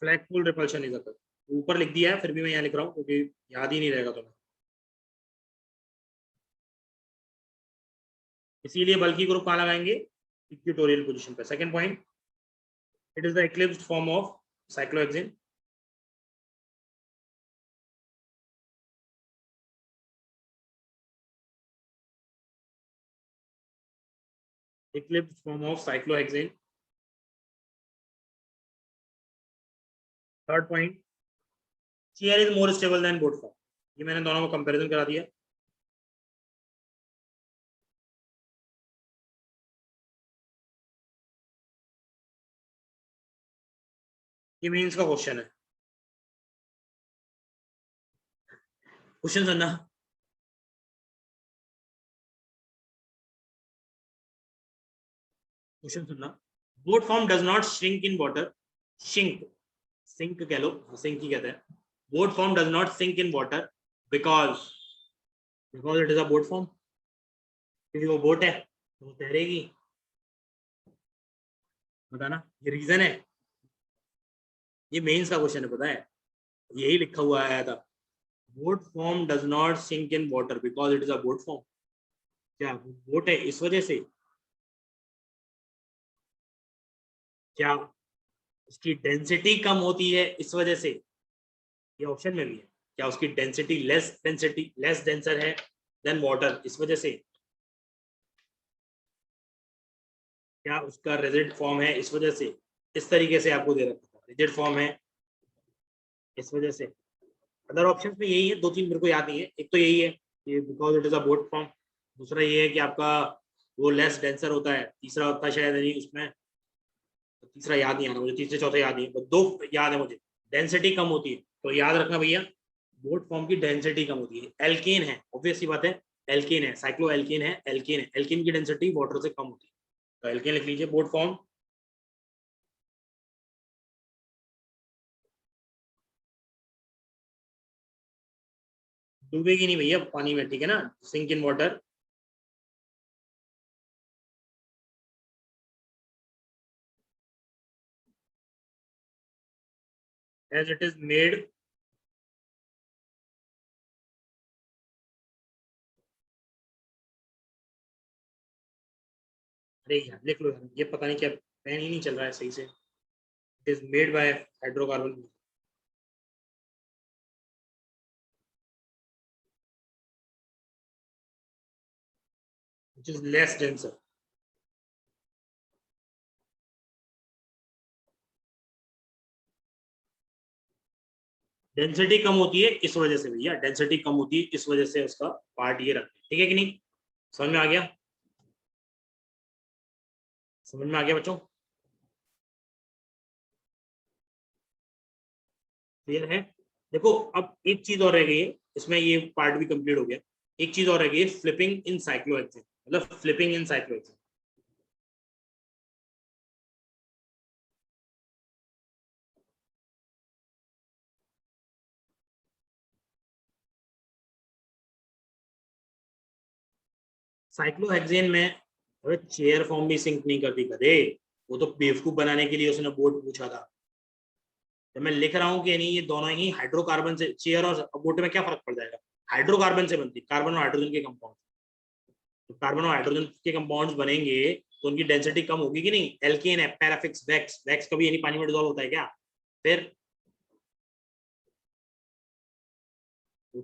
flagpole repulsion is occur. ऊपर लिख दिया है, फिर भी मैं यहाँ लिख रहा हूँ क्योंकि याद ही नहीं रहेगा तुम्हें, इसीलिए बल्कि ग्रुप कहाँ लगाएंगे, इक्वेटोरियल पोजीशन पे। Second point, it is the eclipsed form of cyclohexane. Eclipsed form of cyclohexane. Third point, chair is more stable then board form. ये मैंने दोनों को कंपैरिजन करा दिया। ये मीन्स का क्वेश्चन है, क्वेश्चन सुनना। क्वेश्चन सुनना, board form does not shrink in water. शिंक, सिंक कह लो, सिंक ही कहते हैं। Board form does not sink in water because it is a board form, क्योंकि वो बोट है तो वो तैरेगी। बताना, ये रीजन है। ये मेंस का क्वेश्चन है, पता है, यही लिखा हुआ आया था, boat form does not sink in water because it is a boat form. क्या बोट है इस वजह से, क्या उसकी डेंसिटी कम होती है इस वजह से, ये ऑप्शन में भी है, क्या उसकी डेंसिटी लेस डेंसर है देन वाटर इस वजह से, क्या उसका रिजिड फॉर्म है इस वजह से। इस तरीके से आपको दे रखा था, रिजिड फॉर्म है इस वजह से। अदर ऑप्शंस में यही है, दो तीन मेरे को याद नहीं है। एक तो यही है कि because it is a boat form, दूसरा ये है कि आपका वो लेस डेंसर होता है, तीसरा होता है शायद नहीं उसमें, तीसरा याद नहीं आ रहा मुझे, तीसरे चौथे याद नहीं है, दो याद है मुझे। डेंसिटी कम होती है, तो याद रखना भैया, बोट फॉर्म की डेंसिटी कम होती है। एल्केन है, ऑब्वियस सी बात है, एल्केन है, साइक्लो एल्केन है, एल्केन है, एल्केन की डेंसिटी वाटर से कम होती है, तो एल्केन लिख लीजिए। बोट फॉर्म डूबेगी नहीं भैया पानी में, ठीक है ना, sink in water. as it is made अरे यार लिख लो यार, ये पता नहीं क्या पेन ही नहीं चल रहा है सही से। It is made by hydrocarbon which is less denser। Density कम होती है इस वजह से भैया, डेंसिटी कम होती है इस वजह से उसका पार्ट ये रखते हैं, ठीक है कि नहीं, समझ में आ गया, समझ में आ गया बच्चों, क्लियर है। देखो अब एक चीज और रह गई है इसमें, ये पार्ट भी कंप्लीट हो गया। एक चीज और रह गई है, फ्लिपिंग इन साइक्लोहेक्सेन, मतलब फ्लिपिंग इन साइक्लोहेक्सेन। साइक्लोहेक्सेन में अरे चेयर फॉर्म भी सिंक नहीं करती कदे, वो तो बेवकूफ बनाने के लिए उसने बोट पूछा था। तो मैं लिख रहा हूँ कि नहीं, ये दोनों ही हाइड्रोकार्बन से, चेयर और बोट में क्या फर्क पड़ जाएगा, हाइड्रोकार्बन से बनती है, कार्बन और हाइड्रोजन के कंपाउंड। तो कार्बन और हाइड्रोजन के कंपाउंड्स बनेंगे तो उनकी डेंसिटी कम होगी कि नहीं। एल्केन है, पैराफिक्स, वैक्स, वैक्स कभी यानी पानी में डिसॉल्व होता है क्या, फिर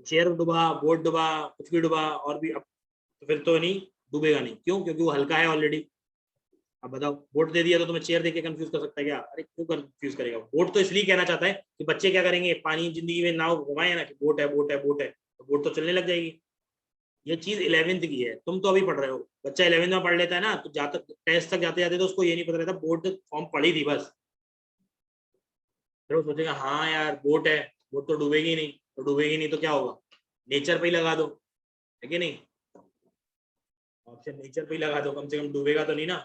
चेयर डुबा, बोट डुबा, कुछ भी डुबा और भी, अब तो फिर तो नहीं डूबेगा नहीं, क्यों, क्योंकि वो हल्का है ऑलरेडी। अब बताओ, बोट दे दिया तो तुम्हें चेयर देके कंफ्यूज कर सकता है क्या, अरे क्यों कंफ्यूज करेगा। बोट तो इसलिए कहना चाहता है कि बच्चे क्या करेंगे, पानी जिंदगी में नाव घुमाए ना कि बोट है बोट है बोट है, तो बोट तो चलने लग जाएगी। ये चीज 11th की है, तुम तो अभी पढ़ रहे हो। बच्चा 11th में पढ़ लेता है ना, तो जाता टेस्ट तक जाते जाते तो उसको ये नहीं पता रहता बोट फॉर्म पढ़ी थी बस, फिर वो सोचेगा हाँ यार बोट है, बोट तो डूबेगी नहीं, तो डूबेगी नहीं तो क्या होगा, नेचर पे ही लगा दो, है कि नहीं, ऑप्शन नेचर पे ही लगा दो, कम से कम डूबेगा तो नहीं ना।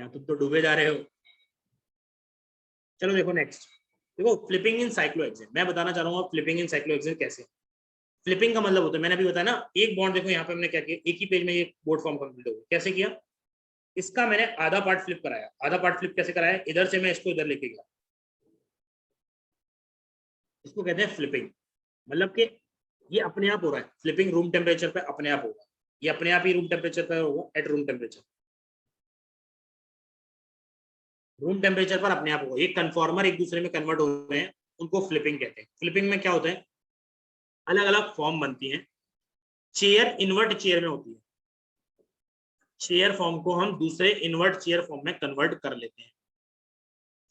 या तुम तो डूबे जा रहे हो। चलो देखो नेक्स्ट, देखो फ्लिपिंग इन साइक्लोहेक्सेन। मैं बताना चाह रहा हूँ फ्लिपिंग इन साइक्लोहेक्सेन कैसे। फ्लिपिंग का मतलब होता है, मैंने अभी बताया ना, एक बॉन्ड देखो यहाँ पे हमने क्या किया, एक ही पेज में ये बोर्ड फॉर्म कंप्लीट हो गया। कैसे किया, इसका मैंने आधा पार्ट फ्लिप कराया। आधा पार्ट फ्लिप कैसे कराया, इधर से मैं इसको इधर लेके गया, इसको कहते हैं फ्लिपिंग। मतलब कि ये अपने आप हो रहा है, फ्लिपिंग रूम टेम्परेचर पे अपने आप होगा, ये अपने आप ही रूम टेम्परेचर पे होगा, at room temperature, room temperature पर अपने आप होगा। ये कन्फॉर्मर एक दूसरे में कन्वर्ट हो रहे हैं, उनको फ्लिपिंग कहते हैं। फ्लिपिंग में क्या होता है, अलग अलग फॉर्म बनती हैं। चेयर इन्वर्ट चेयर में होती है, चेयर फॉर्म को हम दूसरे इन्वर्ट चेयर फॉर्म में कन्वर्ट कर लेते हैं।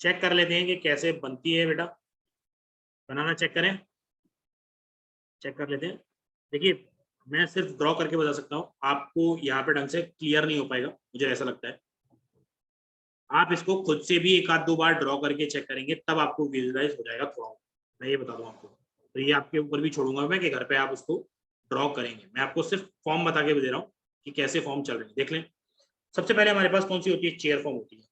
चेक कर लेते हैं कि कैसे बनती है बेटा, बनाना चेक करें, चेक कर लेते हैं। देखिए मैं सिर्फ ड्रॉ करके बता सकता हूँ, आपको यहाँ पे ढंग से क्लियर नहीं हो पाएगा, मुझे ऐसा लगता है। आप इसको खुद से भी एक आध दो बार ड्रॉ करके चेक करेंगे, तब आपको विजुअलाइज हो जाएगा थोड़ा, मैं ये बता दूं आपको। तो ये आपके ऊपर भी छोड़ूंगा मैं कि घर पे आप उसको ड्रॉ करेंगे। मैं आपको सिर्फ फॉर्म बता के दे रहा हूँ कि कैसे फॉर्म चल रहे हैं, देख लें। सबसे पहले हमारे पास कौन सी होती है, चेयर फॉर्म होती है।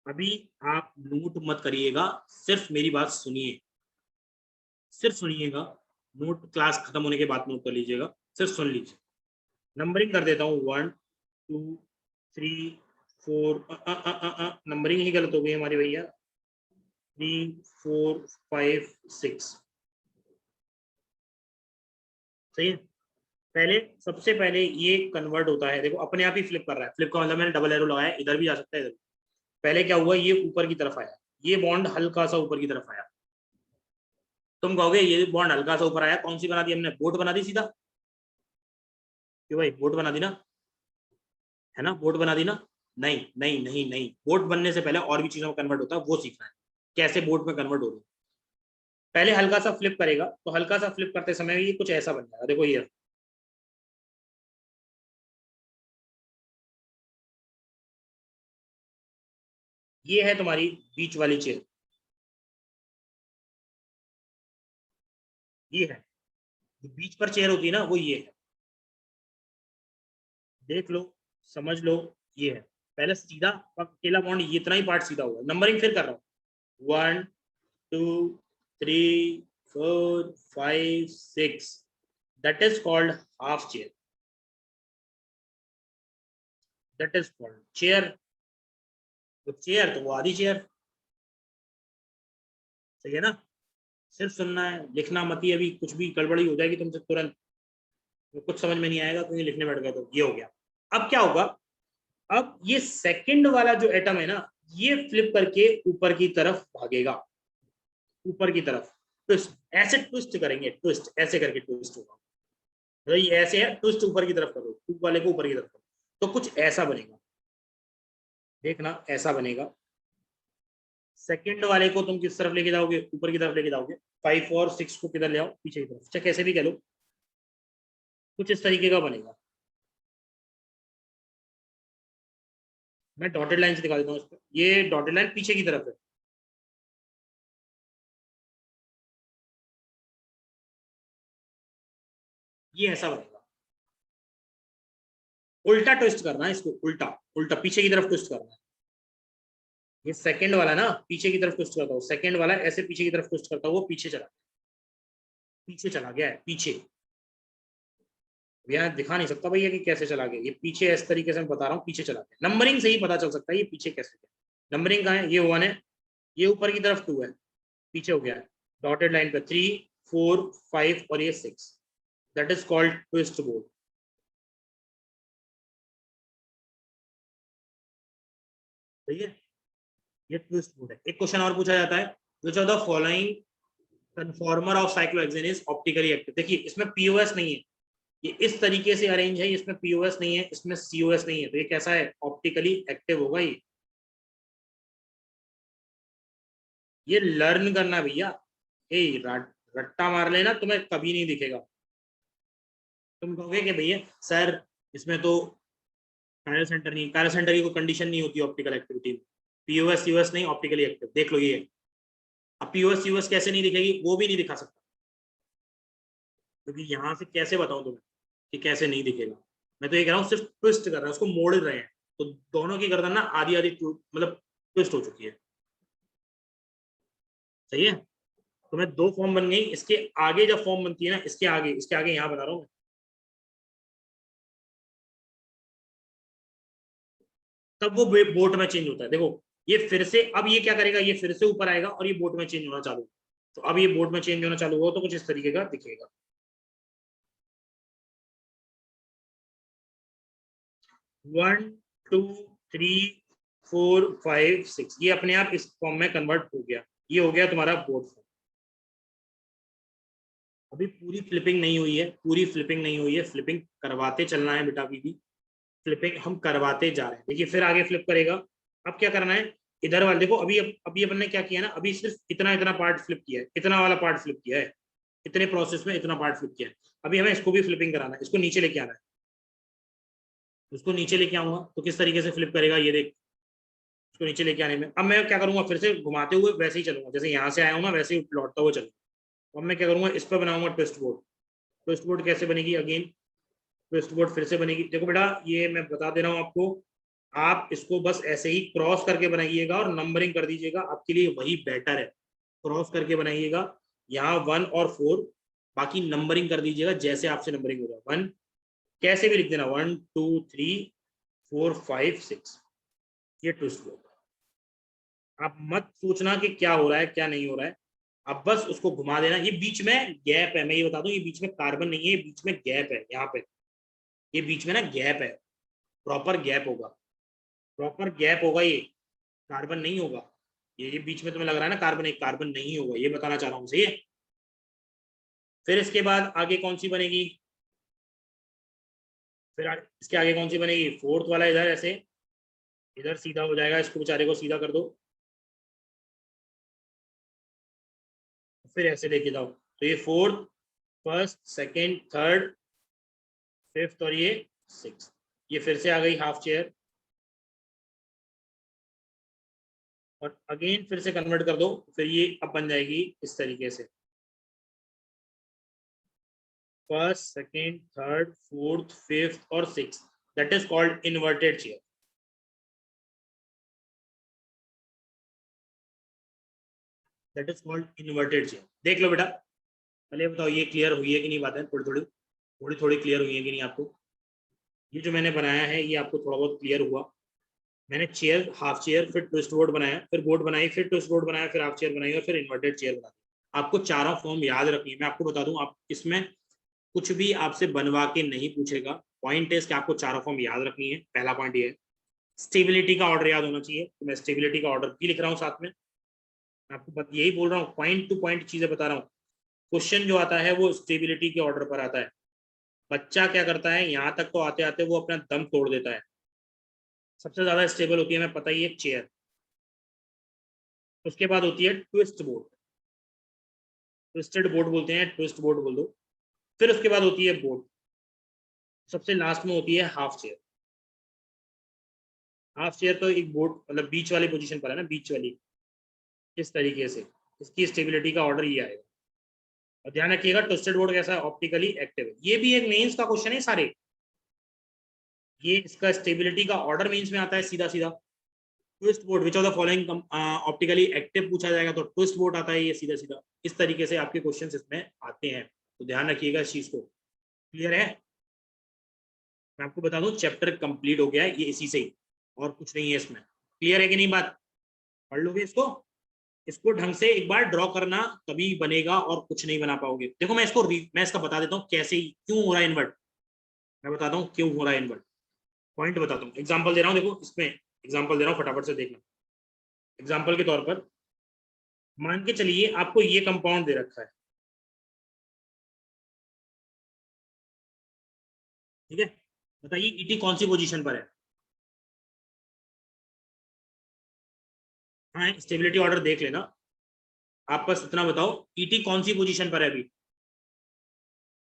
अभी आप नोट मत करिएगा, सिर्फ मेरी बात सुनिए, सिर्फ सुनिएगा। नोट क्लास खत्म होने के बाद नोट कर लीजिएगा, सिर्फ सुन लीजिए। नंबरिंग कर देता हूँ, 1 2 3 4, नंबरिंग ही गलत हो गई हमारी भैया, 3 4 5 6, सही है। पहले सबसे पहले ये कन्वर्ट होता है, देखो अपने आप ही फ्लिप कर रहा है। फ्लिप का मतलब मैंने डबल एरो लगाया, इधर भी जा सकता है इधर। पहले क्या हुआ, ये ऊपर की तरफ आया, ये बॉन्ड हल्का सा ऊपर की तरफ आया। तुम कहोगे ये बॉन्ड हल्का सा ऊपर आया, कौन सी बना दी हमने, बोट बना दी सीधा, क्यों भाई, बोट बना दी ना, है ना, बोट बना दी ना। नहीं नहीं नहीं नहीं, बोट बनने से पहले और भी चीजों में कन्वर्ट होता है, वो सीखना है कैसे बोट में कन्वर्ट हो रही है। पहले हल्का सा फ्लिप करेगा, तो हल्का सा फ्लिप करते समय ये कुछ ऐसा बन जाएगा, देखो ये है तुम्हारी बीच वाली चेयर, ये है जो बीच पर चेयर होती है ना, वो ये है, देख लो, समझ लो, ये है। पहले सीधा अकेला बॉन्ड, ये इतना ही पार्ट सीधा होगा। नंबरिंग फिर कर रहा हूँ, 1 2 3 4 5 6, that is called half chair, that is called chair। तो चेयर तो वो आधी चेयर, सही है ना। सिर्फ सुनना है, लिखना मत ही, अभी कुछ भी गड़बड़ी हो जाएगी तुमसे तुरंत, तो कुछ समझ में नहीं आएगा, क्योंकि लिखने बैठ गए तो ये हो गया। अब क्या होगा, अब ये सेकंड वाला जो एटम है ना, ये फ्लिप करके ऊपर की तरफ भागेगा, ऊपर की तरफ ट्विस्ट, ऐसे ट्विस्ट करेंगे, ट्विस्ट ऐसे करके ट्विस्ट होगा, तो ये ऐसे है, ट्विस्ट ऊपर की तरफ करो, ट्यूब वाले को ऊपर की तरफ करो, तो कुछ ऐसा बनेगा, देखना ऐसा बनेगा। सेकंड वाले को तुम किस तरफ लेके जाओगे, ऊपर की तरफ लेके जाओगे। 5 और 6 को किधर ले आओ, पीछे की तरफ, चाहे कैसे भी कह लो, कुछ इस तरीके का बनेगा। मैं डॉटेड लाइन से दिखा देता हूँ इसको, ये डॉटेड लाइन पीछे की तरफ है, ये ऐसा बनेगा। उल्टा ट्विस्ट करना है इसको, उल्टा उल्टा पीछे की तरफ ट्विस्ट करना है। ये सेकंड वाला ना पीछे की तरफ ट्विस्ट करता हूँ, सेकंड वाला ऐसे पीछे की तरफ ट्विस्ट करता हूँ, वो पीछे चला, पीछे चला गया है, पीछे। यहाँ दिखा नहीं सकता भैया कि कैसे चला गया, ये पीछे इस तरीके से मैं बता रहा हूँ, पीछे चला गया। नंबरिंग से ही पता चल सकता है ये पीछे कैसे गया। नंबरिंग कहाँ है, ये 1 है, ये ऊपर की तरफ 2 है, पीछे हो गया है। डॉटेड लाइन पे 3 4 5 और ये 6, that is called twist board, सही है, ये ट्विस्ट बोर्ड है। एक क्वेश्चन और पूछा जाता है, which of the following conformer of cyclohexane is optically active. देखिए इसमें पीओएस नहीं है, ये इस तरीके से अरेंज है, इसमें पीओएस नहीं है, इसमें सीओएस नहीं है, तो ये कैसा है, ऑप्टिकली एक्टिव होगा। ये लर्न करना भैया, रट्टा मार लेना तुम्हें कभी नहीं दिखेगा। तुम कहोगे कि भैया सर इसमें तो कायरल सेंटर नहीं, कायरल सेंटर की कोई कंडीशन नहीं होती ऑप्टिकल एक्टिविटी में, पीओएस सीओएस नहीं, ऑप्टिकली एक्टिव, देख लो ये। अब पीओएस सीओएस कैसे नहीं दिखेगी, वो भी नहीं दिखा सकता, क्योंकि यहां से कैसे बताऊं तुम्हें, कि कैसे नहीं दिखेगा। मैं तो ये कह रहा हूँ सिर्फ ट्विस्ट कर रहा है, उसको मोड़ रहे हैं, तो दोनों की गर्दन ना आधी आधी मतलब ट्विस्ट हो चुकी है। सही है। तो मैं दो फॉर्म बन गई, इसके आगे जब फॉर्म बनती है ना, इसके आगे यहाँ बना रहा हूँ, तब वो बोट में चेंज होता है। देखो ये फिर से, अब ये क्या करेगा, ये फिर से ऊपर आएगा और ये बोट में चेंज होना चालू। तो अब ये बोट में चेंज होना चालू हो तो कुछ इस तरीके का दिखेगा। 1 2 3 4 5 6 ये अपने आप इस फॉर्म में कन्वर्ट हो गया। ये हो गया तुम्हारा बोट फॉर्म। अभी पूरी फ्लिपिंग नहीं हुई है, पूरी फ्लिपिंग नहीं हुई है, फ्लिपिंग करवाते चलना है बेटा। अभी भी फ्लिपिंग हम करवाते जा रहे हैं। देखिए फिर आगे फ्लिप करेगा। अब क्या करना है, इधर वाले देखो, अभी अपन ने क्या किया ना, अभी सिर्फ इतना इतना पार्ट फ्लिप किया है, इतना वाला पार्ट फ्लिप किया है, इतने प्रोसेस में इतना पार्ट फ्लिप किया है। अभी हमें इसको भी फ्लिपिंग कराना है, इसको नीचे लेके आना है। उसको नीचे लेके आऊंगा तो किस तरीके से फ्लिप करेगा ये देख। इसको नीचे लेके आने में अब मैं क्या करूंगा, फिर से घुमाते हुए वैसे ही चलूंगा, जैसे यहाँ से आया हूँ ना वैसे ही लौटता हुआ चलूंगा। अब मैं क्या करूंगा, इस पर बनाऊंगा ट्विस्ट बोर्ड। ट्विस्ट बोर्ड कैसे बनेगी, अगेन ट्विस्ट बोर्ड फिर से बनेगी। देखो बेटा ये मैं बता दे रहा हूँ आपको, आप इसको बस ऐसे ही क्रॉस करके बनाइएगा और नंबरिंग कर दीजिएगा, आपके लिए वही बेटर है। क्रॉस करके बनाइएगा, यहाँ 1 और 4, बाकी नंबरिंग कर दीजिएगा जैसे आपसे नंबरिंग हो जाए। 1 कैसे भी लिख देना, 1 2 3 4 5 6, ये ट्विस्ट बोर्ड। आप मत सोचना कि क्या हो रहा है क्या नहीं हो रहा है, आप बस उसको घुमा देना। ये बीच में गैप है, मैं ये बता दूं, ये बीच में कार्बन नहीं है, ये बीच में गैप है। यहाँ पे ये बीच में ना गैप है, प्रॉपर गैप होगा, प्रॉपर गैप होगा, ये कार्बन नहीं होगा। ये बीच में तुम्हें लग रहा है ना कार्बन, एक कार्बन नहीं होगा, ये बताना चाह रहा हूँ। सही है। फिर इसके बाद आगे कौन सी बनेगी, फिर इसके आगे कौन सी बनेगी, फोर्थ वाला इधर ऐसे, इधर सीधा हो जाएगा, इसको बेचारे को सीधा कर दो, फिर ऐसे लेके जाओ। तो ये fourth, first, second, third, fifth और ये सिक्स, ये फिर से आ गई हाफ चेयर। और अगेन फिर से कन्वर्ट कर दो, फिर ये अब बन जाएगी इस तरीके से, first, second, third, fourth, fifth और six. That is called inverted chair. That is called inverted chair. देख लो बेटा, पहले बताओ ये क्लियर हुई है कि नहीं, बातें थोड़ी थोड़ी क्लियर हुई है कि नहीं आपको। ये जो मैंने बनाया है ये आपको थोड़ा बहुत क्लियर हुआ। मैंने चेयर, हाफ चेयर, फिर ट्विस्ट बोर्ड बनाया, फिर बोर्ड बनाई, फिर ट्विस्ट बोर्ड बनाया, फिर हाफ चेयर बनाई और फिर इन्वर्टेड चेयर बनाई। आपको चारों फॉर्म याद रखनी है। मैं आपको बता दूं, आप इसमें कुछ भी आपसे बनवा के नहीं पूछेगा। पॉइंट है कि आपको चारों फॉर्म याद रखनी है। पहला पॉइंट ये है, स्टेबिलिटी का ऑर्डर याद होना चाहिए, तो मैं स्टेबिलिटी का ऑर्डर भी लिख रहा हूँ साथ में। मैं आपको यही बोल रहा हूँ, पॉइंट टू पॉइंट चीजें बता रहा हूँ। क्वेश्चन जो आता है वो स्टेबिलिटी के ऑर्डर पर आता है। बच्चा क्या करता है, यहाँ तक तो आते आते वो अपना दम तोड़ देता है। सबसे ज्यादा स्टेबल होती है, हमें पता ही है, चेयर। उसके बाद होती है ट्विस्ट बोर्ड, ट्विस्टेड बोर्ड बोलते हैं, ट्विस्ट बोर्ड बोल दो। फिर उसके बाद होती है बोर्ड, सबसे लास्ट में होती है हाफ चेयर। हाफ चेयर तो एक बोर्ड मतलब बीच वाली पोजीशन पर है ना, बीच वाली, इस तरीके से इसकी स्टेबिलिटी का ऑर्डर ये आएगा। और ध्यान रखिएगा ट्विस्टेड बोर्ड कैसा है, ऑप्टिकली एक्टिव है। ये भी एक मेंस का क्वेश्चन है सारे, ये इसका स्टेबिलिटी का ऑर्डर मेंस में आता है सीधा सीधा। Twist board, which of the following optically active पूछा जाएगा तो ट्विस्ट बोर्ड आता है ये सीधा सीधा। इस तरीके से आपके क्वेश्चंस इसमें आते हैं, तो ध्यान रखिएगा इस चीज को। क्लियर है। मैं आपको बता दूं चैप्टर कंप्लीट हो गया है ये इसी से ही, और कुछ नहीं है इसमें। क्लियर है कि नहीं बात, पढ़ लोगे इसको, इसको ढंग से एक बार ड्रॉ करना, तभी बनेगा, और कुछ नहीं बना पाओगे। देखो मैं इसका बता देता हूँ कैसे, क्यों हो रहा है इन्वर्ट, मैं बताता हूँ क्यों हो रहा है इन्वर्ट। पॉइंट बताता हूँ, एग्जाम्पल दे रहा हूँ, देखो इसमें एग्जाम्पल दे रहा हूँ, फटाफट से देखना। एग्जाम्पल के तौर पर मान के चलिए आपको ये कंपाउंड दे रखा है, ठीक है। बताइए ईटी कौन सी पोजीशन पर है। हाँ स्टेबिलिटी ऑर्डर देख लेना, आप बस इतना बताओ ईटी कौन सी पोजीशन पर है अभी।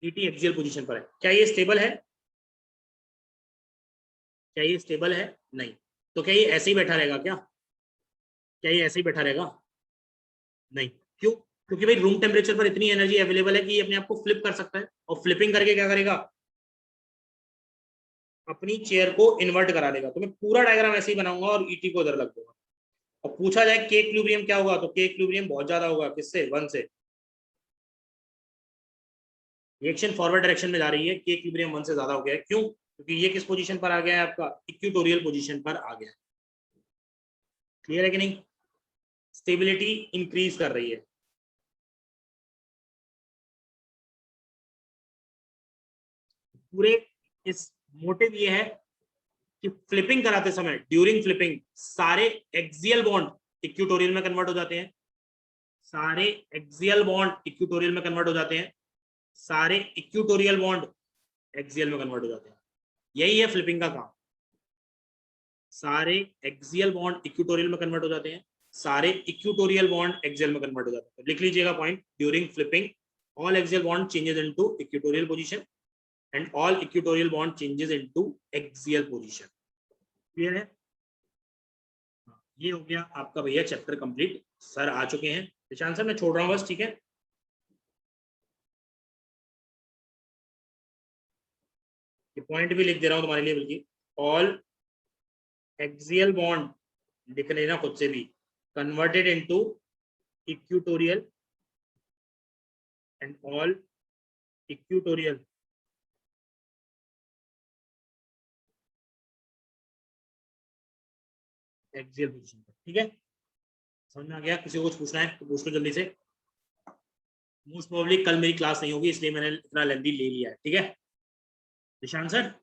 ईटी एक्सियल पोजीशन पर है। क्या ये स्टेबल है, क्या ये स्टेबल है, नहीं। तो क्या ये ऐसे ही बैठा रहेगा, क्या ये ऐसे ही बैठा रहेगा, नहीं। क्यों, क्योंकि भाई रूम टेम्परेचर पर इतनी एनर्जी अवेलेबल है कि ये अपने आप को फ्लिप कर सकता है, और फ्लिपिंग करके क्या करेगा, अपनी चेयर को इन्वर्ट करा लेगा। तो मैं पूरा डायग्राम ऐसे ही बनाऊंगा और ईटी को उधर लग दूंगा। और पूछा जाए के इक्विलिब्रियम क्या होगा, तो के इक्विलिब्रियम बहुत ज्यादा होगा, किससे, 1 से। रिएक्शन फॉरवर्ड डायरेक्शन में जा रही है, के इक्विलिब्रियम 1 से ज्यादा हो गया है। क्यों? क्योंकि ये किस पोजीशन पर आ गया है, आपका इक्वेटोरियल पोजीशन पर आ गया है। क्लियर है कि नहीं? स्टेबिलिटी इंक्रीज कर रही है। पूरे इस मोटिव ये है कि फ्लिपिंग कराते समय, ड्यूरिंग फ्लिपिंग, सारे एक्सियल बॉन्ड इक्वेटोरियल में कन्वर्ट हो जाते हैं, सारे एक्सियल बॉन्ड इक्वेटोरियल में कन्वर्ट हो जाते हैं, सारे इक्वेटोरियल बॉन्ड एक्सियल में कन्वर्ट हो जाते हैं। यही है फ्लिपिंग का काम। सारे एक्सियल बॉन्ड इक्वेटोरियल में कन्वर्ट हो जाते हैं, सारे इक्वेटोरियल बॉन्ड एक्सियल में कन्वर्ट हो जाते हैं। लिख लीजिएगा point, during flipping all axial bond changes into equatorial position and all equatorial bond changes into axial position. Clear है? ये हो गया आपका भैया चैप्टर कंप्लीट। सर आ चुके हैं, निशान सर मैं छोड़ रहा हूँ बस, ठीक है। ये पॉइंट भी लिख दे रहा हूँ तुम्हारे लिए, बल्कि ऑल एक्सियल बॉन्ड लिख लेना खुद से भी, converted into equatorial and all equatorial axial position पर। ठीक है, समझ में आ गया? किसी को कुछ पूछना है तो पूछ लो जल्दी से। मोस्ट प्रोबेबली कल मेरी क्लास नहीं होगी, इसलिए मैंने इतना लेंथी ले लिया है। ठीक है निशान सर?